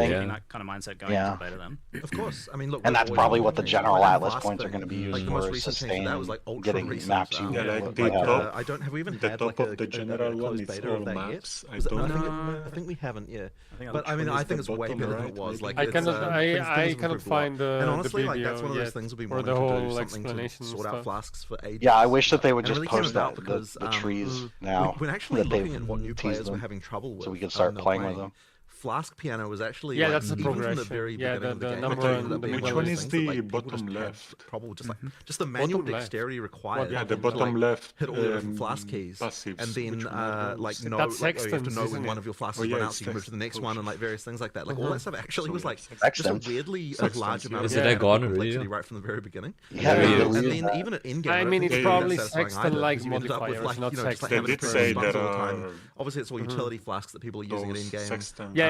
think.
keeping that kind of mindset going
Yeah.
into beta then.
Of course. I mean, look.
And
we've
that's
always
probably
been
what the
doing
general
it. Like,
Atlas
fast
points are
thing,
going to be
like
used
the most
for,
recent change to that was like ultra
getting
recent.
maps you
Yeah, like
but,
the
like,
top-
I don't. Have we even
the
had
top
like
of the general one
closed
is
beta
all
of that yet?
maps. I
Was it-
don't
no,
know.
I think we haven't. Yeah.
think
But I mean,
Which one
I
is
think
the
it's way
bottom
better than
right,
it was.
maybe?
Like,
I
it's,
cannot,
things
I cannot
improved a lot.
find
And
the
honestly, like
video
that's one of
yet
those things we've been
for
wanting
the
to do,
whole
something to
explanation
sort out
stuff.
flasks for ages.
Yeah, I wish that they would
And it
just
really came
post
about
that
because
the trees
we-
now
we're actually
that
looking
they've
at what new
teased
players were
them,
having trouble with.
so we could
when
start
they're
playing with them.
Flask piano was actually
Yeah,
like,
that's the
even from the
progression.
very
Yeah,
beginning of the
the
game.
number
like,
and the
being
middle
one of
Which one
those
is
things that,
the
like, people
bottom
just had
left?
trouble just like just the manual
Bottom left.
dexterity required.
Yeah, the
to,
bottom
like,
left.
hit all the different flask keys,
Passives.
and then
Which one are those?
like know
That's
like, oh, you have to
sextants,
know when
isn't
one
it?
of your flasks
Oh,
run
yeah,
out, so you can move to the next
sextant
one, and like various things like that. Like all
Uh-huh.
that stuff actually was like
Sextants.
just a weirdly
Sextants,
large amount of
Isn't that
mechanical
gone already,
complexity
yeah?
right from the very beginning.
Yeah,
they
and
deleted
then
that.
even at in-game,
I mean, it's
don't think
probably
that's satisfying either,
sextant-like
because you ended up with,
modifiers,
like,
not
you know, just like
sextant
having to
They did
press
say
buttons all the
there
time.
are
Obviously, it's all utility flasks that people are using it
those
in game.
sextant
Yeah,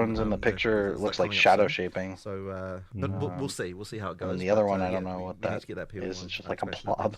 stones in the picture looks like shadow shaping.
So, but we'll see. We'll see how it goes.
And the other one, I
yeah,
don't know what
we need
that
to get that POE1
is. It's just like a
activation
blob.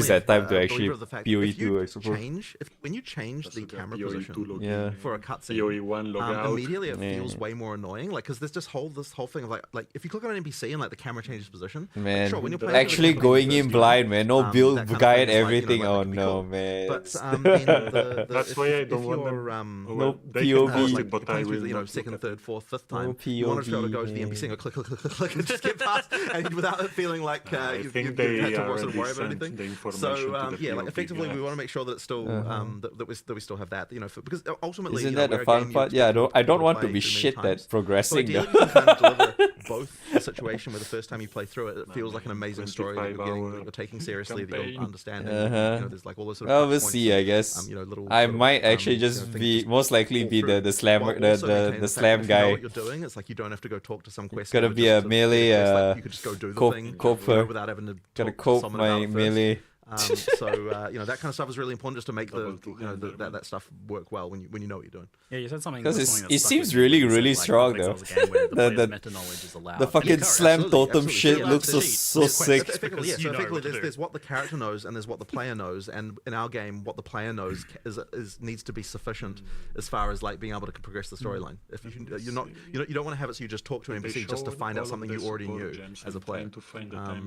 use that time to
a
actually
believer of the fact that if
POE2,
you
I suppose.
when you change the camera position
Yeah.
for a cutscene,
POE1 logout.
immediately it feels
Man.
way more annoying. Like, because there's this whole thing of like if you click on an NPC and like the camera changes position,
Man,
like, sure, when you're playing
actually
the
going
first
in
game,
blind, man. No
that
build
kind of
guide
thing is like,
everything.
that
Oh
could be
no,
cool.
man.
But then
That's why I don't want them.
No
They can
POV
was
P-
like
But I
playing through,
will
you know,
not
second,
look at
third, fourth, fifth time.
Oh,
You wanted to be able to go to the
POE,
NPC and go click, click, click, click, click, and just get past, and without it feeling like
I
you
think
had
they
to
already
sort of worry about
sent
anything.
the information
So
to the
yeah, like
POE
effectively, we
guys.
want to make sure that it's still that we still have that, you know, because ultimately,
Isn't
you know,
that the
we're a
fun
game you
part? Yeah,
expect
I
people
don't want to
play
be
through many
shit
times.
at progressing.
So ideally,
though.
we can kind of deliver both a situation where the first time you play through it, it feels like an amazing story that you're getting, that you're taking seriously, that you're understanding. You know, there's like all those sort of
Well,
touch
we'll
points
see.
and,
I guess
you know, little
I
sort of,
might actually
you know,
just
things
be
just
most likely
fall
be
through,
the slam
while also maintaining
the
fact
slam
that if you know
guy.
what you're doing, it's like you don't have to go talk to some quest.
Gotta
giver
be
just
a
to
melee,
get a quest, like, you could just go do the
cope-
thing
coper.
without having to
Gotta
talk to
cope
someone
my
about it first.
melee.
So you know, that kind of stuff is really important just to make the you know that stuff work well when you know what you're doing.
Yeah, you said something.
Because
something
it
that stuck
seems
with me
really,
when you
really
said,
strong
like,
though.
Vexel's a game where the player's
the
meta knowledge is allowed.
the fucking
And
slam
Absolutely,
totem
absolutely.
shit
Yeah,
looks so
cheat.
so sick.
Effectively, yeah.
you
So
know
effectively,
what to do.
there's what the character knows and there's what the player knows, and in our game, what the player knows is needs to be sufficient as far as like being able to progress the storyline. If you you're not you don't want to have it so you just talk to an NPC just to find out something you already knew as a player.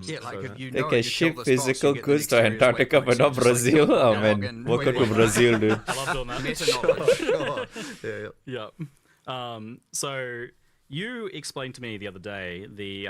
Yeah, like if you
They
know
can
you
ship
kill this boss,
physical
you get the
goods
next
to
series
Antarctica,
waypoints,
but not
and just, like,
Brazil.
click
Oh
on
man,
login,
welcome to
waypoint.
Brazil, dude.
I love doing that.
Meta knowledge.
Yeah. So you explained to me the other day the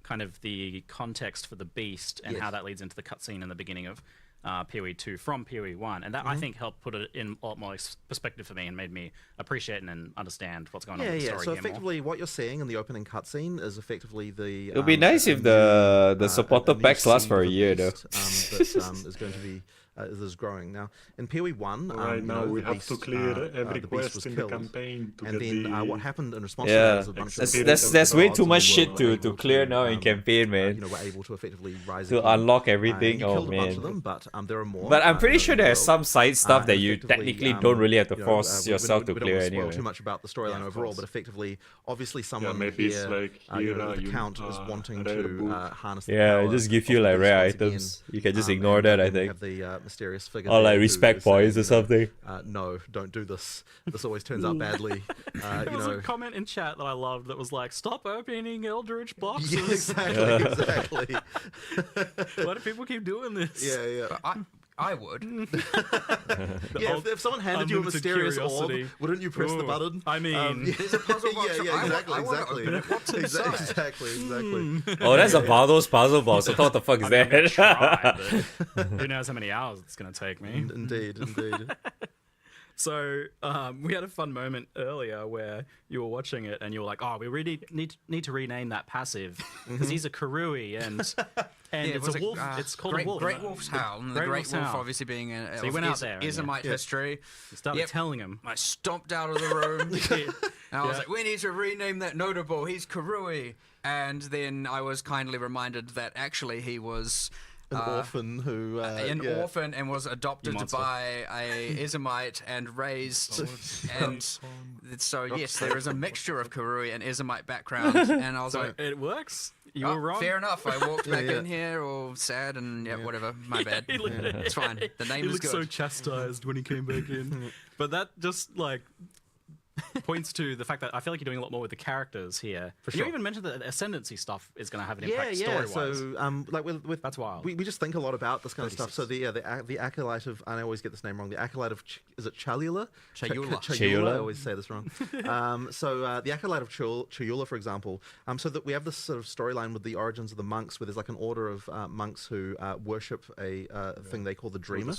kind of the context for the beast and how that leads into the cutscene in the beginning of POE2 from POE1, and that I think helped put it in a lot more perspective for me and made me appreciate and understand what's going on with the story
So
here more.
effectively, what you're seeing in the opening cutscene is effectively the.
It'll be nice if the supporter packs last for a year though.
That is going to be is growing now. In POE1,
Right
you
now
know,
we
the
have
beast,
to clear every
the beast
quest
was
in
killed,
the campaign to
and
get
then
the
what happened in response to that
Yeah,
is a bunch of
there's way too much shit
were
to
able
clear now in campaign, man.
you know, were able to effectively rise
To
again.
unlock everything.
You
Oh
killed a bunch of
man.
them, but there are more.
But I'm pretty
you know,
sure
in the
there's
world.
some side stuff that
And
you
effectively,
technically don't really have to
you know,
force yourself to
we
clear
don't spoil
anyway.
too much about the storyline
Yeah, of
overall,
course.
but effectively, obviously, someone
maybe it's
here,
like
you know,
here,
the
you
count is wanting
rare
to
book.
harness the
Yeah,
power
it just give
of
you
the
like
beast
rare
once again.
items. You can just ignore
And
that, I
then we
think.
have the mysterious figure
Or like
there who
respect
is
points or
saying,
something.
No, don't do this. This always turns out badly.
There
You
was
know.
a comment in chat that I loved that was like, "Stop opening Eldritch boxes."
Yeah, exactly.
Why do people keep doing this?
Yeah.
But I would.
Yeah, if someone handed you a
unlimited
mysterious orb,
curiosity.
wouldn't you press the
Ooh.
button?
I mean,
There's a puzzle box.
Yeah,
I wanna open it. What's inside?
Exactly.
Oh, that's a Bardo's puzzle box. I thought the fuck is
I'm gonna
that?
try, but who knows how many hours it's going to take me.
Indeed.
So we had a fun moment earlier where you were watching it and you were like, "Oh, we really need to rename that passive because he's a Karui and
Yeah,
it's
was
a
it,
wolf. It's called
Great,
a wolf.
Great Wolf's Howl, and the Great
Wolf's
Wolf
Howl.
obviously being a
So you went out there, and
Ismite history.
You started telling him.
I stomped out of the room, and I was like, "We need to rename that notable. He's Karui." And then I was kindly reminded that actually he was
An orphan who
orphan and was adopted by a Ismite and raised and so yes, there is a mixture of Karui and Ismite background, and I was
So
like,
it works. You were wrong.
fair enough. I walked back in here all sad and whatever. My bad. It's fine. The name
He
is
looked
good.
so chastised when he came back in. But that just like points to the fact that I feel like you're doing a lot more with the characters here.
For
You
sure.
even mentioned that ascendancy stuff is going to have an impact
Yeah.
story-wise.
So, like with
That's wild.
We just think a lot about this kind of stuff. So the acolyte of, and I always get this name wrong. The acolyte of is it Chalula?
Chayula.
I always say this wrong. So the acolyte of Chayula, for example. So that we have this sort of storyline with the origins of the monks, where there's like an order of monks who worship a thing they call the Dreamer,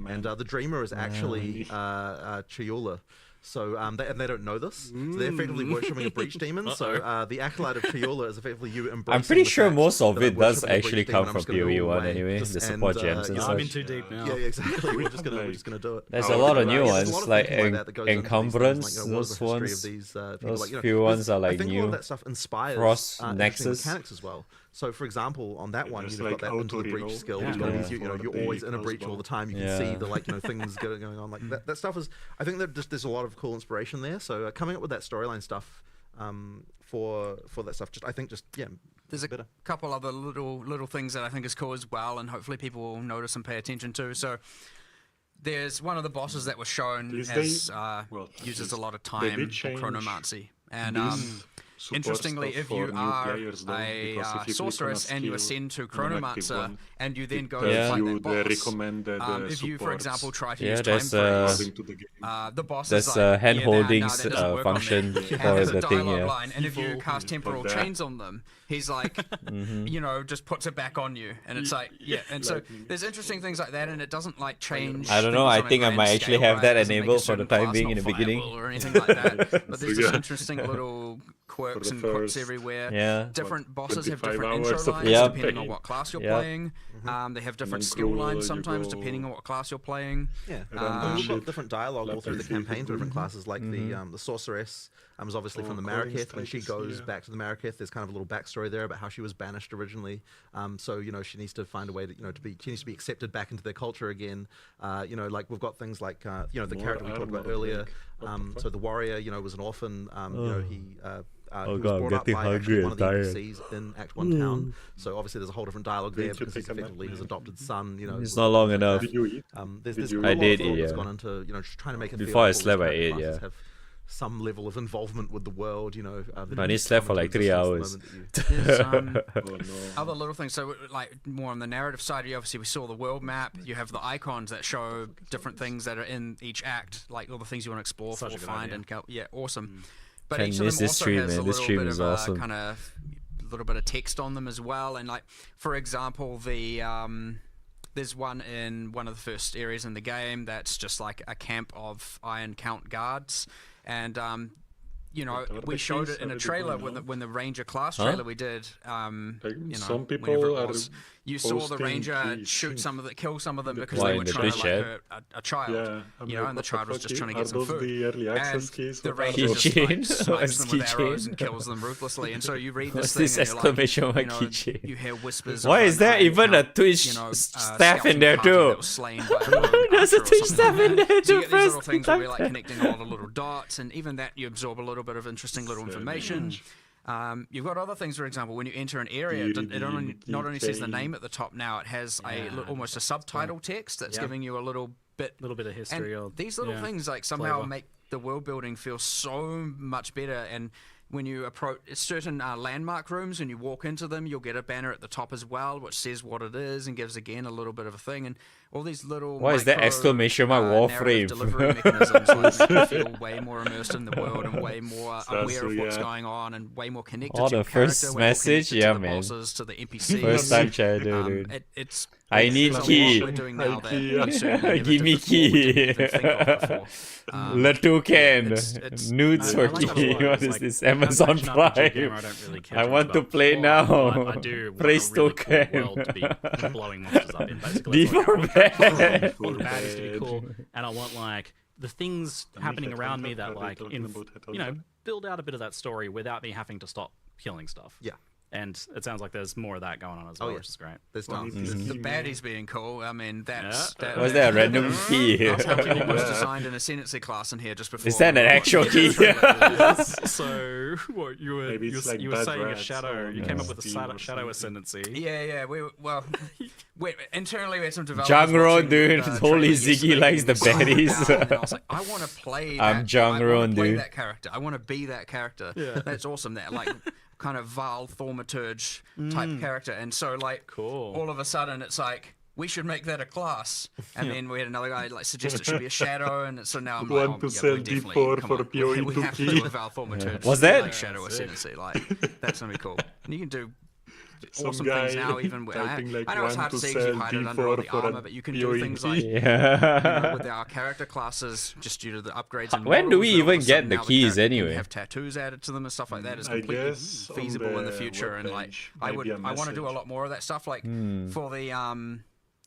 and the Dreamer is actually Chayula. So they don't know this. So they're effectively worshipping a breach demon. So the acolyte of Chayula is effectively you embracing.
I'm pretty
the
sure
fact
most of
that I'm
it does
worshipping a breach
actually
demon,
come
I'm
from
just gonna move
POE1
away.
anyway, the support gems and
you know,
such.
I'm in too deep now.
Yeah, exactly. We're just gonna do it.
There's a lot of new
There's a
ones,
lot of
like
thinking that goes into these things,
Encumbrance.
like, you know, what is
Those
the history
ones,
of these people,
those
like, you know,
few ones are
I
like
think a lot of
new.
that stuff inspires
Cross
interesting
Nexus.
mechanics as well. So, for example, on that one,
there's
you've got
like
that into the breach
auto-reroll.
skill,
Yeah.
which means
Yeah.
you're always in a breach all the time. You can see the things going on. Like that stuff is. I think that there's a lot of cool inspiration there. So coming up with that storyline stuff for that stuff,
There's a couple other little things that I think is cool as well, and hopefully people will notice and pay attention to. So there's one of the bosses that was shown uses a lot of time or chronomancy, and Interestingly,
stuff
if
for
you
new
are
players, though,
a
because if you click on a
sorceress and you
skill
ascend to
in an active
Chronomancer
one,
and you then go
tells
and fight
you
that
the
boss,
recommended
if you, for
supports
example, try to
Yeah,
use
there's
time freeze,
according to the game.
the boss
There's
is
a
like,
hand-holding
that doesn't work on
function
me.
for
And there's
the
a
thing,
dialogue
yeah.
line, and if you cast temporal
that.
chains on them, he's like, you know, just puts it back on you, and it's like, yeah, and so there's interesting things like that, and it doesn't like change.
I don't know,
things
I
on a
think I
grand
might actually
scale,
have
right?
that
It doesn't make a
enabled for the
certain
time
class
being
not
in the beginning.
viable or anything like that. But there's just
yeah.
interesting little quirks
For
and
the
quips
first,
everywhere.
Yeah.
Different bosses have
25
different intro
hours of
lines
Yep.
depending on what class you're
Yep.
playing. They have different
then
skill
cruel,
lines
you
sometimes
go
depending on what class you're playing.
Yeah,
Random
we've got
shit.
different dialogue all through the
Leprosy.
campaign to different classes, like the sorceress is obviously from the
Corin's
Maraketh. When she
status,
goes
yeah.
back to the Maraketh, there's kind of a little backstory there about how she was banished originally. So you know she needs to find a way to she needs to be accepted back into their culture again. You know, like we've got things like you know the
More
character we talked about
armor,
earlier.
like, what the
So the warrior, you know, was an orphan. You know he.
Oh
he was
God, I'm
brought up
getting
by
hungry
actually
and
one of the
tired.
NPCs in Act 1 town. So obviously there's a whole different dialogue there
Did you
because he's
take a nap,
effectively his
man?
adopted son. You know,
It's not long enough.
Did you eat?
There's
Did
a
you
lot
I
of
did
thought
eat,
that's
yeah.
gone into just trying to make it feel
Before I
like all these
slept, I
character
ate,
classes
yeah.
have some level of involvement with the world. You know, that
I only
just
slept
come
for
into
like 3
existence the
hours.
moment that you-
There's,
Oh no.
other little things. So, like more on the narrative side, you obviously we saw the world map. You have the icons that show different things that are in each act, like all the things you want to explore,
Such a
or
good
find,
idea.
and go. Yeah, awesome. But
Can
each of them
miss this
also
stream,
has a
man. This
little
stream
bit
is
of
awesome.
kind of little bit of text on them as well. And like, for example, the there's one in one of the first areas in the game that's just like a camp of Iron Count guards, and you know,
What
we
the
showed
keys
it in
are
a
they
trailer
doing
when the Ranger class
Huh?
trailer we did. You know,
Some people
whenever it
are
was, you saw the
posting
Ranger
keys.
shoot some of the, kill some of them because
Why,
they
in
were
the
trying to
Twitch
like
chat?
hurt a child.
Yeah, I'm
You know,
like,
and the
what
child was
fuck
just trying to
are
get some
those
food.
the early access
And
keys?
the
What are
Ranger
those?
just like,
Keychain?
smokes them with
Keychain?
arrows and kills them ruthlessly. And so you read this
What's
thing
this
and you're
exclamation
like,
mark
you know,
keychain?
you hear whispers.
Why
of
is
an
there
Iron
even a
Count,
Twitch
you know,
staff in
scouting
there
party
too?
that was slain by a rogue
There's a
archer or
Twitch
something
staff
like
in
that.
there
So you
too,
get these little
first
things where
time.
we're like connecting all the little dots, and even that you absorb a little bit of interesting little information. You've got other things, for example, when you enter an area, it not only says the name at the top now, it has almost a subtitle text that's giving you a little bit
of history.
and
or
these little
yeah,
things like somehow
flavor.
make the world building feel so much better. And when you approach certain landmark rooms and you walk into them, you'll get a banner at the top as well, which says what it is and gives again a little bit of a thing. And all these little
Why is that exclamation mark
narrative
Warframe?
delivery mechanisms like, make you feel way more immersed in the world and way more aware of what's
yeah.
going on and way more connected
Oh,
to your
the first
character, way more
message?
connected
Yeah,
to the
man.
bosses, to the NPCs.
First time chat, dude.
It's
I need
something
key.
we're doing now that
Key.
we certainly never
Give
did
me
before, we didn't
key.
even think of before.
Latucan.
it's-
Nudes
I
for
like that a
key.
lot.
What
It's
is
like,
this?
as
Amazon
an RPG
Prime.
gamer, I don't really care
I
too
want
much
to
about
play
plot,
now.
but I do want
Praise
a really cool
token.
world to be blowing monsters up in. Basically,
D
that's what I
for
want.
bad.
I want the baddies to be cool, and I want like the things happening around me that like build out a bit of that story without me having to stop killing stuff.
Yeah.
And it sounds like there's more of that going on as well, which is great.
There's
Well,
tons.
the baddies being cool. I mean, that's
Was that a random key?
That's how we almost designed an ascendancy class in here just before.
Is that an actual key?
So what you were
Maybe it's like
you were
bad
saying a
rats
shadow.
or
You came up with a
Steam or
shadow
something.
ascendancy.
Yeah. We internally we had some developers.
Jungro,
watching
dude.
the
Holy
trailer
Ziggy
yesterday
likes the
and we
baddies.
sat down and I was like, I want to play. That,
I'm Jungro,
I wanna play
dude.
that character. I want to be that character. Yeah. That's awesome. That like kind of Val Thaumaturge type character. And so like,
Cool.
all of a sudden it's like, we should make that a class. And then we had another guy like suggest it should be a shadow, and so now I'm
Want
like,
to
we
sell
definitely-
D4
come
for
on.
a POE2
we have to
key.
do a Val Thaumaturge
Was that-
like, shadow ascendancy? Like that's gonna be cool. And you can do
Some
awesome
guy
things now. Even
typing like
I know it's
want
hard to
to
see because you
sell
hide it under all
D4
the
for a
armor, but you can do things like
Yeah.
with our character classes, just due to the upgrades. And
When do
models,
we
all of a
even
sudden
get the
now
keys
character can
anyway?
Have tattoos added to them and stuff like that is
I
completely
guess on
feasible in the
the
future. And like,
webpage,
I would,
maybe a
I want to do a
message.
lot more of that stuff. Like for the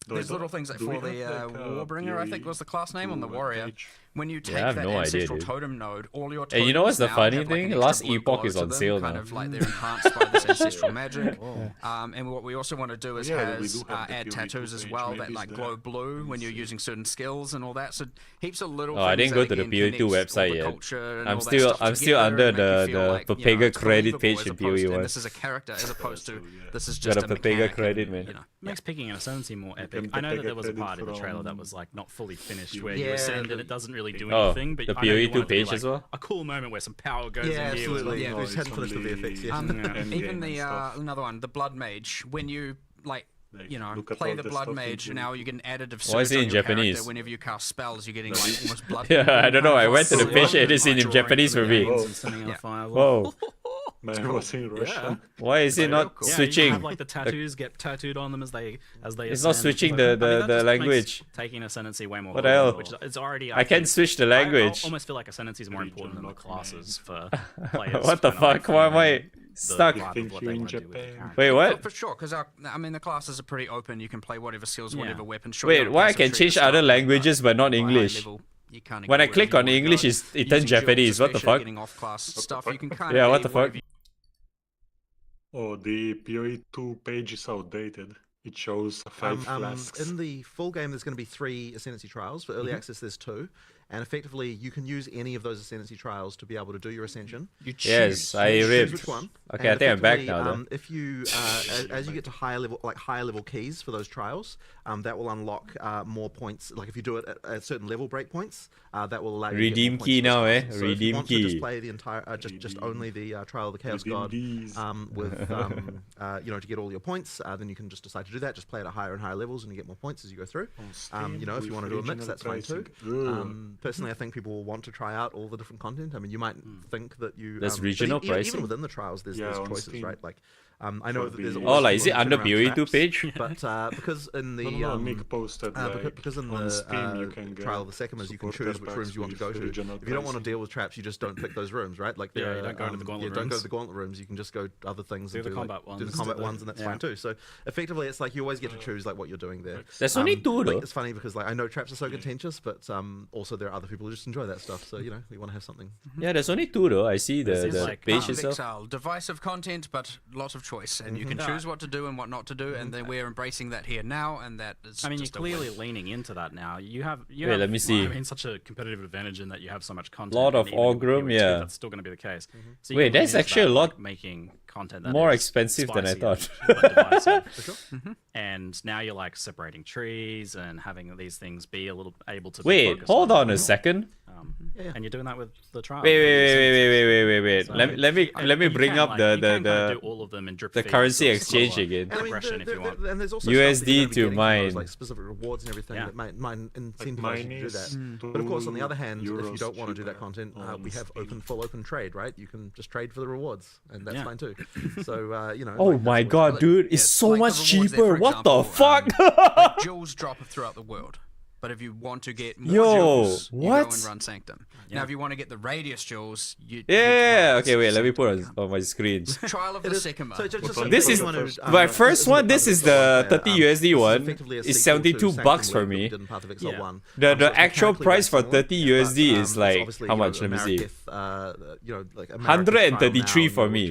Do
there's
I
little
do-
things like
do we
for the
have, like, a
Warbringer, I think was the class name on the
POE2
warrior.
webpage?
When you take
I have
that
no idea,
ancestral
dude.
totem node, all your
Hey, you know what's the
totems now
funny
have, like,
thing?
an
Last
extra blue
Epoch
glow
is
to
on
them,
sale
kind
now.
of like they're enhanced by this ancestral magic. And what we also want to do is
Yeah, we
has
do have the
add
POE2
tattoos as
page.
well
Maybe
that
it's
like
there.
glow blue when you're using certain skills and all that. So heaps of little.
Oh, I
things
didn't go
that,
to the
again,
POE2
connects all
website
the
yet.
culture and
I'm
all that
still-
stuff
I'm still
together
under
and make you
the-
feel
the
like, you know,
Papega
it's
credit
believable
page
as
in
opposed to
POE1.
This is a character as opposed to this is
Got
just
a
a
Papega
mechanic
credit,
and,
man.
you know.
Makes picking an ascendancy more epic. epic. I know that there was a part in the trailer that was like not fully finished where you
Yeah,
ascend and it doesn't really do
Oh,
anything. But
the
I know you
POE2
want it to be,
page
like,
as well?
a cool moment where some power goes
Yeah,
in you.
absolutely.
And
We just hadn't finished the VFX yet.
Even the another one, the Blood Mage, when you like. You know,
look at
play
all
the
the
Blood
stuff
Mage,
in
now you get an additive
Why is
surge
it
on
in
your
Japanese?
character whenever you cast spells, you're getting like almost blood.
Yeah, I don't know. I went to the page and it's in
Drawing
Japanese for me.
grenades and sending out fireballs.
Whoa.
Man was in Russia.
Why is it not
Yeah,
switching?
You have, like the tattoos get tattooed on them as they
It's not
ascend.
switching
So,
the
I mean, that just
language.
makes taking ascendancy way more.
What the hell?
Which it's already.
I can
think-
switch the
I
language.
almost feel like ascendancy is more important than the classes for players.
What the
kind of, like,
fuck? Why am I
figuring the
stuck?
vibe of what they wanna do with their character.
Wait, what?
For sure, because I mean the classes are pretty open. You can play whatever skills, whatever weapons. Sure,
Wait, why I can change other languages but not English? When I click on English, it turns Japanese. What the fuck?
Getting off class stuff, you can kind
Yeah,
of
what the fuck?
Oh, the POE2 page is outdated. It shows 5 flasks.
In the full game, there's going to be 3 Ascendancy trials. For early
Mm-hmm.
access, there's 2. And effectively, you can use any of those Ascendancy trials to be able to do your Ascension.
You Yes, I
choose
ripped.
which one.
Okay,
And
I think I'm back
effectively,
now, though.
If you, as you get to higher level keys for those trials, that will unlock more points. Like if you do it at certain level breakpoints, that will allow you to get
Redeem
more points
key
for those
now, eh?
classes. So if you
Redeem
want to just
key.
play the entire, just only the trial of the Chaos
Redeem
God,
these.
with you know, to get all your points, then you can just decide to do that. Just play it at higher and higher levels, and you get more points as you go through. You know, if you want to do a mix, that's fine too. Personally, I think people will want to try out all the different content. I mean, you might think that you
There's
but
regional
even
pricing?
within the trials, there's
on
choices,
Steam.
right? Like, I know that there's
Oh,
always
like, is it
people
under
looking around
POE2
traps,
page?
But because in the
No, Nick posted
because in
on
the
Steam you can get
trial of the Sekimas, you can
supporter
choose which
packs
rooms you want to go
with
to. If you
regional
don't want to
pricing.
deal with traps, you just don't pick those rooms, right? Like,
Yeah, you don't go to the gauntlet
don't go to
rooms.
the gauntlet rooms. You can just go to other things
Do
and
the
do
combat
like, do the
ones,
combat
do the-
ones, and that's
yeah.
fine too. So effectively, it's like you always get to choose like what you're doing there.
There's only 2
like,
though.
it's funny because like I know traps are so contentious, but also there are other people who just enjoy that stuff. So you know, we want to have something.
Yeah, there's only 2 though. I see
This
the
is like
page
Path of
itself.
Exile, divisive content, but lots of choice, and you can choose what to do and what not to do, and then we're embracing that here now, and that is.
I mean, you're
just a win.
clearly leaning into that now. You have.
Wait, let me see.
I mean, such a competitive advantage in that you have so much content.
Lord
and
of
even with
Orgrim,
POE2,
yeah.
That's still going to be the case. So you
Wait,
can lean
that's
into
actually
that,
a lot
like, making content that
more
is
expensive than I
spicy
thought.
but divisive. And now you're like separating trees and having these things be a little able to. be
Wait,
focused
hold on a
more.
second.
And you're doing that with the trial.
Wait.
So,
Let me
you
bring
can,
up
like,
the
you can kinda do all of them in drip
the
feeds
currency
or
exchange
slower
again.
progression if you want.
And there's also
USD
stuff that you're
to
getting from
mine.
those, like specific rewards and everything
Yeah.
that might incentivize
mine
you to do
is
that. But of course, on the other hand, if you
€2
don't want to do that
cheaper
content,
on
we have
Steam.
full open trade, right? You can just trade for the rewards, and that's
Yeah.
fine too. So you know.
Oh
like,
my
that's
god,
always-
dude, it's so
Like the
much
rewards there, for
cheaper. What the
example,
fuck?
like jewels drop throughout the world. But if you want to get more
Yo,
jewels, you go
what?
and run Sanctum. Now, if you want to get the radius jewels, you
Yeah. Okay, wait. Let me put it on my screen.
Trial of the Sycamore.
So just
This is my first one. This is the 30 USD one. It's 72 bucks for me. The actual price for 30 USD is like how much? Let me see. 133 for me.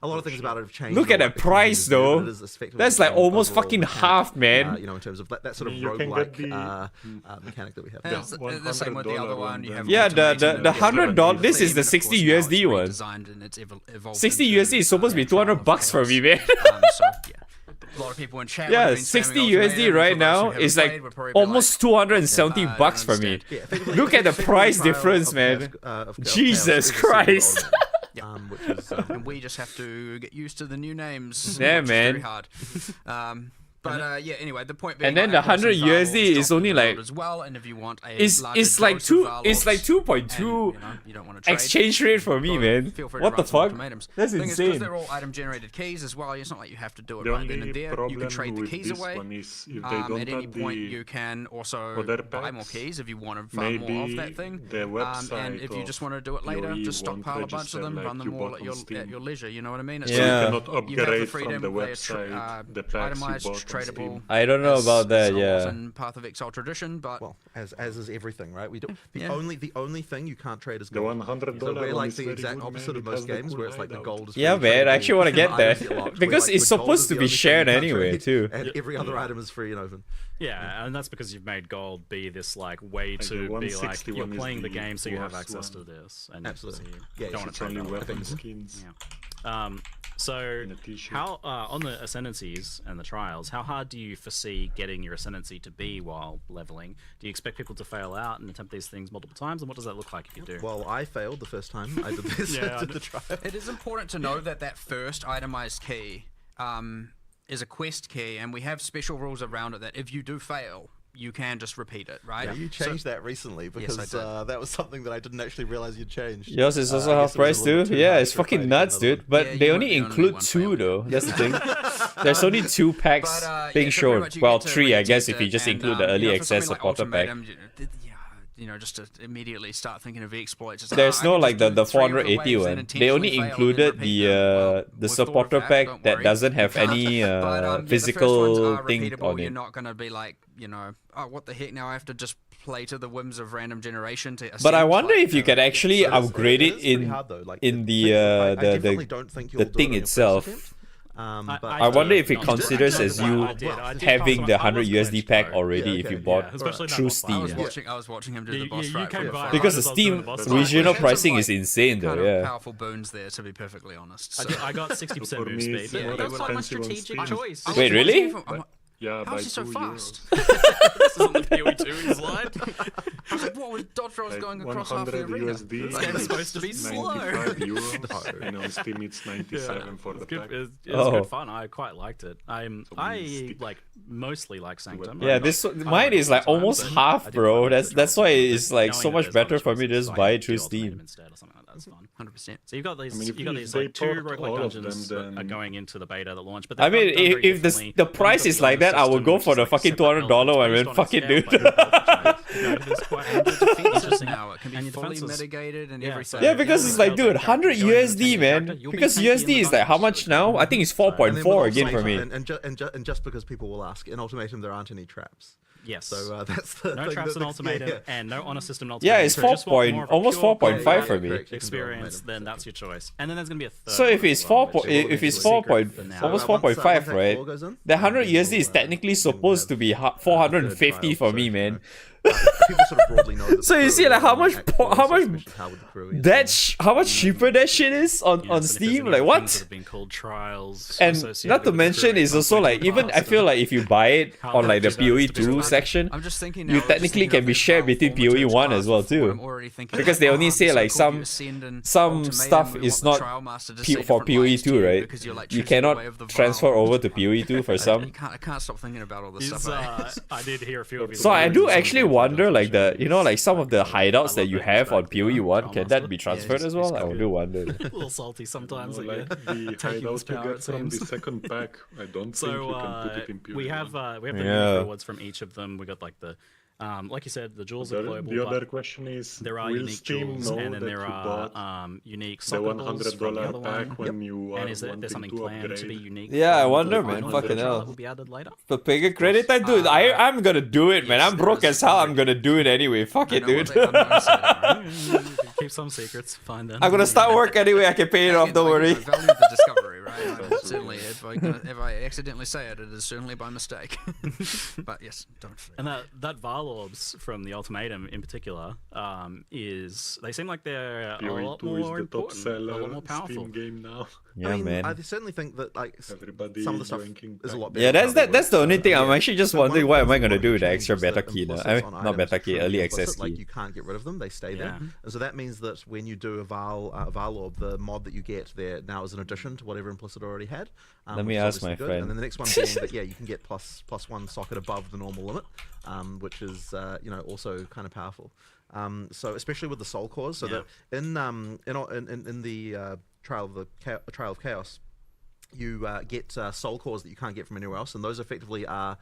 A lot of things about it have changed.
Look at
a lot,
that price
but
though.
it is effectively
That's
the
like
same
almost
overall
fucking
mechanic,
half, man.
you know, in terms of that sort of
You can
roguelike
get
mechanic that we have.
Yeah, it's the same with the other one. You have
Yeah, the
automated
$100. This is the
even, of
60
course, now it's
USD one.
redesigned and it's evolved
60
into,
USD is supposed to be
Trial
200
of
bucks for
Chaos.
me, man.
So, yeah. A lot of people in chat.
Yeah,
would have been
60
spamming
USD
Ultimatum.
right
For those
now
who haven't
is like
played, would probably be
almost 270
I
bucks
don't
for me.
understand.
Look at the price difference, man. Jesus Christ.
Which is,
And we just have to get used to the new names.
Yeah,
which is
man.
very hard. But yeah, anyway, the point being,
And then
like,
the 100
Crimson Valor
USD
will
is
stop
only
the world
like
as well, and if you want a
it's
larger
like
dose of
two
Valors,
it's like 2.2
and, you don't want to trade,
exchange rate for me, man.
feel free to
What the
run some
fuck?
ultimatums.
That's
Thing is,
insane.
because they're all item generated keys as well, it's not like you have to do it
The
right then and
only
there. You
problem
can trade the
with
keys
this
away.
one is if they don't
At any
add
point,
the
you can also
other
buy more
packs,
keys if you want to farm more of
maybe
that thing.
the website
And if you just want to do it
of
later,
POE
just
won't
stockpile a bunch of
register
them,
like
run them
you
all
bought
at
on Steam.
your leisure. You know what I mean?
So
Yeah.
you cannot
You have the
upgrade
freedom
from the
to play
website the packs you
itemized,
bought on
tradable.
Steam.
I don't know about that,
Souls
yeah.
and Path of Exile tradition, but
well, as is everything, right? We do the
Yeah.
only thing you can't trade is
The
gold.
$100
So we're
one
like
is
the
very
exact
good,
opposite
man.
of
It
most
has the
games,
good
where it's like the
hideout.
gold is
Yeah,
free,
man, I
tradable,
actually want to get
and items
that.
locked.
Because
We're
it's
like, the gold
supposed
is
to
the
be
only thing
shared
you can't
anyway,
trade,
too.
and every other item is free and open.
Yeah, and that's because you've made gold be this like way
Like, the
to be like
161
you're
is
playing the
the
game, so you have
worst
access
one.
to this, and
Absolutely.
so you
Yeah,
don't want
it's
to trade
only
that away.
weapon skins.
Yeah. So, how on the ascendancies and the trials, how hard do you foresee getting your ascendancy to be while leveling? Do you expect people to fail out and attempt these things multiple times, and what does that look like if you do?
Well, I failed the first time I did this. Did the trial.
It is important to know that first itemized key is a quest key, and we have special rules around it that if you do fail, you can just repeat it, right?
Yeah, you changed that recently because
yes, I did.
That was something that I didn't actually realize you'd changed.
Yours is also half price too? Yeah, it's fucking nuts, dude. But they only include 2 though. That's the thing. There's only 2 packs being shown. Well, 3 I guess if you just include the early access supporter pack.
Just to immediately start thinking of exploits.
There's no like the 480 one. They only included the supporter pack that doesn't have any physical thing on it.
You're not gonna be like, oh, what the heck? Now I have to just play to the whims of random generation to.
But I wonder if you can actually upgrade it in the thing itself. I wonder if it considers as you having the 100 USD pack already if you bought through Steam.
I was watching him do the boss fight.
Because the Steam regional pricing is insane though, yeah.
Powerful boons there, to be perfectly honest. So.
I got 60% move speed.
Yeah,
that's quite my strategic choice.
Wait, really?
Yeah,
how is he so fast?
This is on the POE2 slide.
I was like, what was dodge rolls going across half the arena?
USD,
This game is supposed to be slow.
€95, and on Steam it's 97 for the pack.
It was good fun. I quite liked it. I like mostly like Sanctum.
Yeah, mine is like almost half, bro. That's why it's like so much better for me to just buy it through Steam.
Instead or something like that. It's fun.
100%.
So you've got these like 2 roguelike dungeons that are going into the beta that launch. But
I mean, if the price is like that, I would go for the fucking $200 one, man. Fuck it, dude.
It can be fully mitigated and everything.
Yeah, because it's like, dude, 100 USD, man. Because USD is like how much now? I think it's 4.4 again for me.
And just because people will ask, in Ultimatum there aren't any traps.
Yes.
So that's the
no
thing
traps in Ultimatum and no honor system in Ultimatum.
Yeah, it's almost 4.5 for me.
Experience, then that's your choice. And then there's gonna be a third.
So if it's almost 4.5, right? The 100 USD is technically supposed to be 450 for me, man.
People sort of broadly know.
So you see like how much cheaper that shit is on Steam? Like what? And not to mention is also like even I feel like if you buy it on like the POE2 section, you technically can be shared between POE1 as well too. Because they only say like some stuff is not for POE2, right? You cannot transfer over to POE2 for some.
I can't stop thinking about all this stuff.
I did hear a few of you.
So I do actually wonder like like some of the hideouts that you have on POE1, can that be transferred as well? I do wonder.
A little salty sometimes.
Like the hideouts you get from the second pack, I don't think you can put it in POE1.
We have the rewards from each of them. We got like the like you said, the jewels are global.
The other question is,
there are
will
unique
Steam
jewels,
know
and then
that
there
you
are
bought
unique
the $100 pack when you are
and is there something planned
upgrade?
to be unique?
Yeah, I wonder, man. Fucking hell.
Will be added later.
For bigger credit, dude, I'm gonna do it, man. I'm broke as hell. I'm gonna do it anyway. Fuck it, dude.
Keep some secrets. Find them.
I'm gonna start work anyway. I can pay it off. Don't worry.
I value the discovery, right? Certainly, if I accidentally say it, it is certainly by mistake. But yes, don't.
And that Varlorbs from the Ultimatum in particular is they seem like they're a lot more important, a lot more powerful.
Steam game now.
Yeah,
I mean,
man.
I certainly think that like
Everybody
some of the stuff is a lot better.
Yeah, that's the only thing. I'm actually just wondering what am I gonna do with the extra beta key now? I mean, not beta key, early access key.
Like you can't get rid of them; they stay there. And so that means that when you do a Varlorb, the mod that you get there now is an addition to whatever Implicit already had.
Let me ask my
good.
friend.
And then the next one being that you can get plus one socket above the normal limit, which is also kind of powerful. So especially with the soul cores, so that in the Trial of Chaos, you get soul cores that you can't get from anywhere else, and those effectively are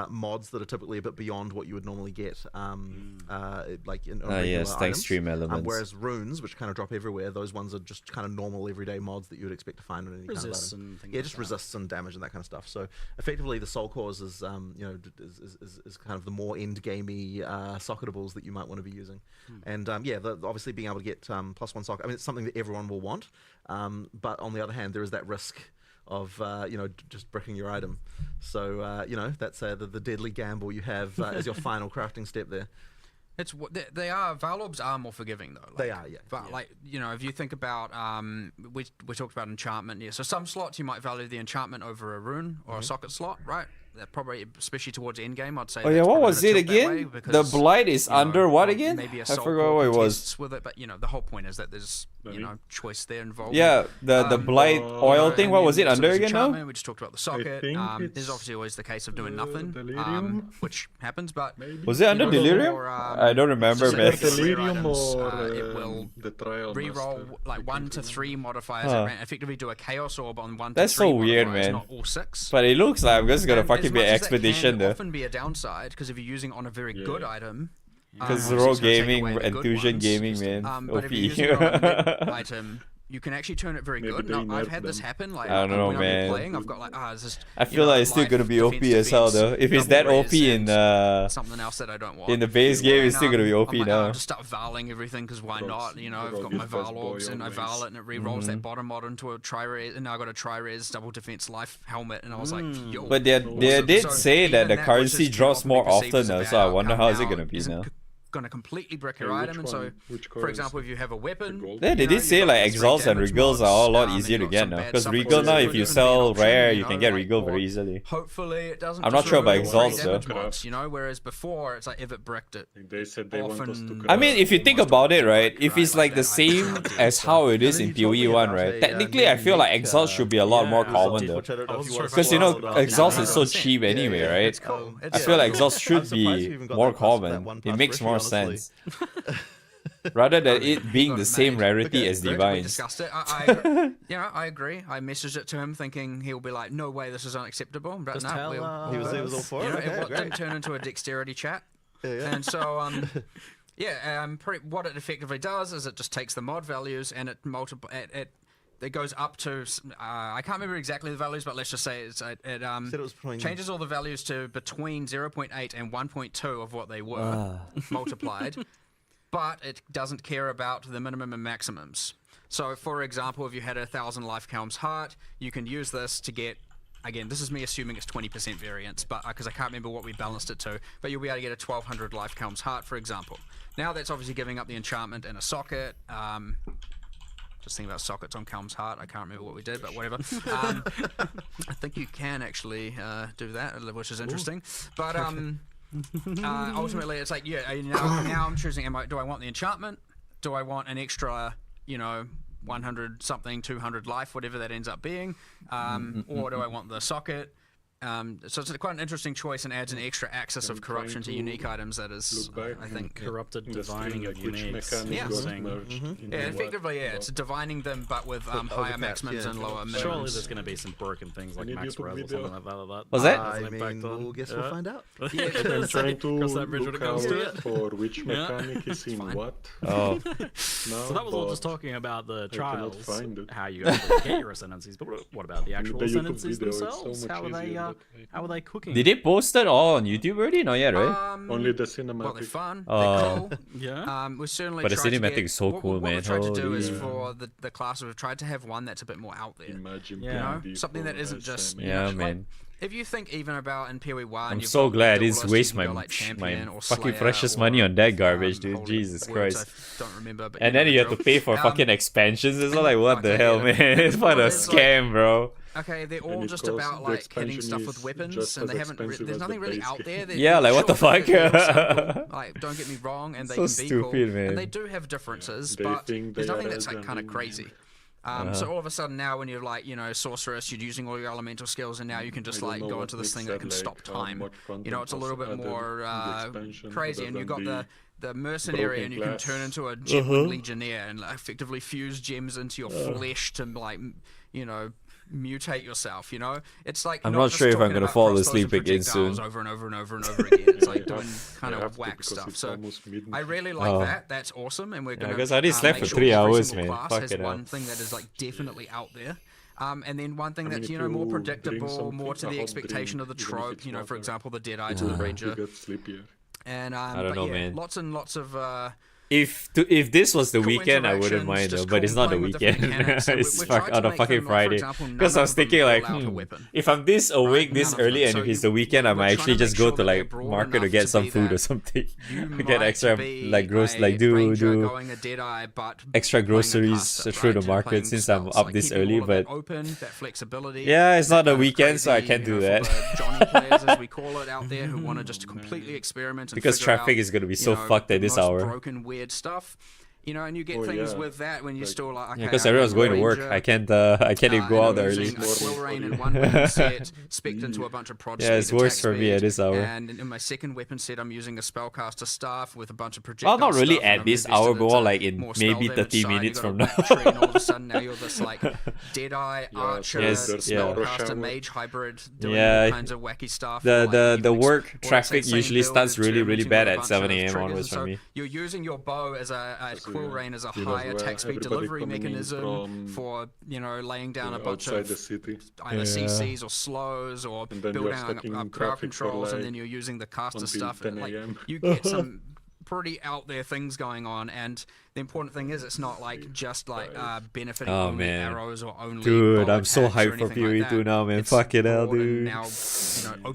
mods that are typically a bit beyond what you would normally get, like in
yes, thanks stream elements.
Whereas runes, which kind of drop everywhere, those ones are just kind of normal everyday mods that you would expect to find in any
Resists
kind of
and things
yeah,
like
just
that.
resists and damage and that kind of stuff. So effectively, the soul cores is is kind of the more end gamey socketables that you might want to be using. And obviously being able to get plus one socket. I mean, it's something that everyone will want. But on the other hand, there is that risk of just bricking your item. So that's the deadly gamble you have as your final crafting step there.
They are Valorbs are more forgiving though.
They are, yeah.
But like if you think about we talked about enchantment. Yeah, so some slots you might value the enchantment over a rune or a socket slot, right? That probably, especially towards end game, I'd say.
Oh yeah, what was it again? The blight is under what again?
Maybe a
I forgot what it was.
With it, but the whole point is that there's choice there involved.
Yeah, the blight oil thing. What was it under again? Now
we just talked about the socket. There's obviously always the case of doing nothing, which happens. But
was it under delirium? I don't remember, man.
Delirium or
it will
the trial
reroll like 1 to 3 modifiers and effectively do a chaos orb on 1 to 3.
That's so weird, man.
Not all 6.
But it looks like I'm just gonna fucking be an expedition there.
Often be a downside because if you're using on a very good item.
Because raw gaming, Enthusian gaming, man.
But if you're using it on a mid item, you can actually turn it very good. Now, I've had this happen. Like,
I don't know,
when
man.
I'm playing, I've got like, it's just.
I feel like it's still gonna be OP as hell though. If it's that OP in
something else that I don't want.
In the base game, it's still gonna be OP now.
I'll just start valing everything because why not? I've got my Val orbs and I val it and it rerolls that bottom mod into a tri-res, and now I got a tri-res double defense life helmet, and I was like, yo.
But they did say that the currency drops more often now, so I wonder how is it gonna be now.
Going to completely brick your item, and so for example, if you have a weapon,
yeah, they did say like exalts and regals are a lot easier to get now, because regal now, if you sell rare, you can get regal very easily.
Hopefully it doesn't.
I'm not sure about exalts though.
Whereas before it's like if it bricked it.
They said they want us to.
I mean, if you think about it, right, if it's like the same as how it is in POE1, right, technically I feel like exalts should be a lot more common though, because exalts is so cheap anyway, right? I feel like exalts should be more common. It makes more sense. Rather than it being the same rarity as divines.
We discussed it. I agree. I messaged it to him thinking he'll be like, no way, this is unacceptable. But no,
he was all for it.
It didn't turn into a dexterity chat. And so, what it effectively does is it just takes the mod values and it it goes up to I can't remember exactly the values, but let's just say it changes all the values to between 0.8 and 1.2 of what they were multiplied, but it doesn't care about the minimum and maximums. So, for example, if you had 1,000 life Calm's heart, you can use this to get. Again, this is me assuming it's 20% variance, but because I can't remember what we balanced it to, but you'll be able to get a 1,200 life Calm's heart, for example. Now that's obviously giving up the enchantment and a socket. Just thinking about sockets on Calm's heart. I can't remember what we did, but whatever. I think you can actually do that, which is interesting. But ultimately, it's like, now I'm choosing, do I want the enchantment? Do I want an extra, 100 something, 200 life, whatever that ends up being? Or do I want the socket? So it's quite an interesting choice and adds an extra axis of corruption to unique items that is, I think...
Corrupted divining of uniques.
Effectively, it's divining them, but with higher maximums and lower minimums.
Surely there's going to be some broken things like max res or something like that.
Was that?
I mean, we'll find out.
I'm trying to look out for which mechanic is in what.
Oh. So that was all just talking about the trials, how you actually get your ascendancies, but what about the actual ascendancies themselves? How are they cooking?
Did they post it all on YouTube already? Not yet, right?
Only the cinematic.
Well, they're fun. They're cool.
Yeah.
We certainly.
But the cinematic is so cool, man.
What we've tried to do is for the class, we've tried to have one that's a bit more out there.
Imagine
something that isn't just.
Man.
If you think even about in POE1,
I'm so glad it's waste my fucking precious money on that garbage, dude. Jesus Christ.
I don't remember, but
and then you have to pay for fucking expansions. It's like, what the hell, man? It's what a scam, bro.
Okay, they're all just about like hitting stuff with weapons, and they haven't. There's nothing really out there.
Yeah, like what the fuck?
Like, don't get me wrong, and they
so
can be
stupid,
cool,
man.
and they do have differences, but there's nothing that's like kind of crazy. So all of a sudden now, when you're like, sorceress, you're using all your elemental skills, and now you can just like go into this thing that can stop time. It's a little bit more crazy, and you've got the mercenary, and you can turn into a gem legionnaire and like, effectively fuse gems into your flesh to like, mutate yourself. It's like
I'm not sure if I'm gonna fall asleep again soon.
Over and over and over and over again. It's like doing kind of whack stuff. So I really like that. That's awesome, and we're gonna.
Because I just slept for 3 hours, man. Fuck it
one thing that is like definitely out there. And then one thing that's more predictable, more to the expectation of the trope. For example, the Deadeye to the Ranger.
Get sleepier.
And
I don't know, man.
Lots and lots of
if this was the weekend, I wouldn't mind though, but it's not the weekend. It's on a fucking Friday. Because I was thinking like, if I'm this awake this early and if it's the weekend, I might actually just go to like market to get some food or something. Get extra like do extra groceries through the market since I'm up this early. But yeah, it's not the weekend, so I can't do that.
Johnny players, as we call it, out there who want to just completely experiment and
because traffic is gonna be so fucked at this hour.
Broken, weird stuff, you know, and you get things with that when you're still like, okay,
because everyone's going to work. I can't even go out early.
Quill Rain in one weapon set, spec'd into a bunch of prod
yeah, it's worse for me at this hour.
And in my second weapon set, I'm using a spellcaster staff with a bunch of projectile.
Well, not really at this hour, but more like in maybe 30 minutes from now.
And all of a sudden, now you're this like Deadeye archer, spellcaster mage hybrid, doing all kinds of wacky stuff.
The work traffic usually starts really bad at 7 a.m. onwards for me.
You're using your bow as a Quill Rain as a high attack speed delivery mechanism for, you know, laying down a bunch of either CCs or slows or building up crowd controls, and then you're using the caster stuff. And, like, you get some pretty out there things going on, and the important thing is it's not like just like benefiting only arrows or only.
Dude, I'm so hyped for POE2 now, man. Fucking hell, dude.
Now,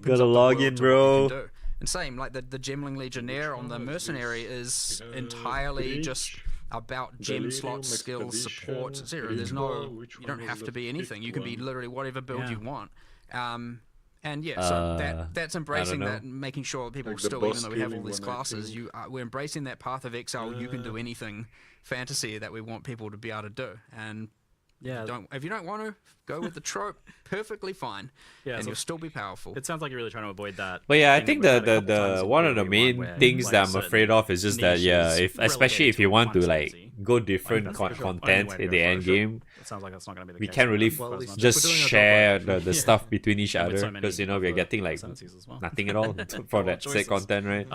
gotta log in, bro.
And same, like the Gemling Legionnaire on the Mercenary is entirely just about gem slot skills, support, zero. There's no, you don't have to be anything. You can be literally whatever build you want. And yeah, so that's embracing that, and making sure people still, even though we have all these classes, we're embracing that path of exile. You can do anything fantasy that we want people to be able to do. And if you don't want to go with the trope, perfectly fine. Yeah, and you'll still be powerful.
It sounds like you're really trying to avoid that.
But yeah, I think the one of the main things that I'm afraid of is just that especially if you want to like go different content in the end game,
it sounds like that's not going to be the
we
case.
can't really just share the stuff between each other, because you know we're getting like nothing at all for that set content, right?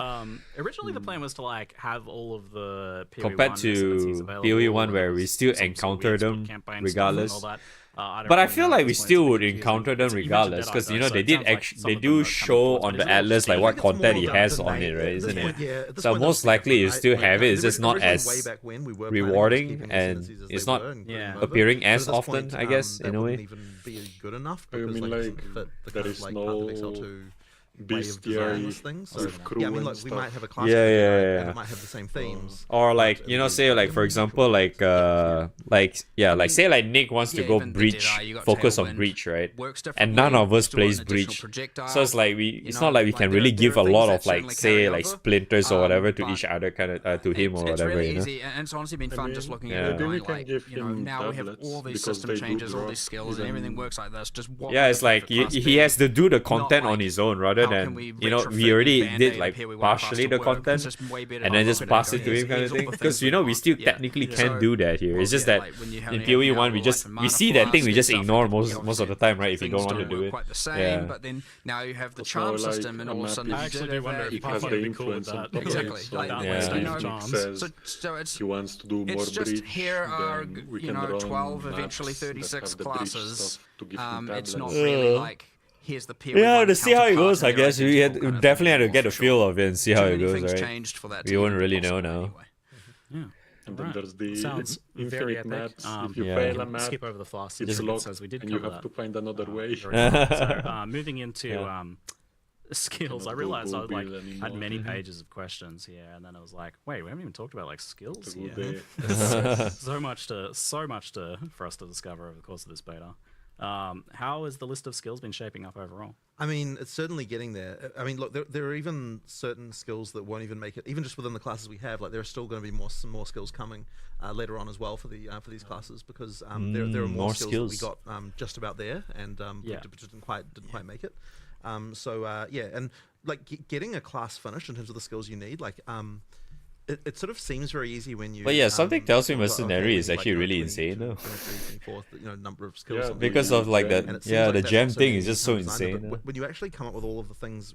Originally the plan was to like have all of the POE
compared to POE1 where we still encounter them regardless. But I feel like we still would encounter them regardless, because you know they do show on the atlas like what content he has on it, right? Isn't it? So most likely you still have it. It's just not as rewarding, and it's not appearing as often, I guess, in a way.
Good enough.
I mean, like there is no bestiary with crew
I mean, like,
and
we
stuff.
might have a class and it might have the same themes.
Or like, you know, say like for example, like say like Nick wants to go breach, focus on breach, right? And none of us plays breach, so it's like it's not like we can really give a lot of like say like splinters or whatever to each other, kind of to him or whatever.
Really
you know?
easy, and it's honestly been fun just looking at it.
Maybe we can give
you know,
him
now we have all these system changes, all these skills, and everything works like this. Just
it's like he has to do the content on his own rather than, you know, we already did like partially the content and then just pass it to him kind of thing, because you know we still technically can do that here. It's just that in POE1 we see that thing, we just ignore most of the time, right? If you don't want to do it.
But then now you have the charm system, and all of a sudden
I actually do wonder if
has the influence on top
exactly.
So it's he wants to do more breach,
here are, you know, 12 eventually 36 classes. It's not really like here's the
to see how it goes, I guess we definitely had to get a feel of it and see how it goes, right? We won't really know now.
And then there's the
very
infinite maps. If you
you
fail a
can
map,
skip over the floss.
it's locked,
as we did
and you
cover
have
that.
to find another way.
So moving into skills, I realized I had many pages of questions here, and then I was like, wait, we haven't even talked about like skills here. so much for us to discover over the course of this beta. How has the list of skills been shaping up overall?
I mean, it's certainly getting there. I mean, look, there are even certain skills that won't even make it, even just within the classes we have. Like, there are still going to be some more skills coming later on as well for these classes, because there are more skills that we got just about there, and didn't quite make it. And like getting a class finished in terms of the skills you need, like it sort of seems very easy when you.
But yeah, something tells me Mercenary is actually really insane though.
Number of skills.
Because of like the gem thing is just so insane.
When you actually come up with all of the things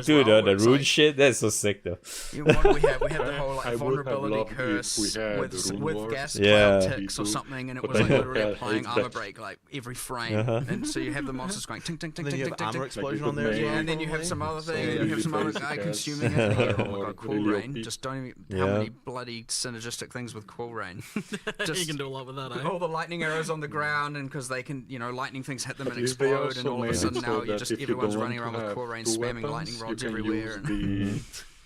POE2
well,
though,
where
the
it's
rune
like-
shit, that's so sick though.
What do we have? We have the whole
I
like
would have
vulnerability
loved if
curse
we had
with
Rune
gas
Wars.
Yeah.
cloud ticks or
P2,
something, and it
but
was like
they
literally
don't
applying
have
armor
that.
break like every frame,
Uh-huh.
and so you have the monsters going ting ting ting
And then
ting
you
ting
have
ting
armor
ting.
explosion
could
on there as
make-
well.
Yeah, and then you have
probably.
some other
So,
thing,
yeah,
you have some other
basic
guy
cast.
consuming it. And you go, oh my
Or
god, cool
really
rain!
OP.
Just don't even
Yeah.
how many bloody synergistic things with cool rain.
You can do a lot with that, eh?
All the lightning arrows on the ground, and because they can, lightning things hit them and
At least they
explode, and
also
all of a
made it
sudden
so
now you
that
just
if you
everyone's
don't
running
want
around
to
with
have
core rain
two
spamming
weapons,
lightning
you
rods
can
everywhere.
use
And
the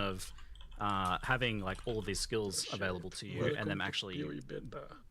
of having like all of these skills available to you and them actually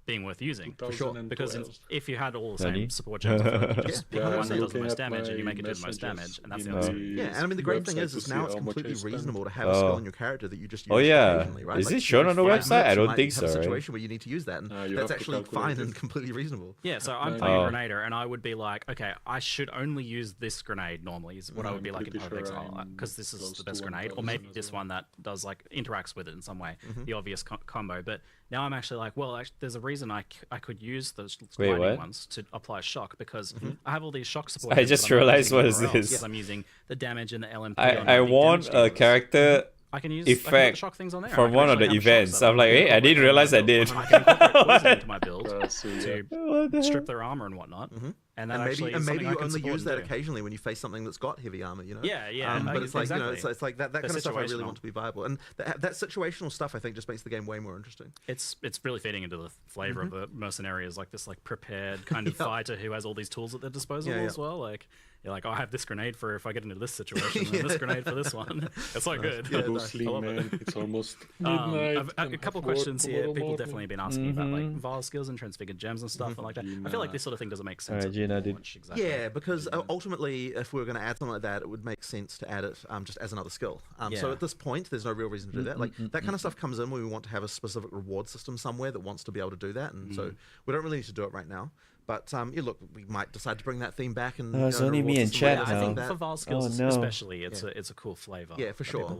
being worth using.
For sure.
Because if you had all the same support gems, I feel like you just pick one that does the most damage and you make it do the most damage, and that's the only.
Yeah, and I mean the great thing is now it's completely reasonable to have a skill in your character that you just use occasionally, right?
Is it shown on the website? I don't think so.
Have a situation where you need to use that, and that's actually fine and completely reasonable.
Yeah, so I'm playing a Grenader, and I would be like, okay, I should only use this grenade normally, is what I would be like in Path of Exile, because this is the best grenade, or maybe this one that does like interacts with it in some way, the obvious combo. But now I'm actually like, well, there's a reason I could use those lightning ones to apply shock, because I have all these shock support.
I just realized what is this.
Because I'm using the damage and the LMP.
I want a character
I can use
effect
shock things on there.
from one of the events. I'm like, hey, I didn't realize I did.
I can incorporate poison into my build to strip their armor and whatnot. And
maybe you only use that occasionally when you face something that's got heavy armor, you know?
Yeah.
But it's like, you know, it's like that kind of stuff I really want to be viable. And that situational stuff I think just makes the game way more interesting.
It's really feeding into the flavor of the mercenary as like this like prepared kind of fighter who has all these tools at their disposal as well. Like you're like, oh, I have this grenade for if I get into this situation, and this grenade for this one. It's so good.
Yeah, it's almost midnight.
A couple questions here. People definitely been asking about like Vile skills and transfigured gems and stuff and like that. I feel like this sort of thing doesn't make sense.
Exactly. Yeah, because ultimately, if we were going to add something like that, it would make sense to add it just as another skill. So at this point, there's no real reason to do that. Like that kind of stuff comes in when we want to have a specific reward system somewhere that wants to be able to do that, and so we don't really need to do it right now. But yeah, look, we might decide to bring that theme back. And
it's only me in chat now.
I think for Vile skills especially, it's a cool flavor.
Yeah, for sure.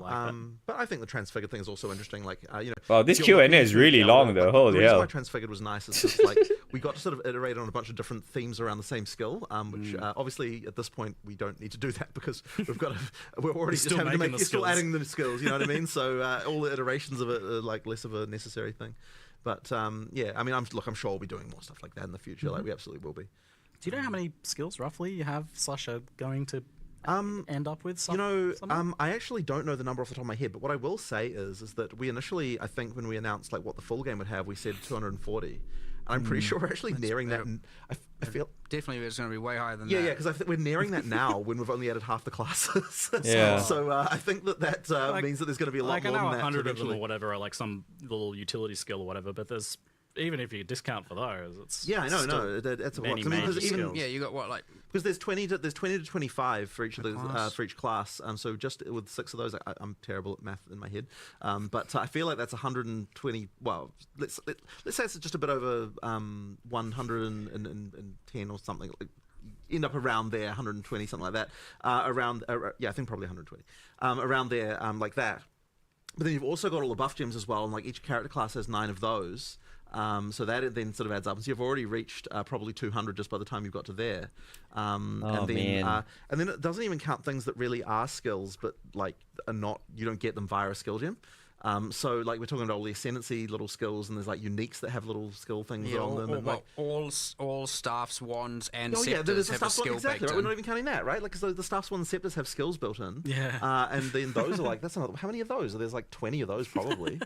But I think the Transfigured thing is also interesting. Like, you know,
wow, this Q&A is really long though. Holy hell!
The reason why Transfigured was nice is just like we got to sort of iterate on a bunch of different themes around the same skill. Which obviously at this point we don't need to do that because we're already just having to make. You're still adding the skills. You know what I mean? So all the iterations of it are like less of a necessary thing. But yeah, I mean, I'm sure we'll be doing more stuff like that in the future. Like we absolutely will be.
Do you know how many skills roughly you have / are going to end up with?
I actually don't know the number off the top of my head. But what I will say is that we initially, I think, when we announced like what the full game would have, we said 240. I'm pretty sure we're actually nearing that. I feel
definitely it's going to be way higher than that.
Yeah, because I think we're nearing that now when we've only added half the classes.
Yeah.
So I think that means that there's going to be a lot more than that.
Like 100 of them or whatever are like some little utility skill or whatever, but there's even if you discount for those, it's
that's a lot.
Yeah, you got what, like,
because there's 20 to 25 for each of those for each class. So just with 6 of those, I'm terrible at math in my head. But I feel like that's 120. Well, let's say it's just a bit over 110 or something. Like, end up around there, 120, something like that. I think probably 120. Around there, like that. But then you've also got all the buff gems as well, and like each character class has 9 of those. So that then sort of adds up. And so you've already reached probably 200 just by the time you've got to there. And then it doesn't even count things that really are skills, but like are not. You don't get them via a skill gem. So like we're talking about all the ascendancy little skills, and there's like uniques that have little skill things on them.
All staffs, wands, and
scepters
have a skill
exactly.
baked
Right? We're not even counting that, right? Like because the staffs, wands, and scepters have skills built in.
Yeah.
And then those are like that's another. How many of those? There's like 20 of those probably.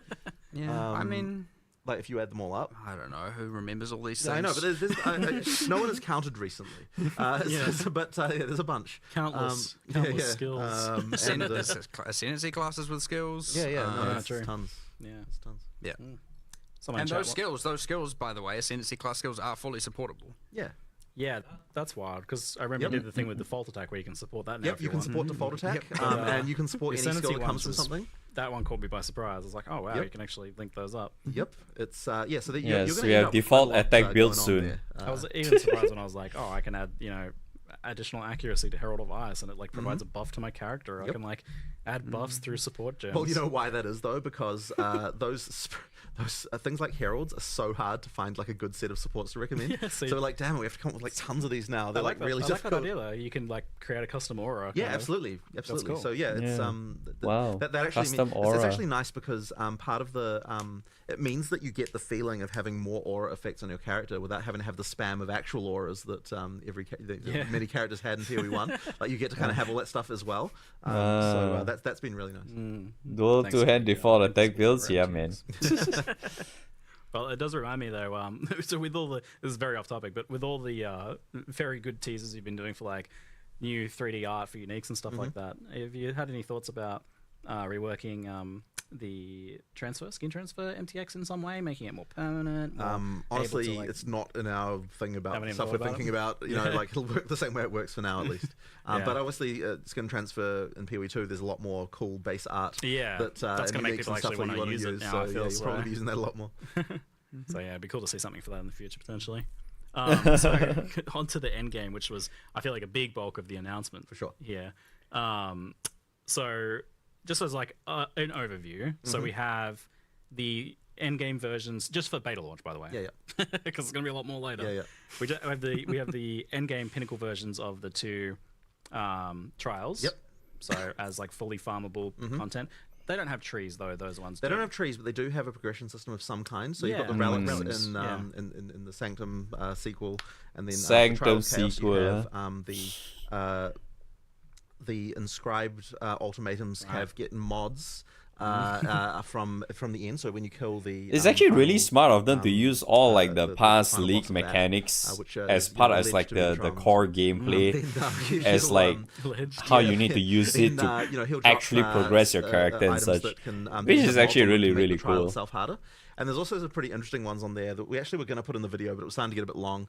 Yeah. I mean.
Like if you add them all up,
I don't know who remembers all these things.
Yeah, I know, but there's no one has counted recently. But there's a bunch.
Countless skills.
Ascendancy classes with skills.
It's
true.
Tons.
Yeah,
it's tons.
Yeah. And those skills, by the way, ascendancy class skills are fully supportable.
Yeah.
Yeah, that's wild, because I remember you did the thing with default attack where you can support that now.
Yep, you can support default attack, and you can support any skill that comes from something.
That one caught me by surprise. I was like, oh wow, you can actually link those up.
Yep, it's so that you're
so
going
we have default attack build soon.
I was even surprised when I was like, oh, I can add additional accuracy to Herald of Ice, and it like provides a buff to my character. I can like add buffs through support gems.
Well, you know why that is though, because those things like heralds are so hard to find like a good set of supports to recommend. So like, damn it, we have to come up with like tons of these now. They're like really difficult.
I like that idea though. You can like create a custom aura.
Yeah, absolutely.
Cool.
So yeah, it's
wow.
That actually
custom aura.
It's actually nice because part of the it means that you get the feeling of having more aura effects on your character without having to have the spam of actual auras that many characters had in POE1. Like you get to kind of have all that stuff as well. So that's been really nice.
Dual two-hand default attack builds, yeah, man.
Well, it does remind me though. So with all this is very off topic, but with all the very good teasers you've been doing for like new 3D art for uniques and stuff like that, have you had any thoughts about reworking the skin transfer MTX in some way, making it more permanent.
Honestly, it's not in our thing about stuff we're thinking about. You know, like it'll work the same way it works for now, at least. But obviously, skin transfer in POE2, there's a lot more cool base art.
Yeah,
that's
going to make people actually want to use it now.
So yeah, you'll probably be using that a lot more.
So yeah, it'd be cool to see something for that in the future potentially. So onto the end game, which was I feel like a big bulk of the announcement
for sure.
Yeah. So just as like an overview, so we have the end game versions just for beta launch, by the way.
Yeah.
Because it's going to be a lot more later.
Yeah.
We have the end game pinnacle versions of the two trials.
Yep.
So as like fully farmable content. They don't have trees though. Those ones.
They don't have trees, but they do have a progression system of some kind. So you've got the relics in the Sanctum sequel, and then
Sanctum
the Chaos,
sequel.
you have the inscribed ultimatums have getting mods from the end. So when you kill the,
it's actually really smart of them to use all like the past league mechanics as part as like the core gameplay, as like how you need to use it to actually progress your character and such, which is actually really cool.
And there's also some pretty interesting ones on there that we actually were going to put in the video, but it was starting to get a bit long.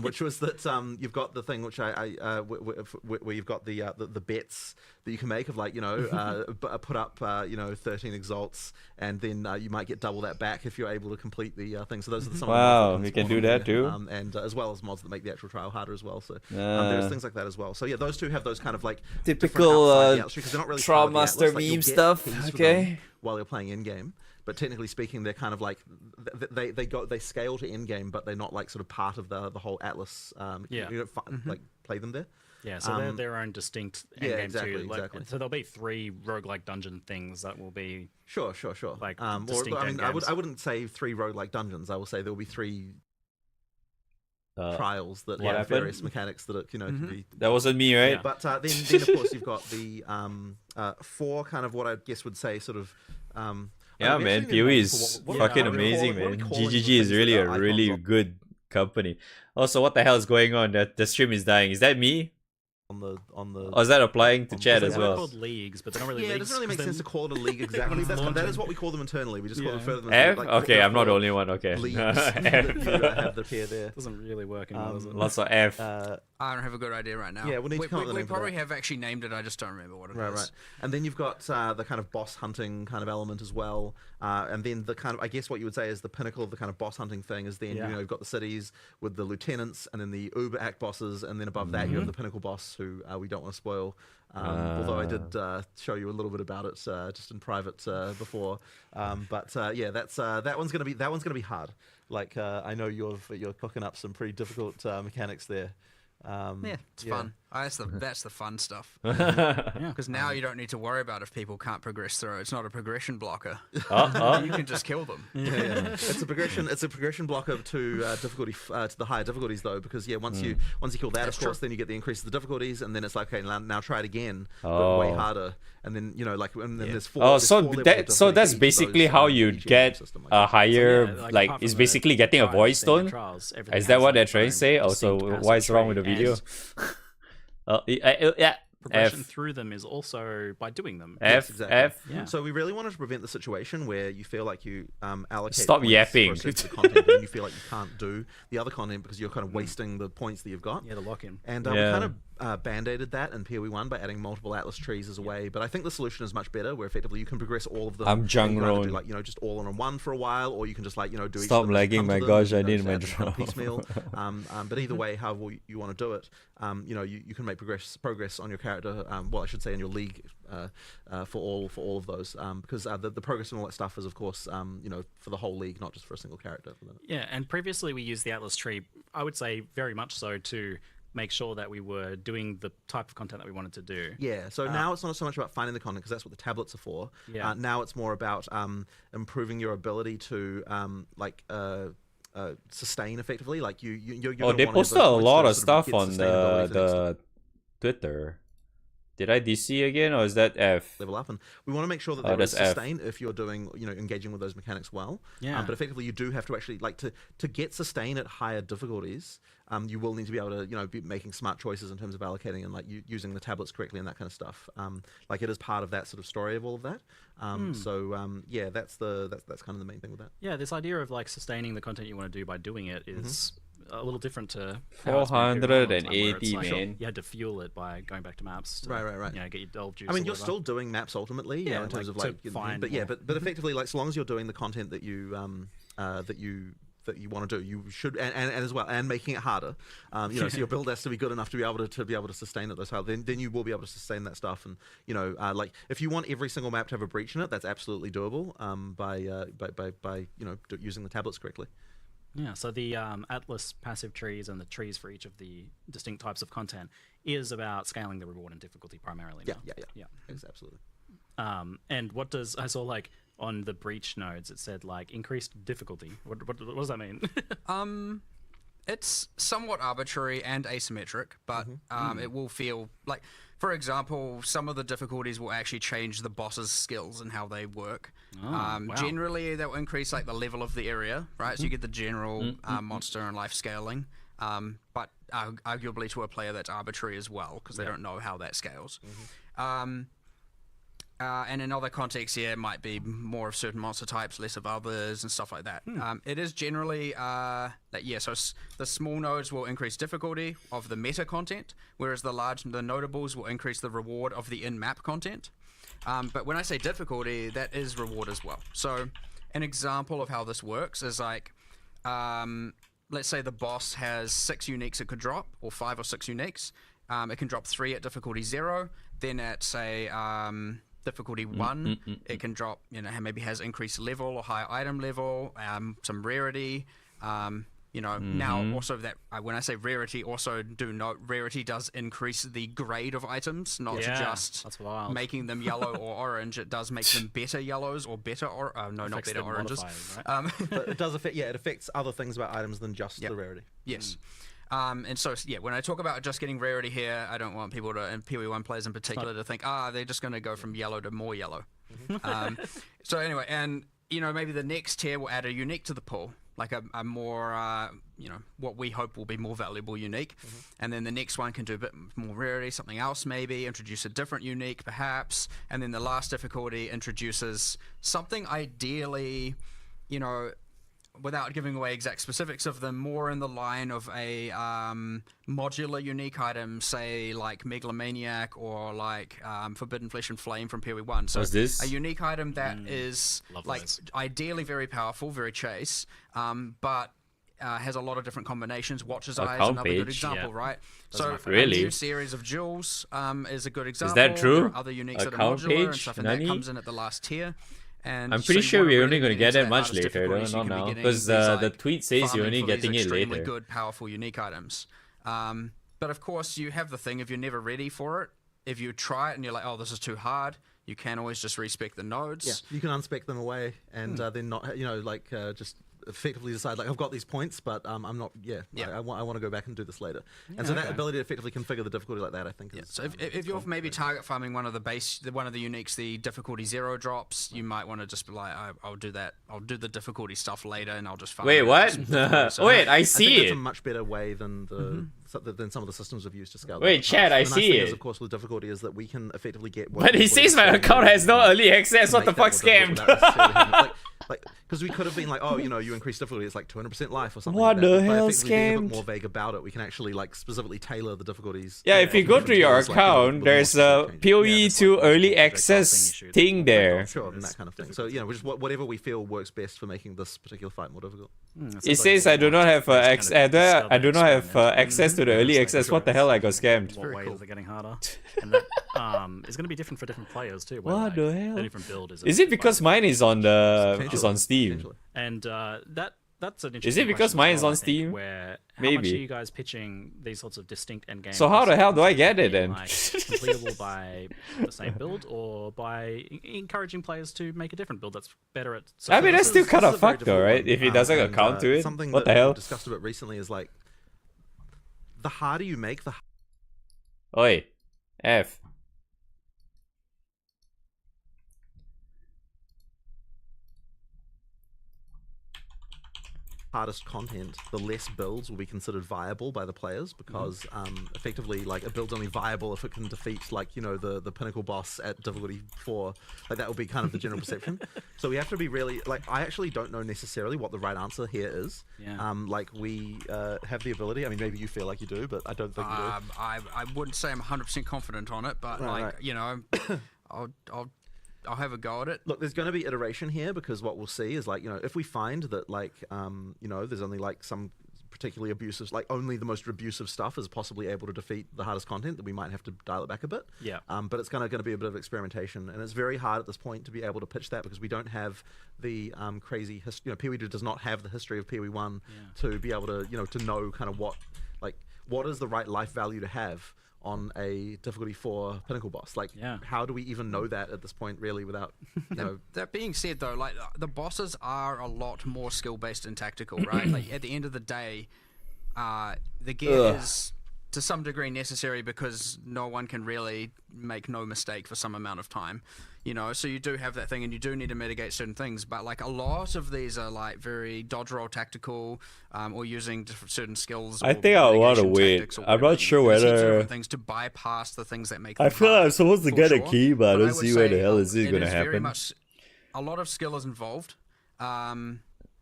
Which was that you've got the thing which where you've got the bets that you can make of like put up 13 exalts, and then you might get double that back if you're able to complete the thing. So those are some
wow,
of the
you can do that too,
and as well as mods that make the actual trial harder as well. So there's things like that as well. So yeah, those two have those kind of like
typical
really
Trial Master meme stuff. Okay,
while you're playing in game. But technically speaking, they're kind of like they scale to end game, but they're not like sort of part of the whole Atlas. You don't like play them there.
Yeah, so they're their own distinct end game too.
Exactly.
So there'll be 3 roguelike dungeon things that will be
sure.
Like
I wouldn't say 3 roguelike dungeons. I will say there will be 3 trials that have various mechanics that can be.
That wasn't me, right?
But then of course you've got the 4 kind of what I guess would say sort of.
Yeah, man, POE is fucking amazing, man. GGG is really a really good company. Also, what the hell is going on? That the stream is dying. Is that me?
On the.
Or is that applying to chat as well?
They're called leagues, but they're not really leagues.
It doesn't really make sense to call it a league exactly. That is what we call them internally. We just call them further than
F? Okay, I'm not the only one. Okay.
Leagues that you have the pair there.
Doesn't really work anymore, does it?
Lots of F.
I don't have a good idea right now.
Yeah, we'll need to come up with a name
we probably have actually named it. I just don't remember what it is.
Right. And then you've got the kind of boss hunting kind of element as well. And then the kind of, I guess what you would say is the pinnacle of the kind of boss hunting thing is then you've got the cities with the lieutenants, and then the Uber Act bosses, and then above that you have the pinnacle boss who we don't want to spoil. Although I did show you a little bit about it just in private before. But that one's gonna be hard. Like I know you're cooking up some pretty difficult mechanics there.
It's fun. That's the fun stuff. Because now you don't need to worry about if people can't progress through. It's not a progression blocker. You can just kill them.
It's a progression blocker to difficulty to the higher difficulties though, because once you kill that, of course, then you get the increase of the difficulties, and then it's like, okay, now try it again, but way harder. And then and then there's 4.
So that's basically how you get a higher it's basically getting a void stone. Is that what they're trying to say? Also, why is wrong with the video?
Progression through them is also by doing them.
So we really wanted to prevent the situation where you feel like you allocate
stop yapping
for the content, and you feel like you can't do the other content because you're kind of wasting the points that you've got.
The lock-in.
And we kind of band-aided that in POE1 by adding multiple Atlas trees as a way, but I think the solution is much better, where effectively you can progress all of them.
I'm Jungron.
Do just all on one for a while, or you can just do
stop lagging. My gosh, I need my drone.
Piecemeal. But either way, however you want to do it, you can make progress on your character. Well, I should say in your league for all of those, because the progress and all that stuff is, of course, for the whole league, not just for a single character.
Yeah, and previously we used the Atlas tree, I would say very much so, to make sure that we were doing the type of content that we wanted to do.
Yeah, so now it's not so much about finding the content, because that's what the tablets are for. Now it's more about improving your ability to sustain effectively. Like you're
they posted a lot of stuff on the Twitter. Did I DC again, or is that F?
Level up, and we want to make sure that there is sustain if you're doing, engaging with those mechanics well.
Yeah.
But effectively, you do have to actually to get sustain at higher difficulties. You will need to be able to, be making smart choices in terms of allocating and using the tablets correctly and that kind of stuff. It is part of that sort of story of all of that. Yeah, that's kind of the main thing with that.
Yeah, this idea of sustaining the content you want to do by doing it is a little different to
480, man.
You had to fuel it by going back to maps. To,
right.
Get your delve juice.
I mean, you're still doing maps ultimately, in terms of but effectively, so long as you're doing the content that you that you want to do, you should, and as well, and making it harder. So your build has to be good enough to be able to sustain it. Then you will be able to sustain that stuff. And if you want every single map to have a breach in it, that's absolutely doable. By using the tablets correctly.
Yeah, so the Atlas passive trees and the trees for each of the distinct types of content is about scaling the reward and difficulty primarily.
Yeah. Yes, absolutely.
And what does I saw on the breach nodes? It said increased difficulty. What does that mean?
It's somewhat arbitrary and asymmetric, but it will feel like, for example, some of the difficulties will actually change the boss's skills and how they work.
Wow.
Generally, that will increase the level of the area, right? So you get the general monster and life scaling, but arguably to a player that's arbitrary as well because they don't know how that scales. And in other contexts, it might be more of certain monster types, less of others, and stuff like that. It is generally so the small nodes will increase difficulty of the meta content, whereas the notables will increase the reward of the in-map content. But when I say difficulty, that is reward as well. So an example of how this works is let's say the boss has 6 uniques it could drop, or 5 or 6 uniques. It can drop 3 at difficulty 0, then at say difficulty 1, it can drop, maybe has increased level or higher item level, some rarity. Now also that when I say rarity, also do note rarity does increase the grade of items, not just making them yellow or orange. It does make them better yellows or better not better oranges.
Right?
But it does affect. Yeah, it affects other things about items than just the rarity.
Yes. And so, when I talk about just getting rarity here, I don't want people to, and POE1 players in particular, to think, they're just going to go from yellow to more yellow. So anyway, and, maybe the next tier will add a unique to the pool, like a more, what we hope will be more valuable unique. And then the next one can do a bit more rarity, something else maybe, introduce a different unique perhaps. And then the last difficulty introduces something ideally, without giving away exact specifics of them, more in the line of a modular unique item, say like Megalomaniac or Forbidden Flesh and Flame from POE1. So
what's this?
A unique item that is ideally very powerful, very chase, but has a lot of different combinations. Watcher's Eye is another good example, right? So a new series of jewels is a good example.
Is that true?
There are other uniques that are modular and stuff, and that comes in at the last tier. And
I'm pretty sure we're only going to get it much later, not now, because the tweet says you're only getting it later.
Good, powerful, unique items. But of course, you have the thing, if you're never ready for it, if you try it and you're like, oh, this is too hard, you can always just respec the nodes.
Yeah, you can unspec them away and then not, just effectively decide I've got these points, but I'm not. I want to go back and do this later. And so that ability to effectively configure the difficulty like that, I think. Is,
so if you're maybe target farming one of the uniques, the difficulty 0 drops, you might want to just be like, I'll do that. I'll do the difficulty stuff later, and I'll just farm.
Wait, what? Wait, I see
think
it.
It's a much better way than than some of the systems we've used to scale.
Wait, Chad, I see it.
Of course, with difficulty is that we can effectively get.
But he says my account has no early access. What the fuck, scammed?
Because we could have been like, oh, you increase difficulty, it's 200% life or something.
What
like that.
the hell,
being a
scammed?
bit more vague about it, we can actually specifically tailor the difficulties.
Yeah, if you go to your account, there's a POE2 early access thing there.
Sure, and that kind of thing. So just whatever we feel works best for making this particular fight more difficult.
It says I do not have I do not have access to the early access. What the hell? I got scammed.
What ways are getting harder? And that is going to be different for different players too.
What the hell?
The different build
is it because mine is on Steam?
And that's an interesting.
Is it because mine is on Steam?
Where how
Maybe.
much are you guys pitching these sorts of distinct endgames?
So how the hell do I get it then?
Completable by the same build, or by encouraging players to make a different build that's better at.
I mean, that's still kind of fucked though, right? If he doesn't account to it,
something
what
that
the hell?
we discussed a bit recently is the harder you make the.
Oi, F.
hardest content, the less builds will be considered viable by the players, because effectively, like, a build's only viable if it can defeat, like, you know, the pinnacle boss at difficulty 4. Like, that will be kind of the general perception. So we have to be really, like, I actually don't know necessarily what the right answer here is. Like, we have the ability, I mean, maybe you feel like you do, but I don't think you do.
I wouldn't say I'm 100% confident on it, but you know, I'll have a go at it.
Look, there's going to be iteration here, because what we'll see is, like, you know, if we find that, like, you know, there's only, like, some particularly abusive, like, only the most abusive stuff is possibly able to defeat the hardest content, that we might have to dial it back a bit. But it's going to be a bit of experimentation, and it's very hard at this point to be able to pitch that, because we don't have the crazy history. You know, POE2 does not have the history of POE1 to be able to, you know, to know kind of what is the right life value to have on a difficulty 4 pinnacle boss. Like, how do we even know that at this point, really, without, you know...
That being said, though, like, the bosses are a lot more skill-based and tactical, right? Like, at the end of the day, the gear is, to some degree, necessary, because no one can really make no mistake for some amount of time. You know, so you do have that thing, and you do need to mitigate certain things, but, like, a lot of these are, like, very dodge roll tactical, or using certain skills.
I think I want to wait. I'm not sure whether...
things to bypass the things that make
I feel like I'm supposed to get a key, but I don't see where the hell is this going to happen.
Very much, a lot of skill is involved.
I'll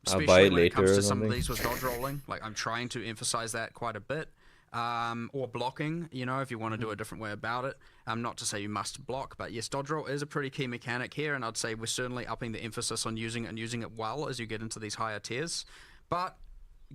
Especially
buy it
when it comes
later
to
or
some of
something.
these with dodge rolling. Like, I'm trying to emphasize that quite a bit. Or blocking, you know, if you want to do a different way about it. Not to say you must block, but yes, dodge roll is a pretty key mechanic here, and I'd say we're certainly upping the emphasis on using it, and using it well as you get into these higher tiers. But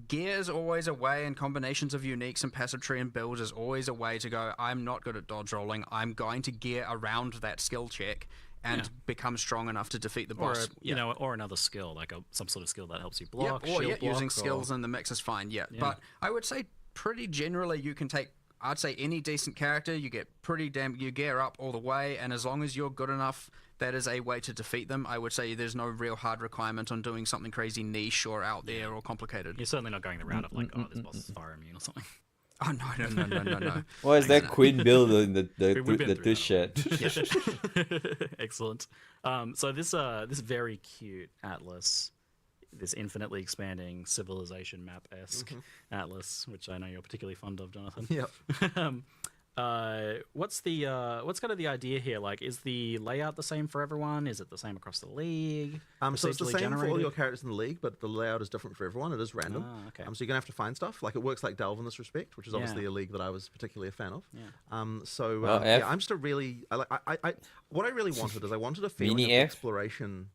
gear is always a way, and combinations of uniques and passive tree and builds is always a way to go, I'm not good at dodge rolling, I'm going to gear around that skill check and become strong enough to defeat the boss.
You know, or another skill, like some sort of skill that helps you block,
or
shield block,
using skills in the mix is fine, But I would say pretty generally you can take, I'd say, any decent character, you get you gear up all the way, and as long as you're good enough, that is a way to defeat them. I would say there's no real hard requirement on doing something crazy niche or out there or complicated.
You're certainly not going the route of, like, oh, this boss is fire immune or something.
Oh, no.
What is that Queen build in the dish shed?
Excellent. So this very cute atlas, this infinitely expanding civilization map-esque atlas, which I know you're particularly fond of, Jonathan. What's kind of the idea here? Like, is the layout the same for everyone? Is it the same across the league?
So it's the same for all your characters in the league, but the layout is different for everyone. It is random. So you're gonna have to find stuff. Like, it works like Delve in this respect, which is obviously a league that I was particularly a fan of. I'm just a really what I really wanted is I wanted a feeling of exploration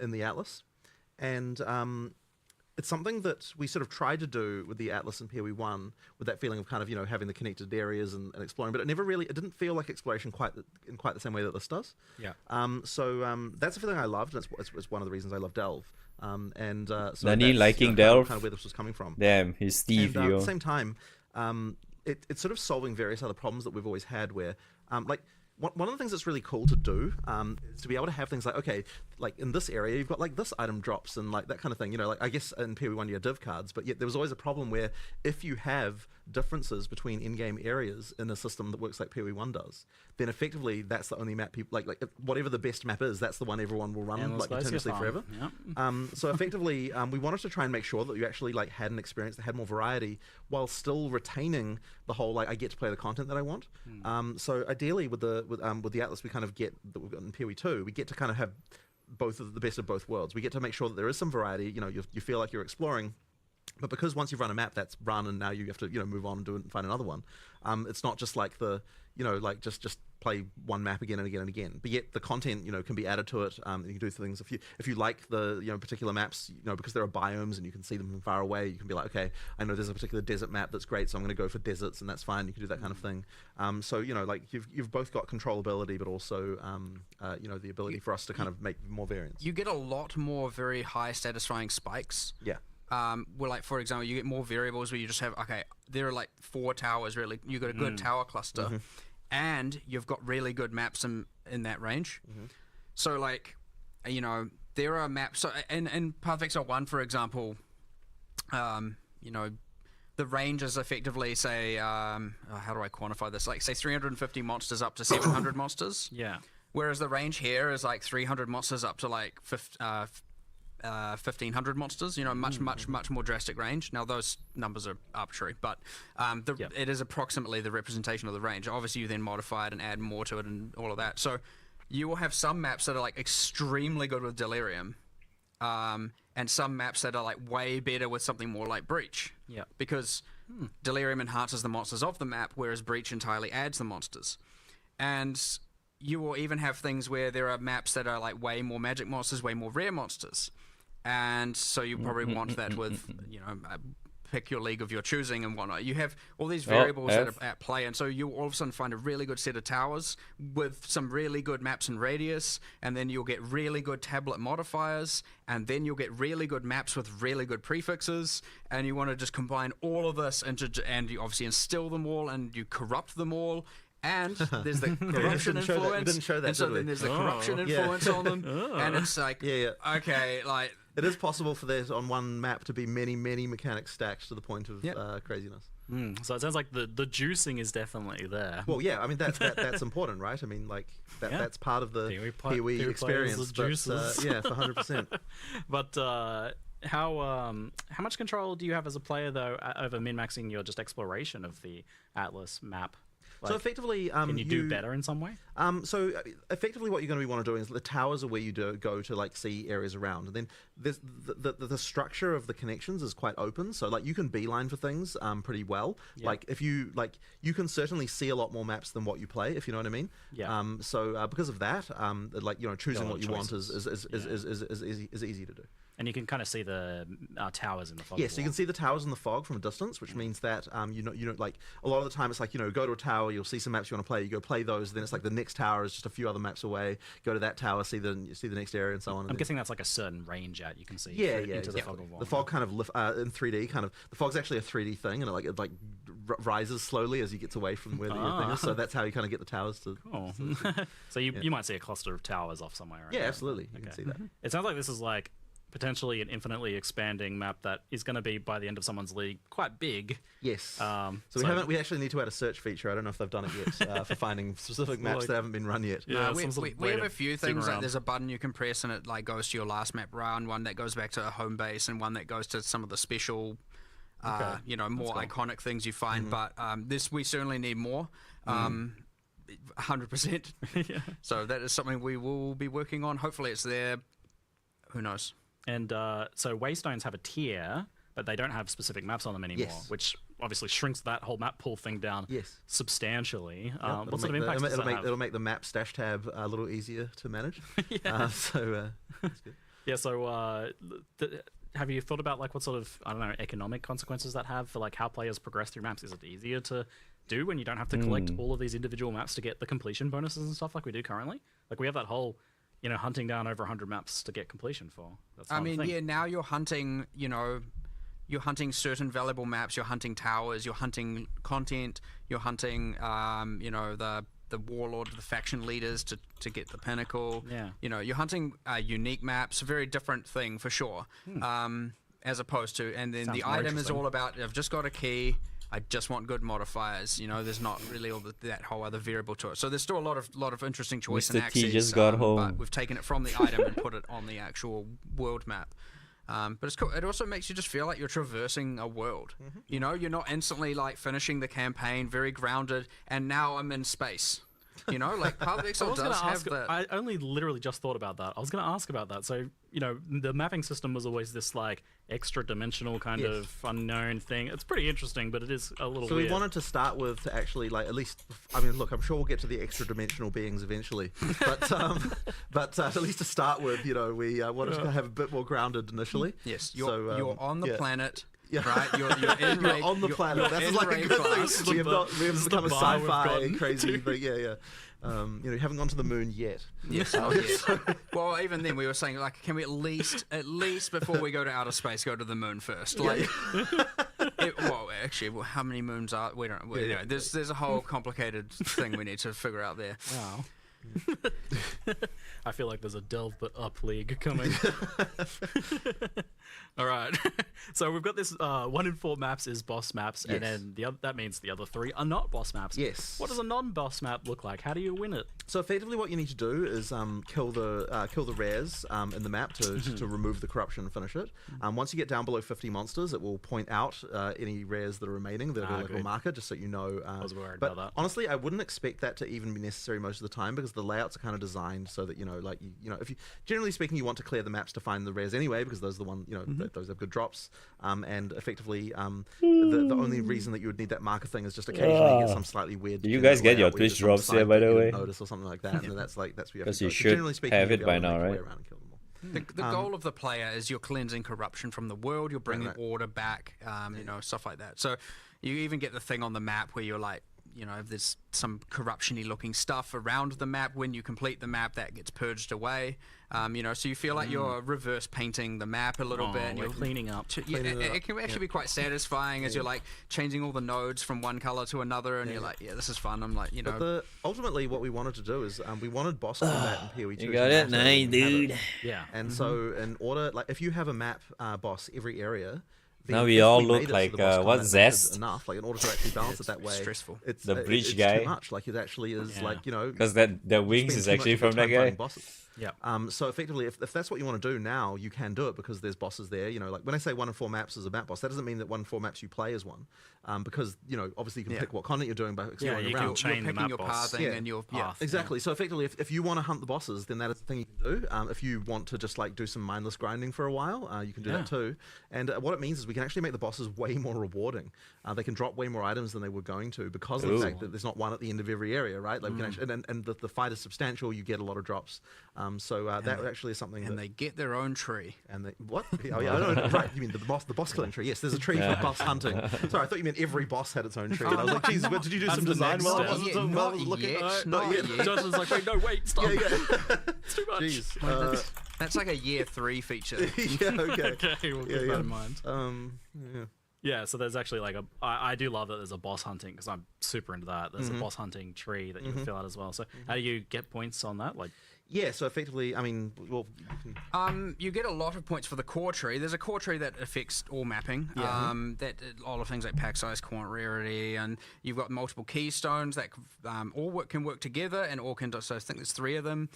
in the atlas. And it's something that we sort of tried to do with the Atlas and POE1, with that feeling of kind of, you know, having the connected areas and exploring, but it didn't feel like exploration in quite the same way that this does. That's the feeling I loved, and it's one of the reasons I love Delve. So
Nani liking Delve?
Kind of where this was coming from.
Damn, he's Steve.
And, at the same time, it's sort of solving various other problems that we've always had, where, like, one of the things that's really cool to do is to be able to have things like, okay, like in this area, you've got like this item drops and like that kind of thing. You know, like I guess in POE1 you had div cards, but yet there was always a problem where if you have differences between in-game areas in a system that works like POE1 does, then effectively that's the only map people like whatever the best map is, that's the one everyone will run like continuously forever. So effectively, we wanted to try and make sure that you actually like had an experience that had more variety while still retaining the whole like I get to play the content that I want. So ideally with the Atlas we kind of get that we've got in POE2, we get to kind of have both of the best of both worlds. We get to make sure that there is some variety. You know, you feel like you're exploring. But because once you've run a map, that's run, and now you have to, you know, move on and do it and find another one. It's not just like the, you know, like just play one map again and again and again. But yet the content, you know, can be added to it. You can do things if you like the, you know, particular maps, you know, because there are biomes and you can see them from far away. You can be like, okay, I know there's a particular desert map that's great, so I'm going to go for deserts, and that's fine. You can do that kind of thing. So you know, like you've both got controllability, but also you know, the ability for us to kind of make more variants.
You get a lot more very high satisfying spikes. Where, like, for example, you get more variables where you just have, okay, there are like 4 towers, really. You've got a good tower cluster, and you've got really good maps in that range. So, like, you know, there are maps. So, in Path of Exile 1, for example, you know, the range is effectively, say, how do I quantify this? Like, say, 350 monsters up to 700 monsters. Whereas the range here is like 300 monsters up to like 1,500 monsters. You know, much more drastic range. Now those numbers are arbitrary, but it is approximately the representation of the range. Obviously, you then modify it and add more to it and all of that. So you will have some maps that are like extremely good with Delirium, and some maps that are like way better with something more like Breach.
Yeah,
because Delirium enhances the monsters of the map, whereas Breach entirely adds the monsters. And you will even have things where there are maps that are like way more magic monsters, way more rare monsters. And so you probably want that with, you know, pick your league of your choosing and whatnot. You have all these variables that are at play, and so you all of a sudden find a really good set of towers with some really good maps and radius, and then you'll get really good tablet modifiers, and then you'll get really good maps with really good prefixes, and you want to just combine all of this and you obviously instill them all, and you corrupt them all. And there's the corruption influence.
We didn't show that,
and so then there's the corruption influence on them. And it's like, okay, like...
It is possible for there on one map to be many mechanics stacked to the point of craziness.
So it sounds like the juicing is definitely there.
Well, yeah, I mean, that's important, right? I mean, like, that's part of the POE experience. But, yeah, for 100%.
But how much control do you have as a player, though, over min-maxing your just exploration of the Atlas map? Like,
so effectively,
can you do better in some way?
So effectively, what you're going to want to do is the towers are where you go to like see areas around, and then there's the structure of the connections is quite open. So like you can beeline for things pretty well. Yeah. Like if you you can certainly see a lot more maps than what you play, if you know what I mean.
Yeah.
So because of that, like you know, choosing what you want is easy to do.
And you can kind of see the towers in the fog.
Yeah, so you can see the towers in the fog from a distance, which means that you know, like a lot of the time it's like, you know, go to a tower, you'll see some maps you want to play, you go play those, then it's like the next tower is just a few other maps away. Go to that tower, see the next area, and so on.
I'm guessing that's like a certain range out you can see.
Into the fog of war. The fog kind of in 3D, kind of the fog's actually a 3D thing, and it rises slowly as you get away from where the thing is. So that's how you kind of get the towers to.
Cool. So you might see a cluster of towers off somewhere. Right?
Yeah, absolutely. You can see that.
It sounds like this is like potentially an infinitely expanding map that is going to be, by the end of someone's league, quite big.
Yes. So we actually need to add a search feature. I don't know if they've done it yet for finding specific maps that haven't been run yet.
Yeah, we have a few things. Like there's a button you can press and it like goes to your last map round, one that goes back to a home base, and one that goes to some of the special, you know, more iconic things you find. But this we certainly need more. 100%. So that is something we will be working on. Hopefully it's there. Who knows?
And so Waystones have a tier, but they don't have specific maps on them anymore, which obviously shrinks that whole map pool thing down substantially. What sort of impact does that have?
It'll make the map stash tab a little easier to manage. That's good.
Yeah, so have you thought about like what sort of, I don't know, economic consequences that have for like how players progress through maps? Is it easier to do when you don't have to collect all of these individual maps to get the completion bonuses and stuff like we do currently? Like we have that whole... you know, hunting down over 100 maps to get completion for. That's
I mean, yeah, now you're hunting, you know, you're hunting certain valuable maps, you're hunting towers, you're hunting content, you're hunting, you know, the warlord, the faction leaders to get the pinnacle.
Yeah.
You know, you're hunting unique maps, a very different thing for sure. As opposed to, and then the item is all about, I've just got a key, I just want good modifiers. You know, there's not really all that whole other variable to it. So there's still a lot of interesting choice and access.
Just got home.
But we've taken it from the item and put it on the actual world map. But it's cool. It also makes you just feel like you're traversing a world. You know, you're not instantly like finishing the campaign, very grounded, and now I'm in space. You know, like Path of Exile does have that.
I only literally just thought about that. I was going to ask about that. So, you know, the mapping system was always this like extra dimensional kind of unknown thing. It's pretty interesting, but it is a little weird.
We wanted to start with to actually like at least, I mean, look, I'm sure we'll get to the extra dimensional beings eventually, but at least to start with, you know, we wanted to have a bit more grounded initially.
Yes, you're on the planet.
Yeah.
Right, you're
on the planet. That's like a good thing. We have become a sci-fi crazy, but you know, you haven't gone to the moon yet.
Yes. Well, even then, we were saying like, can we at least before we go to outer space, go to the moon first? Like, actually, how many moons are we? Don't. Anyway, there's a whole complicated thing we need to figure out there.
Wow. I feel like there's a delve but up league coming. All right. So we've got this 1 in 4 maps is boss maps, and then that means the other 3 are not boss maps.
Yes.
What does a non-boss map look like? How do you win it?
So effectively, what you need to do is kill the rares in the map to remove the corruption and finish it. Once you get down below 50 monsters, it will point out any rares that are remaining. There'll be like a little marker just so you know.
I was worried
but
about that.
Honestly, I wouldn't expect that to even be necessary most of the time because the layouts are kind of designed so that like if you generally speaking you want to clear the maps to find the rares anyway because those are the one those have good drops. And effectively, the only reason that you would need that marker thing is just occasionally get some slightly weird.
Do you guys get your Twitch drops here, by the way?
Notice or something like that, and that's where you have to
you should have it by now, right?
The goal of the player is you're cleansing corruption from the world, you're bringing order back, stuff like that. So you even get the thing on the map where you're like, if there's some corruption-y looking stuff around the map, when you complete the map, that gets purged away. So you feel like you're reverse painting the map a little bit. And
you're cleaning up.
It can actually be quite satisfying as you're like changing all the nodes from one color to another, and you're like, this is fun. I'm like,
But ultimately, what we wanted to do is we wanted boss combat in POE2.
You got it, nice, dude.
Yeah.
And so in order, like, if you have a map boss every area.
Now we all look like what Zest?
Enough, like in order to actually balance it that way.
Stressful.
It's
the bridge
it's
guy.
Too much. Like it actually is like
because the wings is actually from that guy.
Yeah. So effectively, if that's what you want to do now, you can do it because there's bosses there. Like when I say 1 in 4 maps is a map boss, that doesn't mean that 1 in 4 maps you play is one. Because obviously you can pick what content you're doing by exploring around.
Chain
you're picking your pathing and your path.
Exactly. So effectively, if you want to hunt the bosses, then that is the thing you can do. If you want to just like do some mindless grinding for a while, you can do that too. And what it means is we can actually make the bosses way more rewarding. They can drop way more items than they were going to because of the fact that there's not one at the end of every area, right? Like we can actually, and the fight is substantial. You get a lot of drops. That actually is something.
And they get their own tree.
And they what? Oh yeah, I know. Right. You mean the boss killing tree? Yes, there's a tree for boss hunting. Sorry, I thought you meant every boss had its own tree. And I was like, geez, did you do some design while I wasn't looking?
Not yet.
Justin's like, wait, no, wait, stop. It's too much.
Jeez.
That's like a year 3 feature.
Yeah. Okay.
Okay, we'll keep that in mind.
Yeah.
Yeah, so there's actually like I do love that there's a boss hunting because I'm super into that. There's a boss hunting tree that you can fill out as well. So how do you get points on that? Like,
yeah, so effectively, I mean, well,
you get a lot of points for the core tree. There's a core tree that affects all mapping. That all of things like pack size, quant rarity, and you've got multiple keystones that all can work together, and all can. So I think there's 3 of them.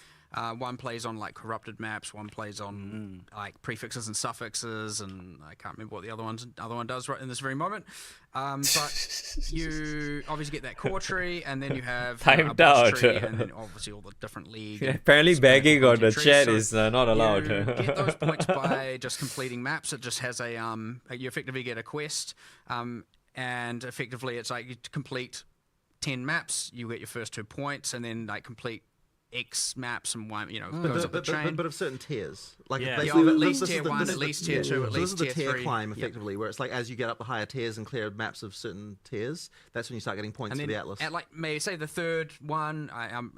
One plays on like corrupted maps. One plays on like prefixes and suffixes, and I can't remember what the other one does right in this very moment. But you obviously get that core tree, and then you have a boss tree, and then obviously all the different league.
Apparently, begging on the chat is not allowed.
You get those points by just completing maps. It just has a you effectively get a quest, and effectively it's like you complete 10 maps, you get your first 2 points, and then like complete X maps and one, goes up the chain.
But of certain tiers, like
at least tier 1, at least tier 2, at least
tier 3. This is the tier
3.
climb, effectively, where it's like as you get up the higher tiers and clear maps of certain tiers, that's when you start getting points for the Atlas.
At like maybe say the 3rd one, I can't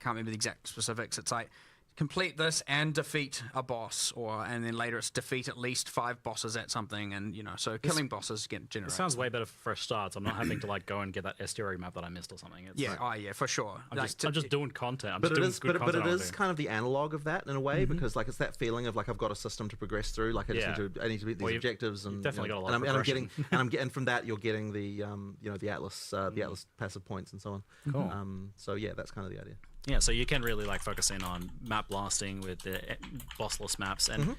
remember the exact specifics. It's like complete this and defeat a boss, and then later it's defeat at least 5 bosses at something, and so killing bosses get generated.
It sounds way better for fresh starts. I'm not having to like go and get that estuary map that I missed or something. It's
yeah, for sure.
I'm just doing content.
But it is kind of the analog of that in a way, because like it's that feeling of like I've got a system to progress through. Like I need to meet these objectives, and
definitely got a lot of
progression. I'm getting from that you're getting the the Atlas passive points and so on.
Cool.
So yeah, that's kind of the idea.
Yeah, so you can really like focus in on map blasting with the bossless maps, and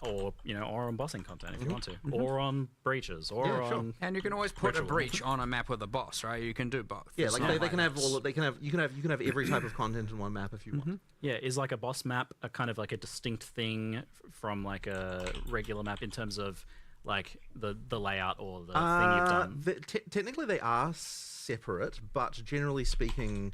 or on bossing content if you want to, or on breaches, or on.
And you can always put a breach on a map with a boss, right? You can do both.
Yeah, like they can have all. You can have every type of content in one map if you want.
Yeah, is like a boss map a kind of like a distinct thing from like a regular map in terms of like the layout or the thing you've done?
Technically, they are separate, but generally speaking.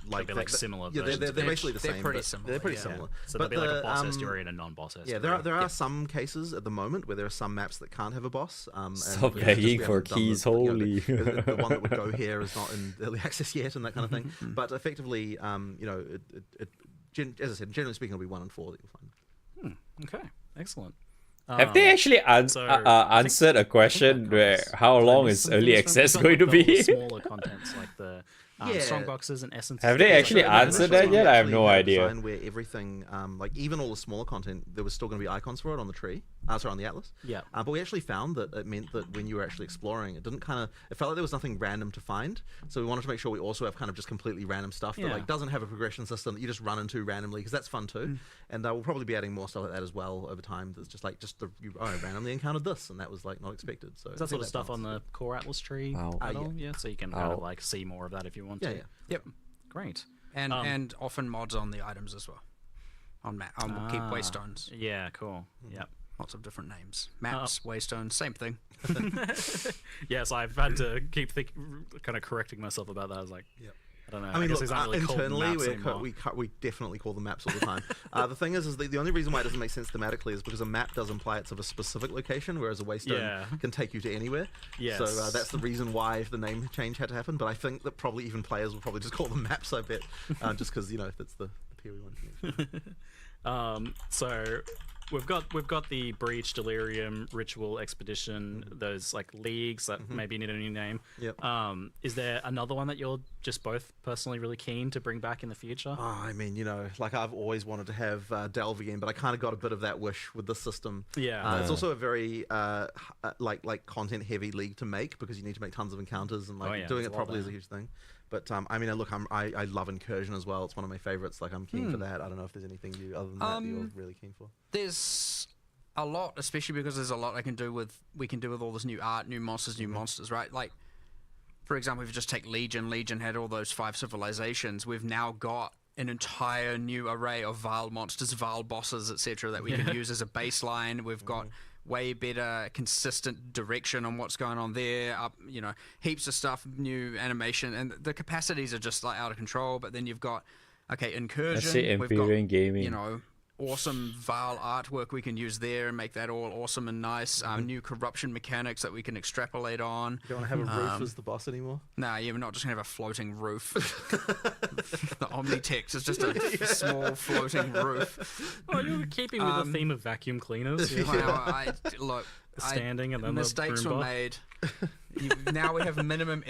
Like similar.
Yeah, they're basically the same.
They're pretty similar.
They're pretty similar.
So there'll be like a boss estuary and a non-boss estuary.
Yeah, there are some cases at the moment where there are some maps that can't have a boss.
Stop begging for keys, holy.
The one that would go here is not in early access yet, and that kind of thing. But effectively, as I said, generally speaking, it'll be 1 in 4 that you'll find.
Okay, excellent.
Have they actually answered a question where how long is early access going to be?
Smaller contents like the strong boxes and essences.
Have they actually answered that yet? I have no idea.
Where everything, like even all the smaller content, there was still going to be icons for it on the tree. Sorry, on the atlas.
Yeah.
But we actually found that it meant that when you were actually exploring, it felt like there was nothing random to find. So we wanted to make sure we also have kind of just completely random stuff that like doesn't have a progression system that you just run into randomly, because that's fun too. And we'll probably be adding more stuff like that as well over time. That's just like you randomly encountered this, and that was like not expected. So
is that sort of stuff on the core atlas tree at all? Yeah. So you can kind of like see more of that if you want to.
Yeah.
Yep.
Great.
And often mods on the items as well. On keep waystones.
Yeah, cool. Yep.
Lots of different names. Maps, waystones, same thing.
Yes, I've had to keep kind of correcting myself about that. I was like, I don't know.
I mean,
guess
look,
really
internally we definitely call them maps all the time. The thing is the only reason why it doesn't make sense thematically is because a map does imply it's of a specific location, whereas a waystone can take you to anywhere.
Yes.
So that's the reason why the name change had to happen. But I think that probably even players will probably just call them maps. I bet, just because that's the POE1 connection.
So we've got the Breach, Delirium, Ritual, Expedition, those like leagues that maybe need a new name.
Yep.
Is there another one that you're just both personally really keen to bring back in the future?
I mean, like I've always wanted to have Delve again, but I kind of got a bit of that wish with this system.
Yeah.
It's also a very like content heavy league to make, because you need to make tons of encounters, and doing it properly is a huge thing. But I mean, look, I love Incursion as well. It's one of my favorites. Like, I'm keen for that. I don't know if there's anything other than that you're really keen for.
There's a lot, especially because there's a lot we can do with all this new art, new monsters, right? Like, for example, if you just take Legion, Legion had all those 5 civilizations. We've now got an entire new array of Vile monsters, Vile bosses, etc., that we can use as a baseline. We've got way better consistent direction on what's going on there, heaps of stuff, new animation, and the capacities are just like out of control. But then you've got Incursion, we've got
Gaming.
Awesome Vile artwork we can use there and make that all awesome and nice. New corruption mechanics that we can extrapolate on.
You don't want to have a roof as the boss anymore?
Nah, we're not just going to have a floating roof. The Omnitex is just a small floating roof.
Oh, you're keeping with the theme of vacuum cleaners.
Look,
standing and then
mistakes were made. Now we have minimum.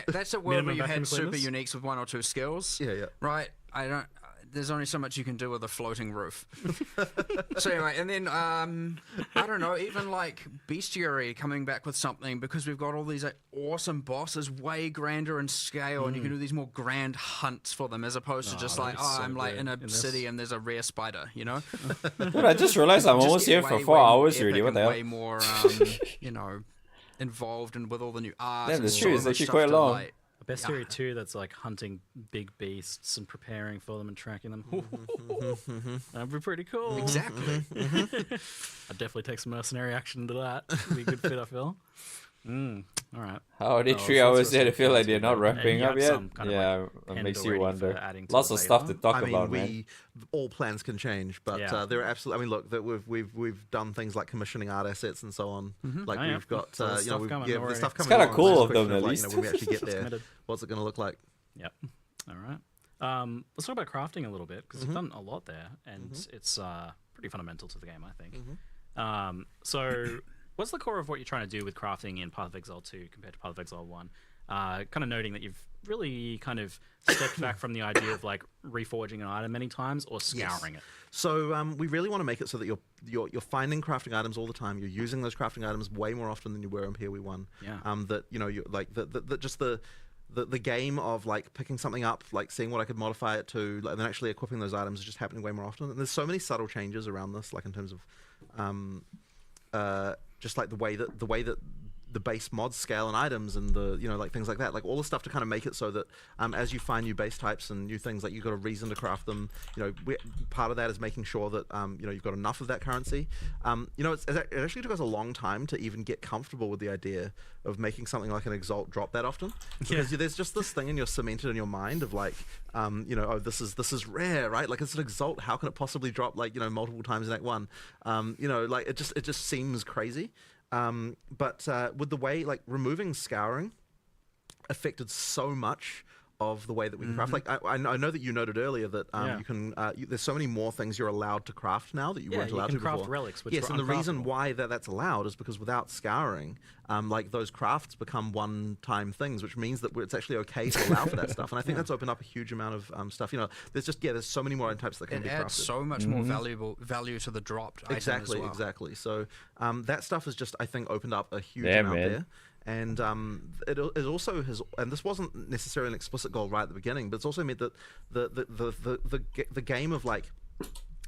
That's a world where you had super uniques with 1 or 2 skills.
Yeah.
Right. There's only so much you can do with a floating roof. So anyway, and then I don't know, even like Bestiary coming back with something, because we've got all these awesome bosses, way grander in scale, and you can do these more grand hunts for them, as opposed to just like, I'm like in a city and there's a rare spider,
Dude, I just realized I'm almost here for 4 hours already. What the hell?
Way more, involved and with all the new art.
Yeah, that's true. It's actually quite long.
Bestiary 2 that's like hunting big beasts and preparing for them and tracking them. That'd be pretty cool.
Exactly.
I'd definitely take some mercenary action into that. Be a good fit, I feel. All right.
How are they 3 hours there to feel like they're not wrapping up yet? Yeah, it makes you wonder. Lots of stuff to talk about, man.
All plans can change, but there are absolutely. I mean, look, that we've done things like commissioning art assets and so on. Like we've got, the stuff coming.
It's kind of cool of them, at least.
When we actually get there, what's it going to look like?
Yep. All right. Let's talk about crafting a little bit, because you've done a lot there, and it's pretty fundamental to the game, I think. So, what's the core of what you're trying to do with crafting in Path of Exile 2 compared to Path of Exile 1? Kind of noting that you've really kind of stepped back from the idea of like reforging an item many times or scouring it.
So we really want to make it so that you're finding crafting items all the time. You're using those crafting items way more often than you were in POE 1.
Yeah.
That you're like the game of like picking something up, like seeing what I could modify it to, and then actually equipping those items is just happening way more often. And there's so many subtle changes around this, like in terms of just like the way that the base mods scale and items and the like things like that, like all the stuff to kind of make it so that as you find new base types and new things, like you've got a reason to craft them. Part of that is making sure that you've got enough of that currency. It actually took us a long time to even get comfortable with the idea of making something like an Exalt drop that often, because there's just this thing you're cemented in your mind of like this is rare, right? Like it's an Exalt, how can it possibly drop like multiple times in Act 1? Like it just seems crazy. But with the way like removing scouring affected so much of the way that we can craft. Like I know that you noted earlier that you can. There's so many more things you're allowed to craft now that you weren't allowed to before.
craft relics, which
yes,
were
and the reason
uncraftable.
why that's allowed is because without scouring, like those crafts become one-time things, which means that it's actually okay to allow for that stuff. And I think that's opened up a huge amount of stuff. You know, there's so many more types that can be crafted.
It adds so much more value to the dropped item as well.
Exactly. So that stuff has just, I think, opened up a huge amount there. And it also has, and this wasn't necessarily an explicit goal right at the beginning, but it's also meant that the game of like,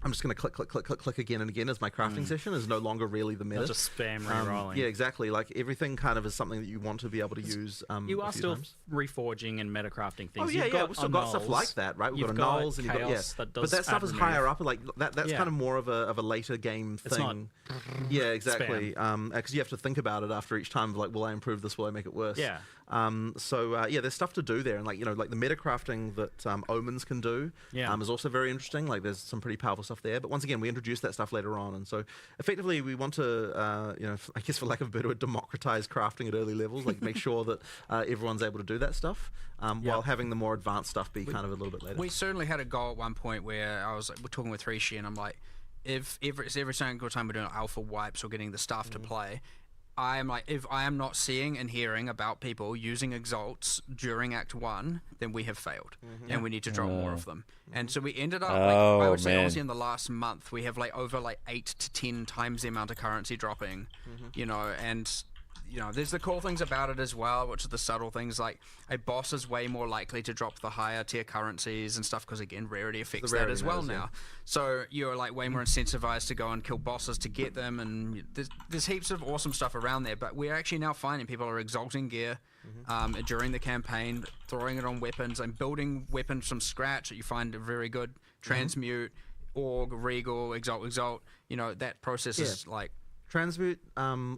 I'm just going to click again and again as my crafting session is no longer really the meta.
Just spam re-rolling.
Yeah, exactly. Like everything kind of is something that you want to be able to use.
You are still reforging and metacrafting things.
Oh yeah, we've still got stuff like that, right? We've got nulls and you've got but that stuff is higher up. Like that's kind of more of a later game thing.
It's not
yeah, exactly. Because you have to think about it after each time. Like, will I improve this? Will I make it worse?
Yeah.
Yeah, there's stuff to do there, and like like the metacrafting that omens can do is also very interesting. Like there's some pretty powerful stuff there. But once again, we introduced that stuff later on, and so effectively we want to I guess for lack of a better word, democratize crafting at early levels. Like make sure that everyone's able to do that stuff, while having the more advanced stuff be kind of a little bit later.
We certainly had a goal at one point where we're talking with Rishi, and I'm like, if every single time we're doing alpha wipes or getting the stuff to play, I am like, if I am not seeing and hearing about people using exalts during Act 1, then we have failed, and we need to drop more of them. And so we ended up, I would say, honestly, in the last month, we have over 8 to 10 times the amount of currency dropping, and there's the cool things about it as well, which are the subtle things, like a boss is way more likely to drop the higher tier currencies and stuff, because again, rarity affects that as well now. So you're way more incentivized to go and kill bosses to get them, and there's heaps of awesome stuff around there. But we're actually now finding people are exalting gear during the campaign, throwing it on weapons and building weapons from scratch that you find are very good. Transmute, Org, Regal, Exalt. That process is like...
Transmute,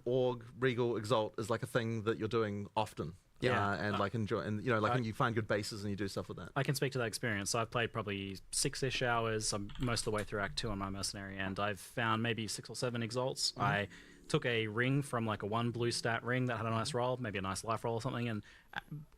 Org, Regal, Exalt is like a thing that you're doing often. And enjoy, and when you find good bases and you do stuff with that.
I can speak to that experience. So I've played probably 6-ish hours. I'm most of the way through Act 2 on my mercenary, and I've found maybe 6 or 7 exalts. I took a ring from a 1 blue stat ring that had a nice roll, maybe a nice life roll or something, and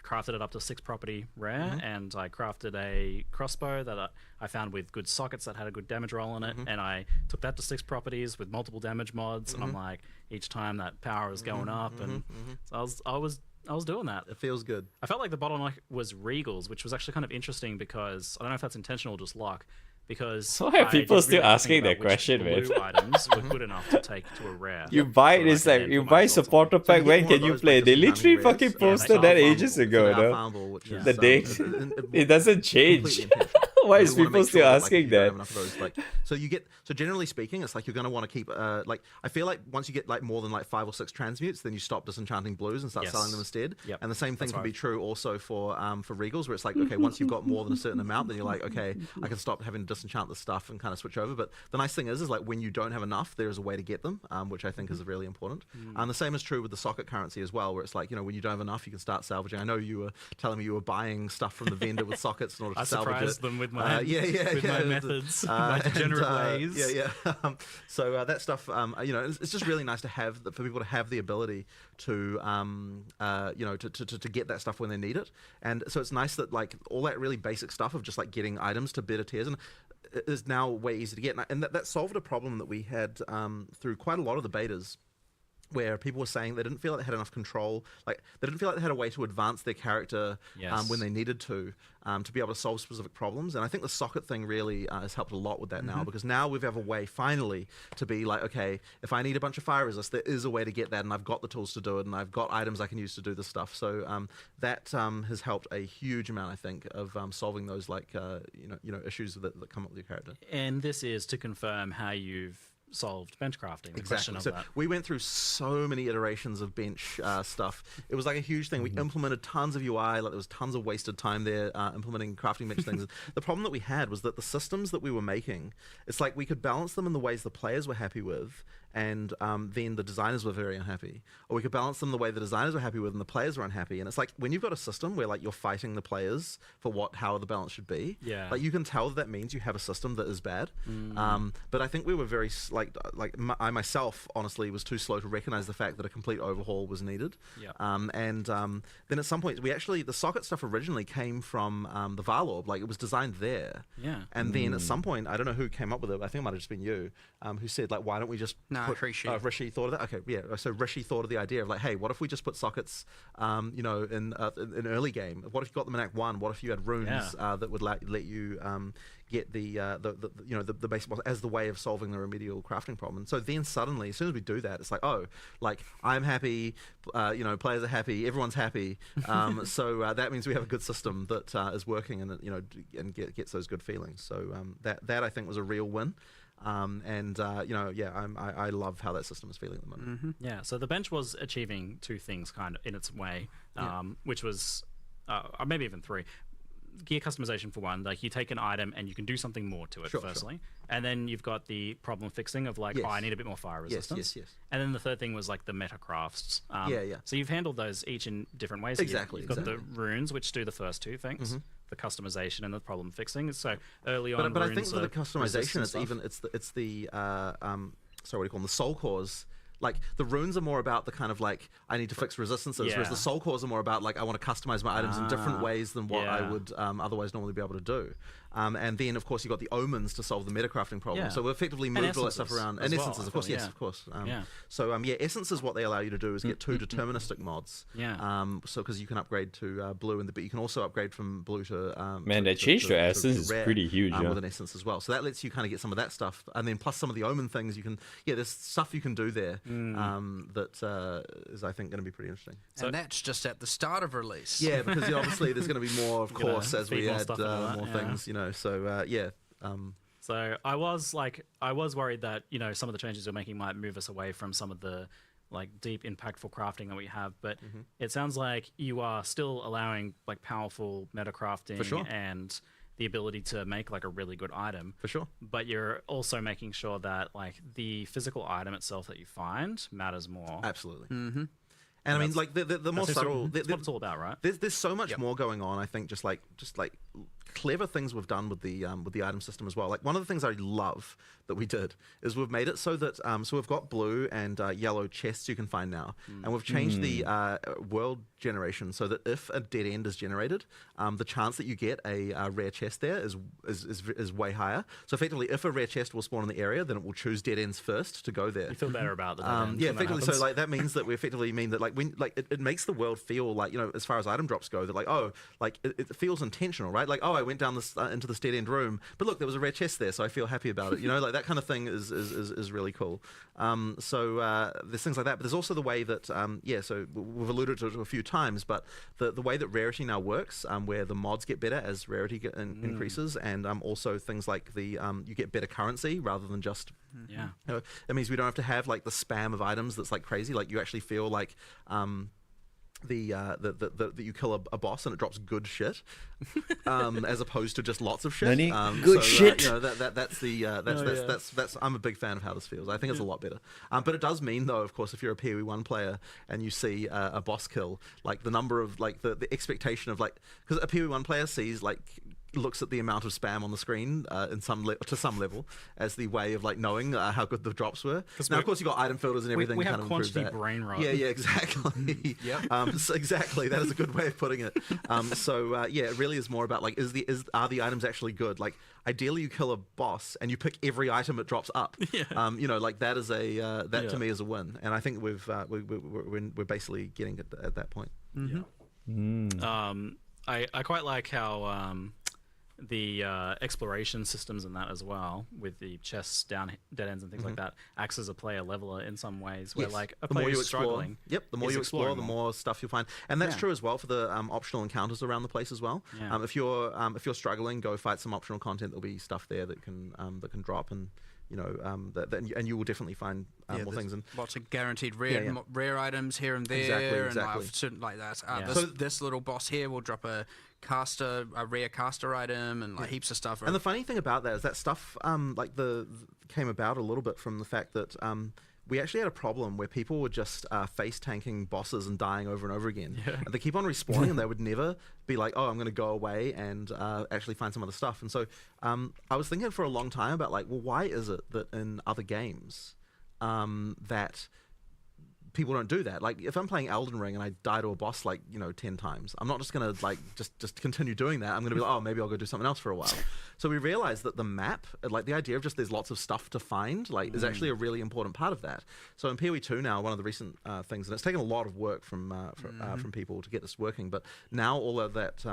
crafted it up to 6 property rare. And I crafted a crossbow that I found with good sockets that had a good damage roll on it, and I took that to 6 properties with multiple damage mods. And I'm like, each time that power was going up, and so I was doing that.
It feels good.
I felt like the bottleneck was Regals, which was actually kind of interesting because I don't know if that's intentional or just luck. Because
why are people still asking that question, man?
Blue items were good enough to take to a rare.
You buy it, it's like you buy supporter pack. When can you play? They literally fucking posted that ages ago, no? The date, it doesn't change. Why is people still asking that?
So generally speaking, it's like you're going to want to keep I feel like once you get more than 5 or 6 transmutes, then you stop disenchanting blues and start selling them instead. And the same thing can be true also for regals, where it's like, okay, once you've got more than a certain amount, then you're like, okay, I can stop having to disenchant the stuff and kind of switch over. But the nice thing is like when you don't have enough, there is a way to get them, which I think is really important. And the same is true with the socket currency as well, where it's like, when you don't have enough, you can start salvaging. I know you were telling me you were buying stuff from the vendor with sockets in order to salvage it.
I surprised them with my methods, my degenerate ways.
So that stuff, it's just really nice to have for people to have the ability to to get that stuff when they need it. And so it's nice that all that really basic stuff of just getting items to better tiers and is now way easier to get. And that solved a problem that we had through quite a lot of the betas, where people were saying they didn't feel like they had enough control, they didn't feel like they had a way to advance their character when they needed to be able to solve specific problems. And I think the socket thing really has helped a lot with that now, because now we have a way finally to be like, okay, if I need a bunch of fire resist, there is a way to get that, and I've got the tools to do it, and I've got items I can use to do this stuff. So that has helped a huge amount, I think, of solving those issues that come up with your character.
And this is to confirm how you've solved bench crafting.
Exactly. So we went through so many iterations of bench stuff. It was like a huge thing. We implemented tons of UI. There was tons of wasted time there implementing crafting bench things. The problem that we had was that the systems that we were making, it's like we could balance them in the ways the players were happy with, and then the designers were very unhappy. Or we could balance them the way the designers were happy with and the players were unhappy. And it's like when you've got a system where you're fighting the players for how the balance should be, you can tell that means you have a system that is bad. But I think we were very I myself honestly was too slow to recognize the fact that a complete overhaul was needed.
Yep.
Then at some point the socket stuff originally came from the Varlorb, like it was designed there.
Yeah.
And then at some point, I don't know who came up with it, I think it might have just been you, who said like, why don't we just
Rishi.
Rishi thought of that. Okay, yeah. So Rishi thought of the idea of like, hey, what if we just put sockets, in early game? What if you got them in Act 1? What if you had runes that would let you get the basic boss as the way of solving the remedial crafting problem? And so then suddenly, as soon as we do that, it's like, oh, like I'm happy, players are happy, everyone's happy. So that means we have a good system that is working and gets those good feelings. So that I think was a real win. I love how that system is feeling at the moment.
Mm-hmm. Yeah, so the bench was achieving two things kind of in its way, which was maybe even three. Gear customization for one, like you take an item and you can do something more to it, firstly. And then you've got the problem fixing of like, I need a bit more fire resistance.
Yes.
And then the third thing was like the meta crafts. So you've handled those each in different ways.
Exactly.
You've got the runes, which do the first two things. The customization and the problem fixing. So early on,
but I think for the customization, it's the what do you call them? The soul cores. Like the runes are more about the kind of like I need to fix resistances, whereas the soul cores are more about like I want to customize my items in different ways than what I would otherwise normally be able to do. And then of course you've got the omens to solve the metacrafting problem. So we effectively moved all that stuff around. And essences, of course, yes, of course. Essences, what they allow you to do is get 2 deterministic mods. So because you can upgrade to blue, but you can also upgrade from blue to
that change to essence is
rare,
pretty huge.
With an essence as well. So that lets you kind of get some of that stuff, and then plus some of the omen things you can. Yeah, there's stuff you can do there that is I think going to be pretty interesting.
And that's just at the start of release.
Yeah, because obviously there's going to be more, of course, as we add more things. So
So I was worried that some of the changes we're making might move us away from some of the like deep impactful crafting that we have, but it sounds like you are still allowing like powerful meta crafting and the ability to make like a really good item
for sure,
but you're also making sure that like the physical item itself that you find matters more.
Absolutely. And I mean, like the more subtle,
that's what it's all about, right?
There's so much more going on. I think just like clever things we've done with the item system as well. Like one of the things I love that we did is we've made it so that so we've got blue and yellow chests you can find now, and we've changed the world generation so that if a dead end is generated, the chance that you get a rare chest there is way higher. So effectively, if a rare chest will spawn in the area, then it will choose dead ends first to go there.
You feel better about the dead ends.
Yeah, effectively. So like that means that we effectively mean that like when like it makes the world feel like as far as item drops go, that like it feels intentional, right? Like I went down this into this dead end room, but look, there was a rare chest there, so I feel happy about it. Like that kind of thing is really cool. So there's things like that, but there's also the way that so we've alluded to it a few times, but the way that rarity now works, where the mods get better as rarity increases, and also things like the you get better currency rather than just it means we don't have to have like the spam of items that's like crazy. Like you actually feel like that you kill a boss and it drops good shit, as opposed to just lots of shit.
Good shit.
That's I'm a big fan of how this feels. I think it's a lot better. But it does mean though, of course, if you're a POE1 player and you see a boss kill, like the number of like the expectation of like, because a POE1 player sees like looks at the amount of spam on the screen to some level as the way of like knowing how good the drops were. Now, of course, you got item filters and everything.
We
to
have
kind of improve
quantity
that.
brain rot.
Yeah, exactly. So exactly, that is a good way of putting it. It really is more about like are the items actually good? Like ideally, you kill a boss and you pick every item it drops up. Like that is to me is a win, and I think we're basically getting at that point.
I quite like how the exploration systems and that as well, with the chests down dead ends and things like that, acts as a player leveler in some ways, where like a player is struggling.
The more you explore, the more stuff you'll find, and that's true as well for the optional encounters around the place as well. If you're struggling, go fight some optional content. There'll be stuff there that can drop, and and you will definitely find more things. And
lots of guaranteed rare items here and there,
exactly.
and like that. This little boss here will drop a rare caster item, and like heaps of stuff.
And the funny thing about that is that stuff came about a little bit from the fact that we actually had a problem where people were just face tanking bosses and dying over and over again. And they keep on respawning, and they would never be like, "Oh, I'm going to go away and actually find some other stuff." And so I was thinking for a long time about like, well, why is it that in other games that people don't do that? Like, if I'm playing Elden Ring and I die to a boss like 10 times, I'm not just gonna like just continue doing that. I'm gonna be like, oh, maybe I'll go do something else for a while. So we realized that the map, like the idea of just there's lots of stuff to find, like is actually a really important part of that. So in POE2 now, one of the recent things, and it's taken a lot of work from people to get this working, but now all of that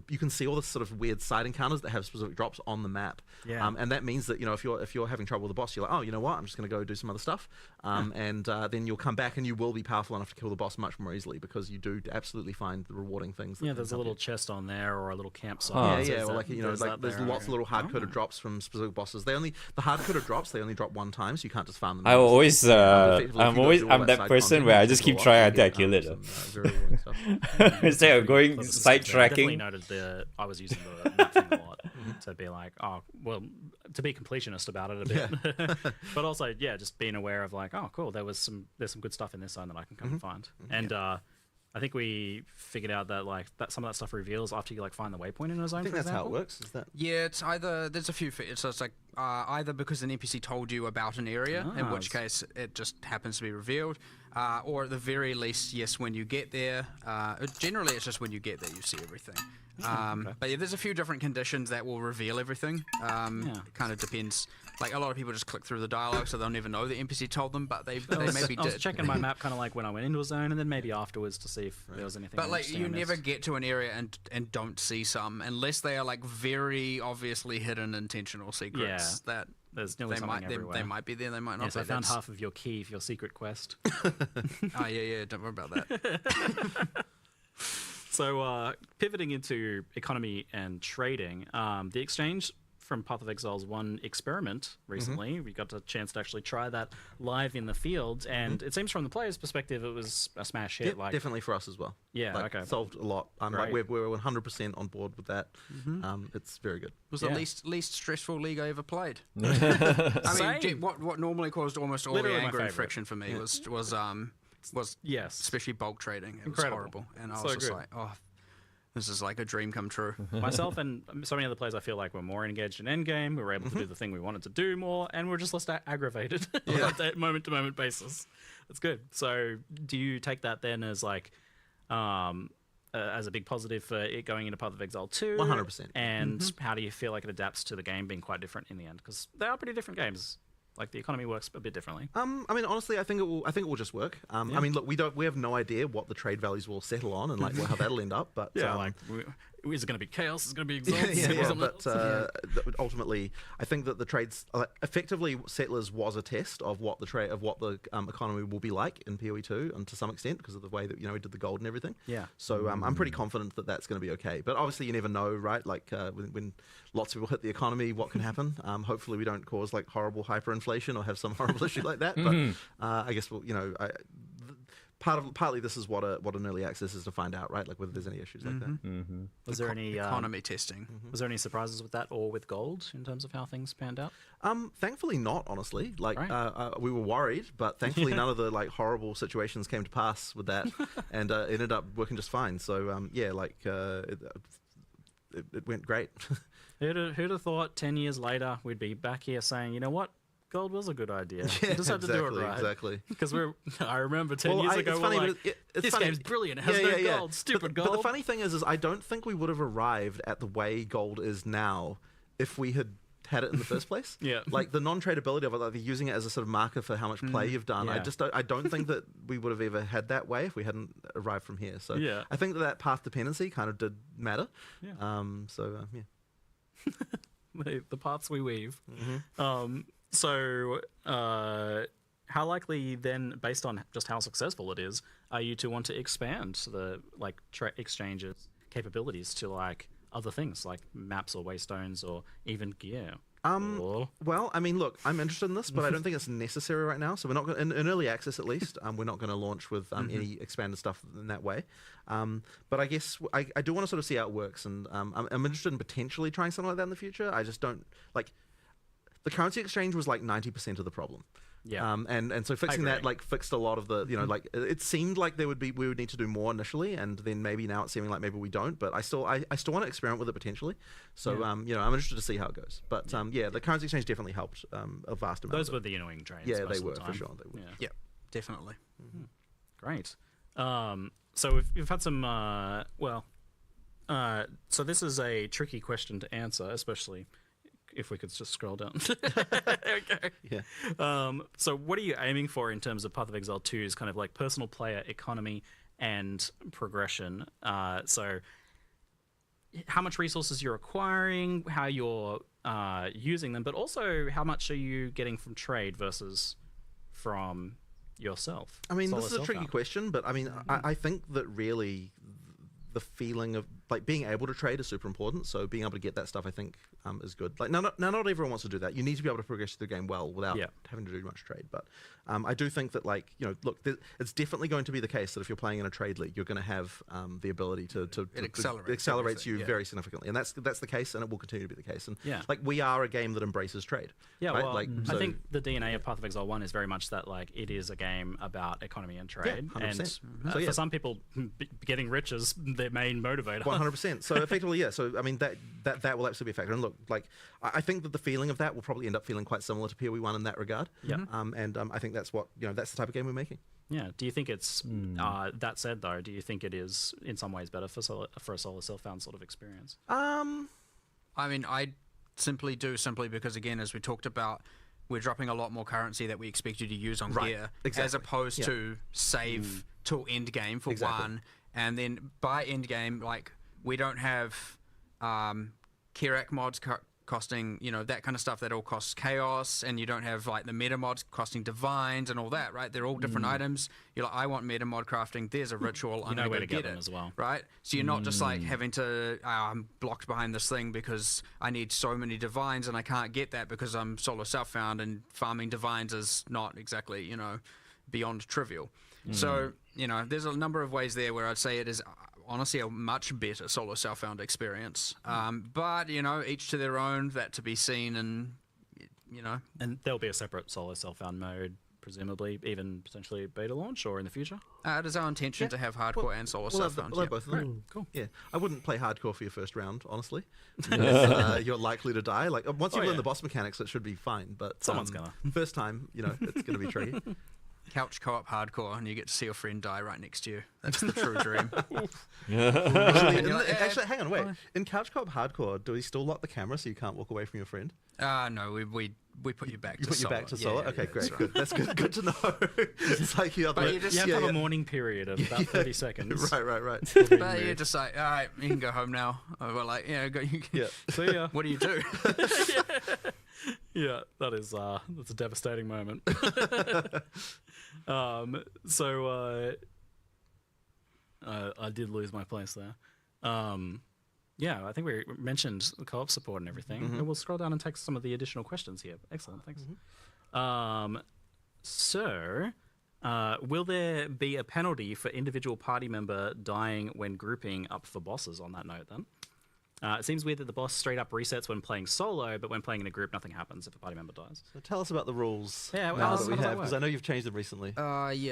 you can see all this sort of weird side encounters that have specific drops on the map. And that means that if you're having trouble with the boss, you're like, oh, you know what, I'm just gonna go do some other stuff. And then you'll come back and you will be powerful enough to kill the boss much more easily because you do absolutely find the rewarding things.
There's a little chest on there or a little campsite.
Or like there's lots of little hard-coded drops from specific bosses. The hard-coded drops they only drop one time, so you can't just farm them.
I'm that person where I just keep trying until I kill it. Instead of going sidetracking.
I definitely noted I was using the map thing a lot to be like, oh well, to be completionist about it a bit, but also just being aware of like, oh cool, there's some good stuff in this zone that I can come and find. And I think we figured out that some of that stuff reveals after you find the waypoint in a zone.
I think that's how it works. Is that?
Yeah, it's either there's a few. So it's like either because an NPC told you about an area, in which case it just happens to be revealed, or at the very least, yes, when you get there. Generally, it's just when you get there you see everything. But there's a few different conditions that will reveal everything. It kind of depends. Like a lot of people just click through the dialogue, so they'll never know the NPC told them, but they maybe did.
I was checking my map kind of like when I went into a zone, and then maybe afterwards to see if there was anything.
But you never get to an area and don't see some unless they are very obviously hidden intentional secrets.
Yeah, there's nearly something everywhere.
They might be there, they might not.
Yes, I found half of your key for your secret quest.
Don't worry about that.
So pivoting into economy and trading, the exchange from Path of Exile's one experiment recently, we got a chance to actually try that live in the field, and it seems from the player's perspective it was a smash hit.
Definitely for us as well.
Okay.
Solved a lot. We're 100% on board with that. It's very good.
It was the least stressful league I ever played. I mean, what normally caused almost all the anger and friction for me was especially bulk trading. It was horrible, and I was just like, oh, this is like a dream come true.
Myself and so many other players, I feel like we're more engaged in endgame. We were able to do the thing we wanted to do more, and we're just less aggravated on that moment-to-moment basis. That's good. So, do you take that then as as a big positive for it going into Path of Exile 2?
100%.
And how do you feel like it adapts to the game being quite different in the end? Because they are pretty different games. Like the economy works a bit differently.
I mean, honestly, I think it will just work. I mean, look, we have no idea what the trade values will settle on and how that'll end up. But
is it going to be chaos? Is it going to be exhaustion?
But ultimately, I think that the trades effectively Settlers was a test of what the economy will be like in POE2, and to some extent because of the way that we did the gold and everything.
Yeah.
So I'm pretty confident that that's going to be okay. But obviously, you never know, right? Like when lots of people hit the economy, what can happen? Hopefully, we don't cause horrible hyperinflation or have some horrible issue like that. But I guess partly this is what an early access is to find out, right? Like whether there's any issues like that.
Was there any
economy testing?
Was there any surprises with that or with gold in terms of how things panned out?
Thankfully not, honestly. We were worried, but thankfully none of the horrible situations came to pass with that, and it ended up working just fine. So it went great.
Who'd have thought 10 years later we'd be back here saying, you know what? Gold was a good idea.
Yeah,
you just had to do it right.
Exactly.
Because I remember 10 years ago, this game's brilliant. It has no gold. Stupid gold.
But the funny thing is I don't think we would have arrived at the way gold is now if we had it in the first place. Like the non-tradability of it, using it as a sort of marker for how much play you've done. I don't think that we would have ever had that way if we hadn't arrived from here. So I think that path dependency kind of did matter.
The paths we weave. So, how likely then, based on just how successful it is, are you to want to expand the exchanges capabilities to other things like maps or waystones or even gear?
Well, I mean, look, I'm interested in this, but I don't think it's necessary right now. So we're not going in early access, at least. We're not going to launch with any expanded stuff in that way. But I guess I do want to sort of see how it works, and I'm interested in potentially trying something like that in the future. I just don't the currency exchange was 90% of the problem.
Yeah.
And so fixing that like fixed a lot of the like it seemed like we would need to do more initially, and then maybe now it's seeming like maybe we don't. But I still want to experiment with it potentially. So I'm interested to see how it goes. But the currency exchange definitely helped a vast amount.
Those were the annoying drains.
Yeah,
most
they were
of the
for
time.
sure. They were.
Yep, definitely.
Great. So we've had some so this is a tricky question to answer, especially if we could just scroll down. Okay.
Yeah.
So what are you aiming for in terms of Path of Exile 2's kind of like personal player economy and progression? So how much resources you're acquiring, how you're using them, but also how much are you getting from trade versus from yourself?
I mean, this is a tricky question, but I mean, I think that really the feeling of like being able to trade is super important. So being able to get that stuff, I think, is good. Like not everyone wants to do that. You need to be able to progress through the game well without having to do much trade. But I do think that look, it's definitely going to be the case that if you're playing in a trade league, you're going to have the ability to
it
accelerates you very significantly, and that's the case, and it will continue to be the case. And
like
we are a game that embraces trade.
Yeah,
right?
well,
So,
I think the DNA of Path of Exile 1 is very much that like it is a game about economy and trade,
100%.
and
So,
for some people, getting rich is their main motivator.
100%. So effectively, so I mean that will absolutely be a factor. And look, like I think that the feeling of that will probably end up feeling quite similar to POE1 in that regard.
Yeah.
I think that's what that's the type of game we're making.
Yeah. Do you think it's that said though? Do you think it is in some ways better for a solo self-found sort of experience?
I mean, I simply because again, as we talked about, we're dropping a lot more currency that we expect you to use on gear, as opposed to save till end game for one, and then by end game, like we don't have Kirak mods costing, that kind of stuff that all costs chaos, and you don't have like the meta mods costing divines and all that, right? They're all different items. You're like, I want meta mod crafting. There's a ritual. I'm
know where to
get
them
it
as well,
right? So you're not just like having to. I'm blocked behind this thing because I need so many divines and I can't get that because I'm solo self-found, and farming divines is not exactly beyond trivial. So there's a number of ways there where I'd say it is honestly a much better solo self-found experience. But each to their own. That to be seen, and
and there'll be a separate solo self-found mode, presumably, even potentially beta launch or in the future.
It is our intention to have hardcore and solo self-found.
We'll have both of them.
Right, cool.
Yeah, I wouldn't play hardcore for your first round, honestly. Because, you're likely to die. Like once you learn the boss mechanics, it should be fine. But
someone's gonna.
First time, it's gonna be tricky.
Couch co-op hardcore, and you get to see your friend die right next to you. That's the true dream.
Actually, hang on, wait. In couch co-op hardcore, do we still lock the camera so you can't walk away from your friend?
No, we put you back to solo.
You back to solo? Okay, great.
Right.
Good. That's good. Good to know. It's like you have
to have a mourning period of about 30 seconds.
Right.
But you're just like, all right, you can go home now. We're like, go.
See ya.
What do you do?
Yeah, that's a devastating moment. I did lose my place there. I think we mentioned the co-op support and everything. And we'll scroll down and take some of the additional questions here. Excellent, thanks. Will there be a penalty for individual party member dying when grouping up for bosses on that note then? It seems weird that the boss straight up resets when playing solo, but when playing in a group, nothing happens if a party member dies.
So tell us about the rules.
Yeah,
now that we have, because I know you've changed them recently.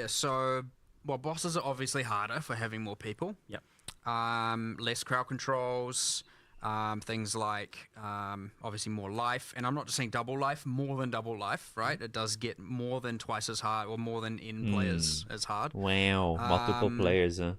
So bosses are obviously harder for having more people.
Yep.
Less crowd controls. Things like obviously more life, and I'm not just saying double life, more than double life, right? It does get more than twice as hard, or more than N players as hard.
Wow, multiple players, huh?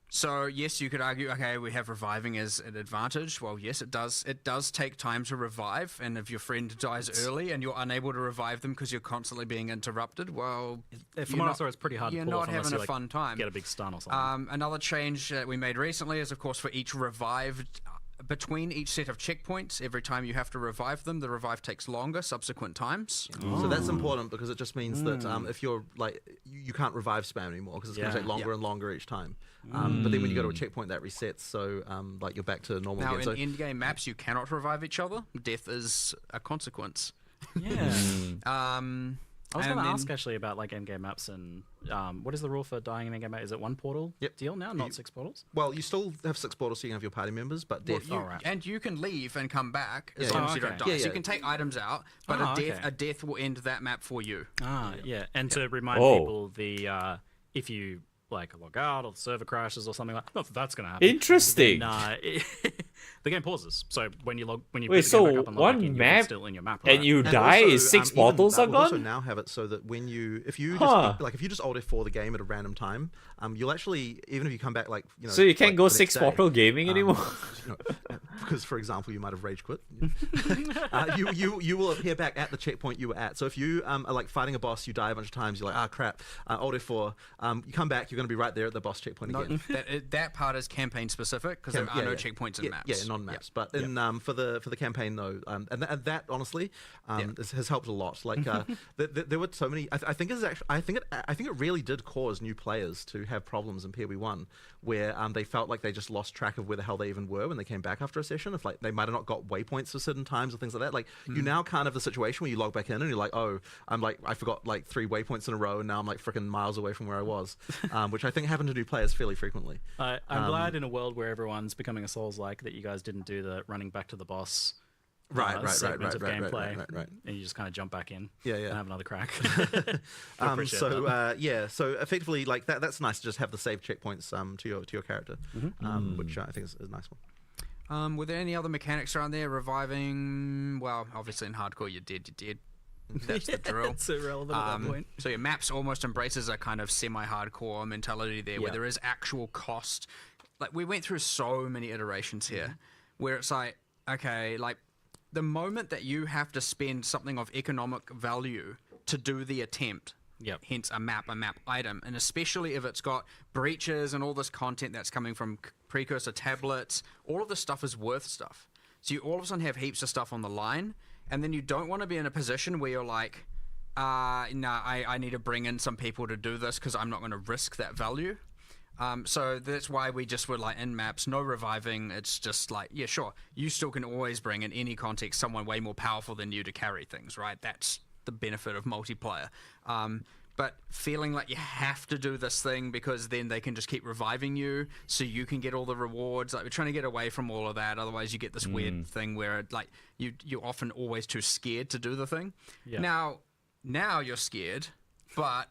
So yes, you could argue, okay, we have reviving as an advantage. Well, yes, it does. It does take time to revive, and if your friend dies early and you're unable to revive them because you're constantly being interrupted, well,
from what I saw, it's pretty hard.
You're
to pull
not
off
having a
you,
fun time.
Get a big stun or something.
Another change that we made recently is, of course, for each revived. Between each set of checkpoints, every time you have to revive them, the revive takes longer subsequent times.
So that's important because it just means that if you're like, you can't revive spam anymore because it's going to take longer and longer each time. But then when you go to a checkpoint, that resets, so you're back to normal
now,
again.
In in-game maps, you cannot revive each other. Death is a consequence.
Yeah. I was going to ask actually about like endgame maps and what is the rule for dying in endgame map? Is it 1 portal deal now, not 6 portals?
Well, you still have 6 portals, so you can have your party members, but death.
And you can leave and come back as long as you don't die. So you can take items out, but a death will end that map for you.
And to remind people, the if you like log out or the server crashes or something like not that that's going to happen.
Interesting.
Then, the game pauses. So when you
wait,
put
so
the game back up and log
one
back in,
map
you're still in your map, right?
and you die
also,
is 6 portals are
we'll also
gone?
now have it so that when if you just if you just Alt F4 the game at a random time, you'll actually, even if you come back
so you can't
like,
go
the
6
next day,
portal gaming anymore?
Because for example you might have rage quit. You will appear back at the checkpoint you were at. So if you are like fighting a boss, you die a bunch of times, you're like crap, Alt F4, you come back, you're going to be right there at the boss checkpoint again.
That part is campaign specific because there are no checkpoints in maps.
Yeah, non-maps. But in for the campaign though, and that honestly has helped a lot. Like there were so many. I think it really did cause new players to have problems in POE1 where they felt like they just lost track of where the hell they even were when they came back after a session. If like they might have not got waypoints for certain times or things like that. Like you now can't have the situation where you log back in and you're like, oh, I forgot like 3 waypoints in a row and now I'm like freaking miles away from where I was, which I think happened to new players fairly frequently.
I'm glad in a world where everyone's becoming a Souls-like that you guys didn't do the running back to the boss segment of gameplay, and you just kind of jump back in and have another crack.
So effectively like that's nice to just have the save checkpoints to your character, which I think is a nice one.
Were there any other mechanics around there? Reviving, well, obviously in hardcore you're dead. That's the drill.
It's irrelevant at that point.
So your maps almost embraces a kind of semi-hardcore mentality there, where there is actual cost. Like we went through so many iterations here, where it's like, okay, like the moment that you have to spend something of economic value to do the attempt, hence a map item, and especially if it's got breaches and all this content that's coming from precursor tablets, all of this stuff is worth stuff. So you all of a sudden have heaps of stuff on the line. And then you don't want to be in a position where you're like, I need to bring in some people to do this because I'm not going to risk that value. So that's why we just were like in maps, no reviving. It's just like, yeah, sure. You still can always bring in any context someone way more powerful than you to carry things, right? That's the benefit of multiplayer. But feeling like you have to do this thing because then they can just keep reviving you so you can get all the rewards. Like we're trying to get away from all of that. Otherwise you get this weird thing where like you're often always too scared to do the thing. Now you're scared, but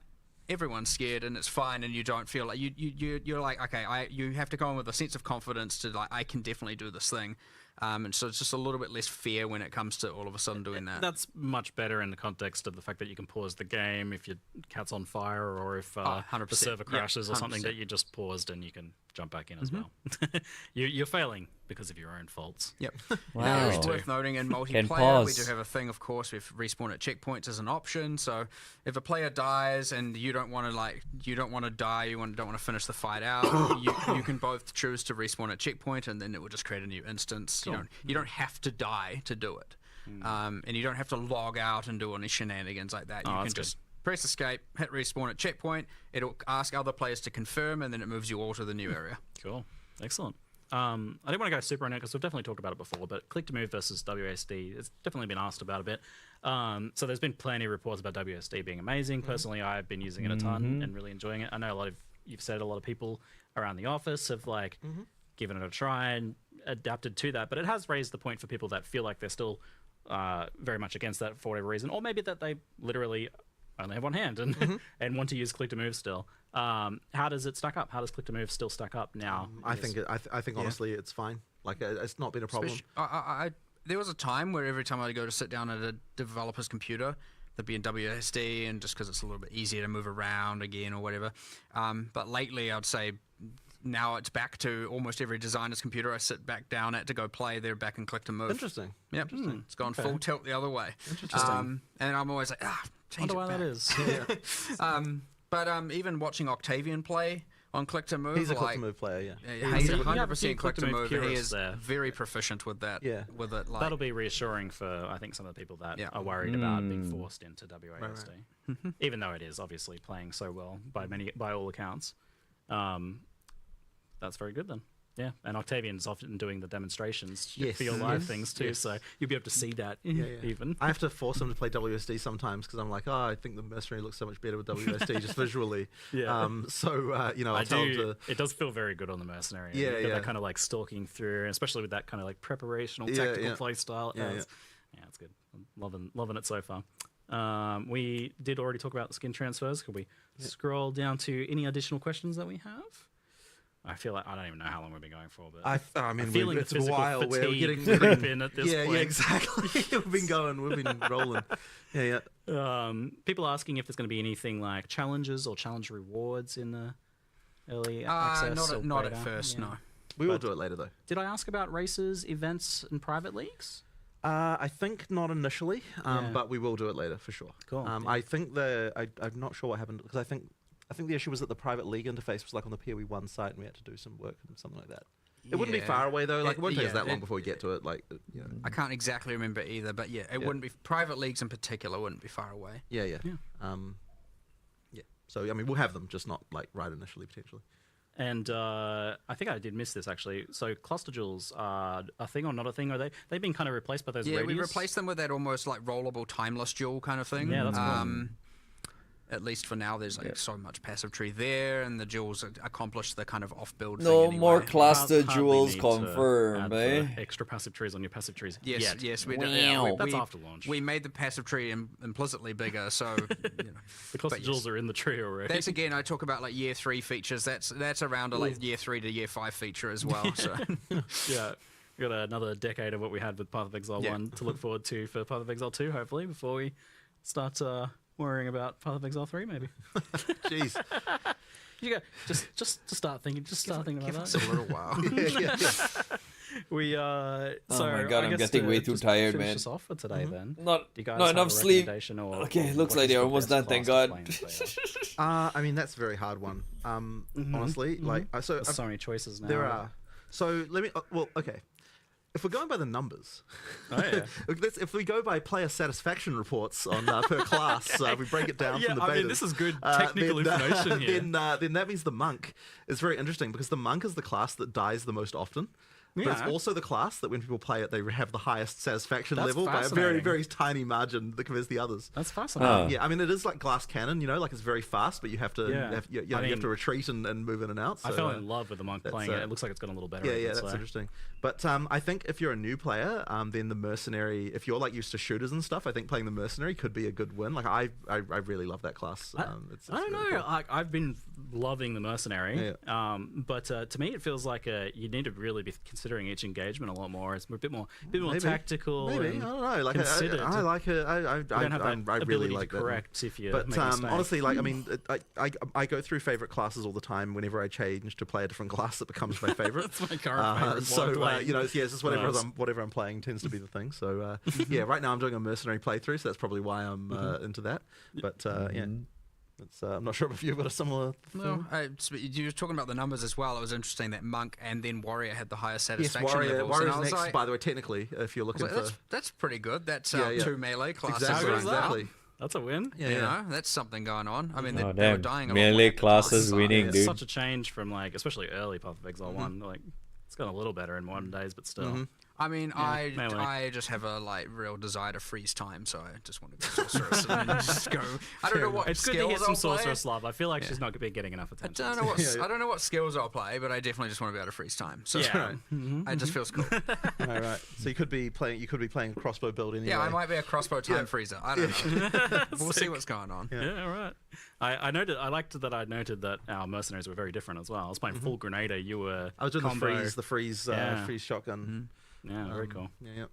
everyone's scared and it's fine, and you don't feel like you're like, okay, you have to go in with a sense of confidence to like, I can definitely do this thing. And so it's just a little bit less fear when it comes to all of a sudden doing that.
That's much better in the context of the fact that you can pause the game if your cat's on fire or if the server crashes or something that you just paused and you can jump back in as well. You're failing because of your own faults.
Now, it's worth noting in multiplayer, we do have a thing, of course, with respawn at checkpoints as an option. So if a player dies and you don't want to die, you don't want to finish the fight out, you can both choose to respawn at checkpoint, and then it will just create a new instance. Cool. You don't have to die to do it, and you don't have to log out and do any shenanigans like that. You can just press escape, hit respawn at checkpoint. It'll ask other players to confirm, and then it moves you all to the new area.
Cool, excellent. I didn't want to go super on it because we've definitely talked about it before, but click to move versus WASD, it's definitely been asked about a bit. So there's been plenty of reports about WASD being amazing. Personally, I've been using it a ton and really enjoying it. I know you've said a lot of people around the office have given it a try and adapted to that, but it has raised the point for people that feel like they're still very much against that for whatever reason, or maybe that they literally only have one hand and and want to use click to move still. How does it stack up? How does click to move still stack up now?
I think honestly it's fine. Like it's not been a problem.
There was a time where every time I go to sit down at a developer's computer, there'd be in WASD, and just because it's a little bit easier to move around again or whatever. But lately, I'd say now it's back to almost every designer's computer I sit back down at to go play. They're back in click to move.
Interesting.
Yep. It's gone full tilt the other way.
Interesting.
And I'm always like, change it
why
back.
that is.
But even watching Octavian play on click to move,
he's a click to move player.
He's 100% click to move. He is very proficient with that. With it,
that'll be reassuring for I think some of the people that are worried about being forced into WASD, even though it is obviously playing so well by all accounts. That's very good then. Yeah, and Octavian's often doing the demonstrations
Yes,
for your live
yes,
things too,
yes.
so you'll be able to see that even.
I have to force him to play WSD sometimes because I'm like, oh, I think the Mercenary looks so much better with WSD just visually.
Yeah.
You know, I tell him to...
It does feel very good on the Mercenary.
Yeah,
You've got
yeah.
that kind of like stalking through, and especially with that kind of like preparational tactical play style.
Yeah,
it's good. I'm loving it so far. We did already talk about the skin transfers. Could we scroll down to any additional questions that we have? I feel like I don't even know how long we've been going for, but
I mean,
I'm feeling
it's
the
a
physical
while. We're
fatigue
getting
creep in at this point.
Yeah, exactly. we've been rolling. Yeah.
People asking if there's going to be anything like challenges or challenge rewards in the early access.
Not at first, no.
We will do it later, though.
Did I ask about races, events, and private leagues?
I think not initially, but we will do it later for sure.
Cool.
I think I'm not sure what happened because I think the issue was that the private league interface was like on the POE1 site, and we had to do some work and something like that. It wouldn't be far away though. Like it won't take us that long before we get to it. Like,
I can't exactly remember either, but it wouldn't be private leagues in particular. Wouldn't be far away.
Yeah. So I mean, we'll have them, just not like right initially potentially.
And I think I did miss this actually. So cluster jewels are a thing or not a thing? Are they've been kind of replaced by those?
Yeah,
radius?
we replaced them with that almost like rollable timeless jewel kind of thing.
Yeah, that's cool.
At least for now, there's like so much passive tree there, and the jewels accomplish the kind of off-build thing
No
anyway.
more cluster
Hardly
jewels
need to
confirmed,
add
eh?
extra passive trees on your passive trees.
Yes, we did.
That's after launch.
We made the passive tree implicitly bigger, so
the cluster jewels are in the tree already.
That's again, I talk about like year 3 features. That's around a like year 3 to year 5 feature as well. So
yeah. We got another decade of what we had with Path of Exile 1 to look forward to for Path of Exile 2, hopefully, before we start worrying about Path of Exile 3, maybe.
Jeez.
You go, just start thinking. Just start thinking about
that. Give us a little while.
We
oh
so
my god,
I
I'm
guess
getting way too tired,
finish
man.
This off for today, then.
Not
Do you guys
not
have
enough
a
sleep.
recommendation or
Okay, looks
what
like
is
they're
the
almost
best
done. Thank
class
God.
to play on?
I mean, that's a very hard one. Honestly, like
There's so many choices now.
There are. So let me. Well, okay. If we're going by the numbers, if we go by player satisfaction reports on per class, we break it down from the betas.
I mean, this is good technical information here.
Then that means the monk is very interesting because the monk is the class that dies the most often. But it's also the class that when people play it, they have the highest satisfaction level by a very, very tiny margin that compares the others.
That's fascinating.
Yeah, I mean, it is like glass cannon, you know, like it's very fast, but you have to you have to retreat and move in and out. So,
I fell in love with the monk playing it. It looks like it's gotten a little better.
Yeah, that's interesting. But I think if you're a new player, then the mercenary, if you're like used to shooters and stuff, I think playing the mercenary could be a good win. Like I really love that class.
I don't know. Cool. I've been loving the mercenary, but to me, it feels like you need to really be considering each engagement a lot more. It's a bit more tactical.
Maybe
and
I don't know. Like I like it. I really like that.
Correct if you.
But honestly, like I mean, I go through favorite classes all the time. Whenever I change to play a different class, it becomes my favorite.
That's my current favorite.
So you know, it's just whatever I'm playing tends to be the thing. So yeah, right now I'm doing a mercenary playthrough, so that's probably why I'm into that. But yeah. I'm not sure if you've got a similar thing.
No, you were talking about the numbers as well. It was interesting that Monk and then Warrior had the highest satisfaction levels.
Warrior's next, like, by the way, technically, if you're looking for...
That's pretty good. That's 2 melee classes.
Exactly.
That's a win.
Yeah, you know, that's something going on. I mean, they were dying a lot.
Melee classes winning, dude.
Such a change from, like, especially early Path of Exile 1. Like, it's gotten a little better in modern days, but still.
I mean, I just have a real desire to freeze time, so I just want to be sorceress and just go. I don't know what
it's
skills
good to get some
I'll play.
sorceress love. I feel like she's not getting enough attention.
I don't know what skills I'll play, but I definitely just want to be able to freeze time. So it just feels cool.
All right. So you could be playing a crossbow build anyway.
Yeah, I might be a crossbow time freezer. I don't know. We'll see what's going on.
Yeah, all right. I noted that our mercenaries were very different as well. I was playing full grenader. You were.
I was doing the freeze shotgun.
Yeah, very cool.
Yeah.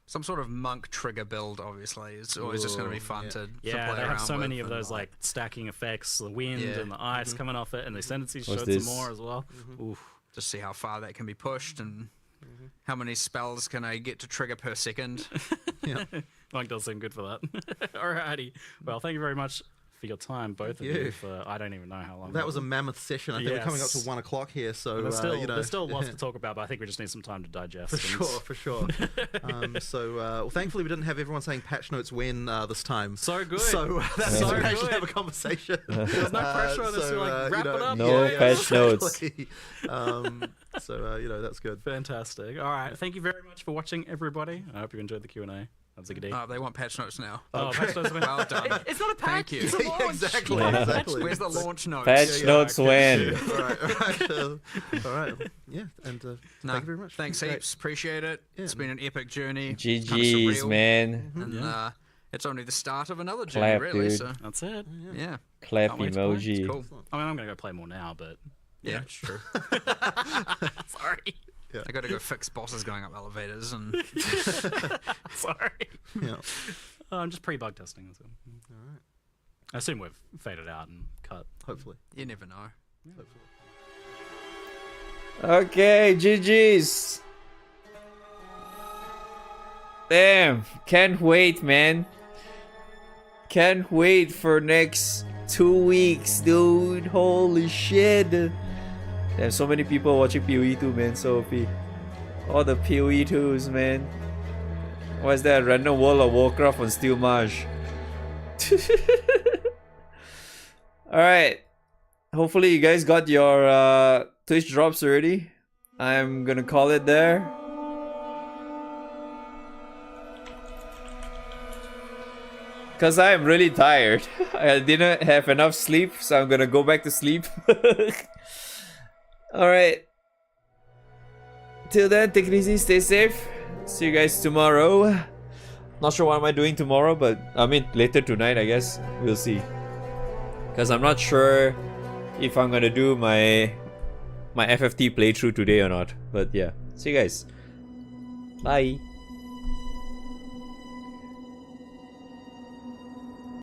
Some sort of monk trigger build, obviously. It's always just going to be fun to play around.
They have so many of those like stacking effects, the wind and the ice coming off it, and the ascendancy showed some more as well. Oof.
Just see how far that can be pushed and how many spells can I get to trigger per second.
Monk does seem good for that. Alrighty. Well, thank you very much for your time, both of
you.
you, for I don't even know how long.
That was a mammoth session. I think we're coming up to 1 o'clock here, so
there's still,
you know,
there's still lots to talk about, but I think we just need some time to digest.
For sure. Well, thankfully we didn't have everyone saying patch notes when this time.
So good.
So that's
So
so actually
good.
have a conversation.
There's no pressure on us to like wrap it up.
No patch notes.
Exactly. You know, that's good.
Fantastic. All right. Thank you very much for watching, everybody. I hope you enjoyed the Q&A. That's a good day.
They want patch notes now.
Oh, patch notes.
Well done.
It's not a patch.
Thank you.
It's a launch.
Exactly.
Where's the launch notes?
Patch notes when?
All right. Yeah, and thank you very much.
Thanks heaps. Appreciate it. It's been an epic journey.
GG's, man.
And it's only the start of another
Clap,
journey, really.
dude.
So
that's it.
Yeah.
Clap
Can't wait to play.
emoji.
It's cool. I mean, I'm gonna go play more now, but
yeah,
it's true. Sorry.
Yeah.
I got to go fix bosses going up elevators and.
Sorry.
Yeah.
I'm just pre-bug testing. So.
All right.
I assume we've faded out and cut.
Hopefully.
You never know.
Yeah. Hopefully.
Okay, GG's. Damn, can't wait, man. Can't wait for next 2 weeks, dude. Holy shit. There's so many people watching POE2, man. So OP. All the POE2s, man. What's that? Random World of Warcraft on Steel Marsh. Alright. Hopefully you guys got your Twitch drops already. I'm gonna call it there. Cause I am really tired. I didn't have enough sleep, so I'm gonna go back to sleep. Alright. Till then, take it easy, stay safe. See you guys tomorrow. Not sure what am I doing tomorrow, but I mean later tonight, I guess. We'll see. Cause I'm not sure if I'm gonna do my FFT playthrough today or not. But yeah, see you guys. Bye.